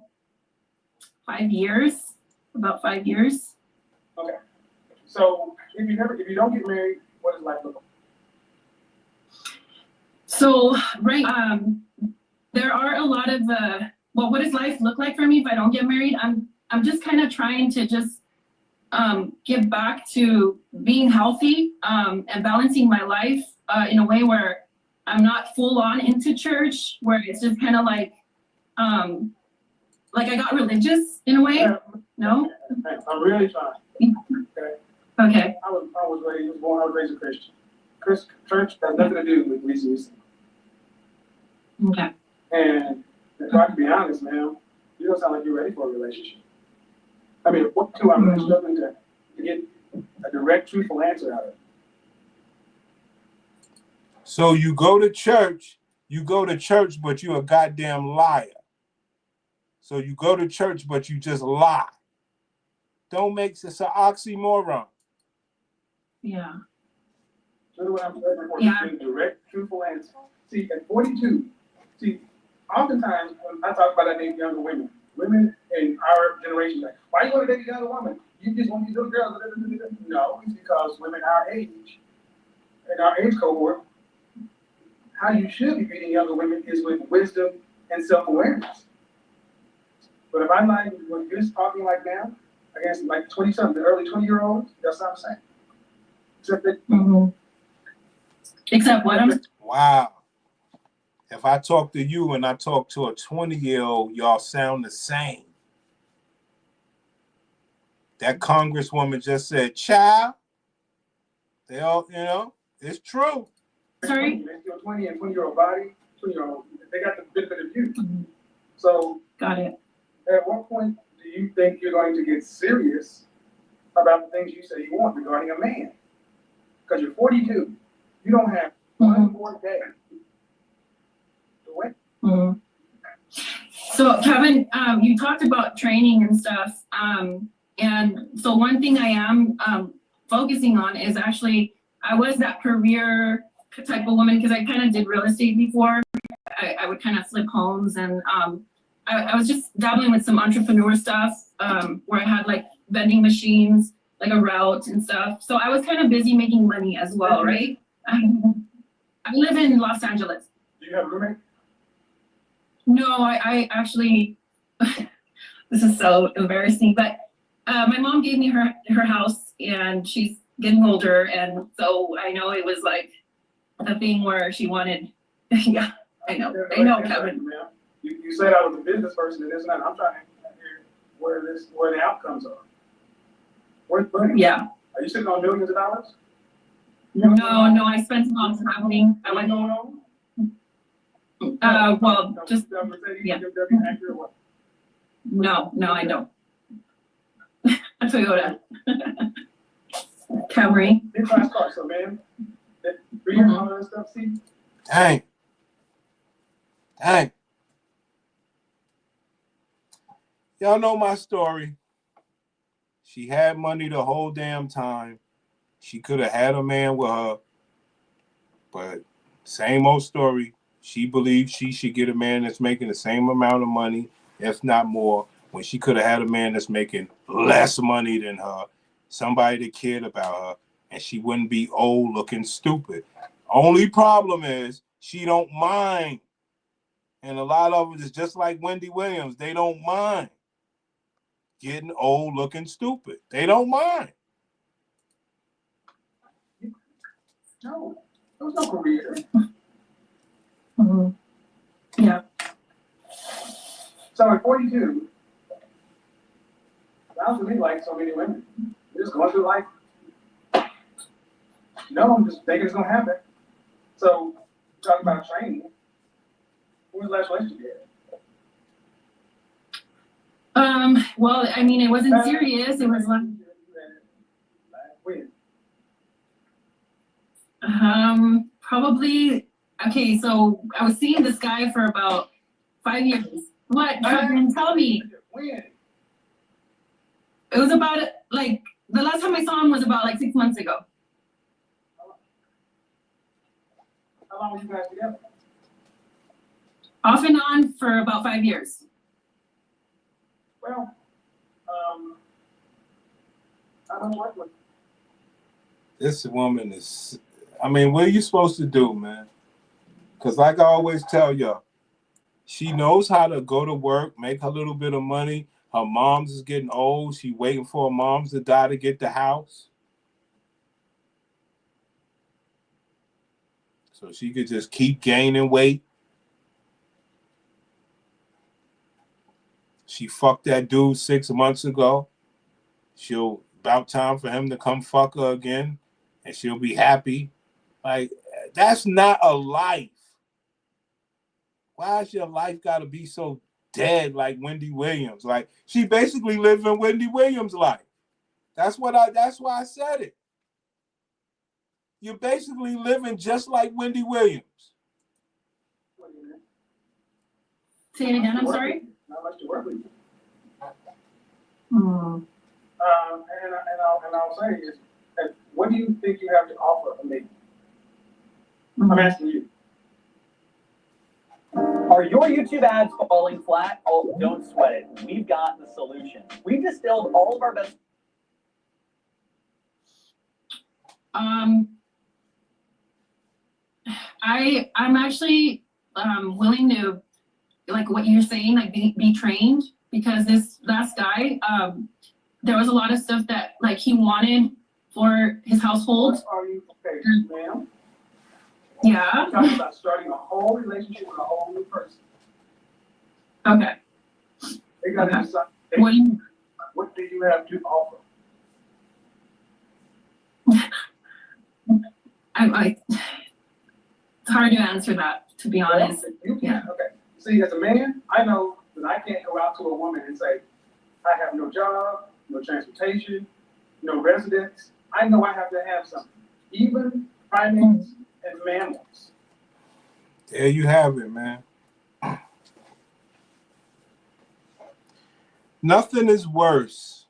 5 years, about 5 years. Okay. So if you don't get married, what does life look like? So there are a lot of what does life look like for me if I don't get married? I'm just kind of trying to just get back to being healthy and balancing my life in a way where I'm not full on into church, where it's just kind of like I got religious in a way. Yeah. No? I'm really trying. Okay. Okay. I was raised a Christian. Church has nothing to do with reason. Okay. And if I can be honest, man, you don't sound like you're ready for a relationship. I mean, I'm really struggling to get a direct, truthful answer out of it. So you go to church, but you're a goddamn liar. So you go to church, but you just lie. Don't make it's an oxymoron. Yeah. So what I'm saying before, yeah. A direct, truthful answer. See, at 42, oftentimes when I talk about younger women in our generation, like, why you want to date a younger woman? You just want these little girls. No, it's because women our age, in our age cohort, how you should be treating younger women is with wisdom and self-awareness. But if I'm like, when you're talking like now, against like 20-something, the early 20-year-olds, that's what I'm saying. Except that. Except what? Wow. If I talk to you and I talk to a 20-year-old, y'all sound the same. That congresswoman just said, child. They all, it's true. Sorry? They're still 20 and 20-year-old body, 20-year-old, they got the benefit of you. So, got it. At what point do you think you're going to get serious about the things you say you want regarding a man? Because you're 42. You don't have one more day to wait. Mm-hmm. So, Kevin, you talked about training and stuff. And so one thing I am focusing on is actually, I was that career type of woman because I kind of did real estate before. I would kind of flip homes, and I was just dabbling with some entrepreneur stuff where I had like vending machines, like a route and stuff. So I was kind of busy making money as well, right? I live in Los Angeles. Do you have a roommate? No, I actually, this is so embarrassing, but my mom gave me her house, and she's getting older, and so I know it was like a thing where she wanted, yeah, I know, Kevin. You said I was a business person, and it's not. I'm trying to hear where the outcomes are. Where's money? Yeah. Are you sitting on millions of dollars? No, I spent some on traveling. I went going on. Well, just yeah. No, I don't. A Toyota. Camry. Big class car, so man, that and all that stuff. See. Dang. Y'all know my story. She had money the whole damn time. She could have had a man with her, but same old story. She believes she should get a man that's making the same amount of money, if not more, when she could have had a man that's making less money than her, somebody that cared about her, and she wouldn't be old looking stupid. Only problem is she don't mind. And a lot of them is just like Wendy Williams. They don't mind getting old looking stupid. They don't mind. No, there was no career. Mm-hmm. Yeah. So at 42, sounds to me like so many women. You're just going through life. No, I'm just thinking it's gonna happen. So talking about training. When was the last relationship you had? Well, I mean, it wasn't serious. It was like, When? probably, okay, so I was seeing this guy for about 5 years. What? Tell me. When? It was about, like, the last time I saw him was about, like, 6 months ago. How long were you guys together? Off and on for about 5 years. Well, I don't work with. This woman is, I mean, what are you supposed to do, man? Because like I always tell y'all, she knows how to go to work, make a little bit of money. Her mom's is getting old. She waiting for her moms to die to get the house. So she could just keep gaining weight. She fucked that dude 6 months ago. She'll, about time for him to come fuck her again, and she'll be happy. Like, that's not a life. Why has your life got to be so dead like Wendy Williams? Like, she basically living Wendy Williams' life. That's why I said it. You're basically living just like Wendy Williams. Say it again, I'm sorry? Not much to work with. Hmm. And I'll say is, what do you think you have to offer a lady? I'm asking you. Are your YouTube ads falling flat? Oh, don't sweat it. We've got the solution. We've distilled all of our best. I'm actually willing to, like what you're saying, like be trained, because this last guy, there was a lot of stuff that like he wanted for his household. What are you, okay, ma'am? Yeah. I'm talking about starting a whole relationship with a whole new person. Okay. They got to Okay. decide. What do you have to offer? It's hard to answer that, to be honest. Well, you can't. Okay. See, as a man, I know that I can't go out to a woman and say, I have no job, no transportation, no residence. I know I have to have something. Even primates and mammals. There you have it, man. Nothing is worse,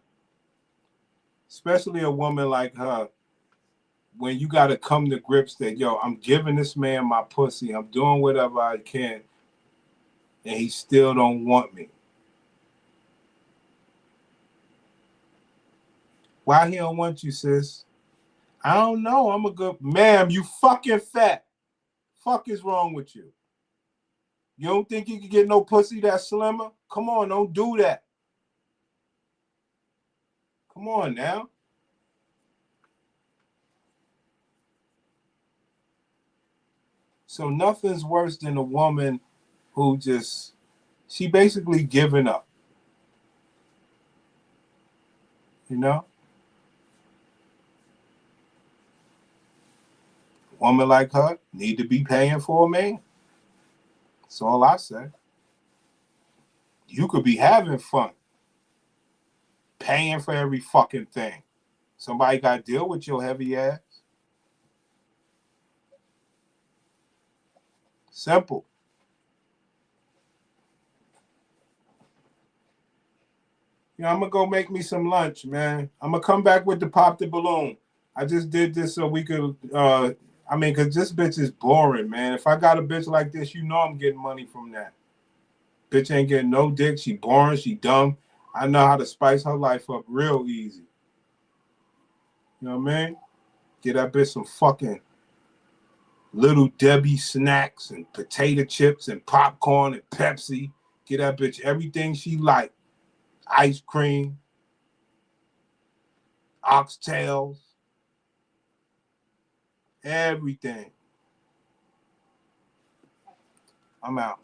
especially a woman like her, when you got to come to grips that, yo, I'm giving this man my pussy, I'm doing whatever I can, and he still don't want me. Why he don't want you, sis? I don't know. I'm a good... Ma'am, you fucking fat. Fuck is wrong with you? You don't think you can get no pussy that's slimmer? Come on, don't do that. Come on now. So nothing's worse than a woman who just, she basically giving up. You know? A woman like her need to be paying for a man. That's all I say. You could be having fun, paying for every fucking thing. Somebody got to deal with your heavy ass. Simple. You know, I'm going to go make me some lunch, man. I'm going to come back with the pop the balloon. I just did this so we could, I mean, because this bitch is boring, man. If I got a bitch like this, you know I'm getting money from that. Bitch ain't getting no dick. She boring. She dumb. I know how to spice her life up real easy. You know what I mean? Get that bitch some fucking Little Debbie snacks and potato chips and popcorn and Pepsi. Get that bitch everything she like. Ice cream, oxtails, everything. I'm out.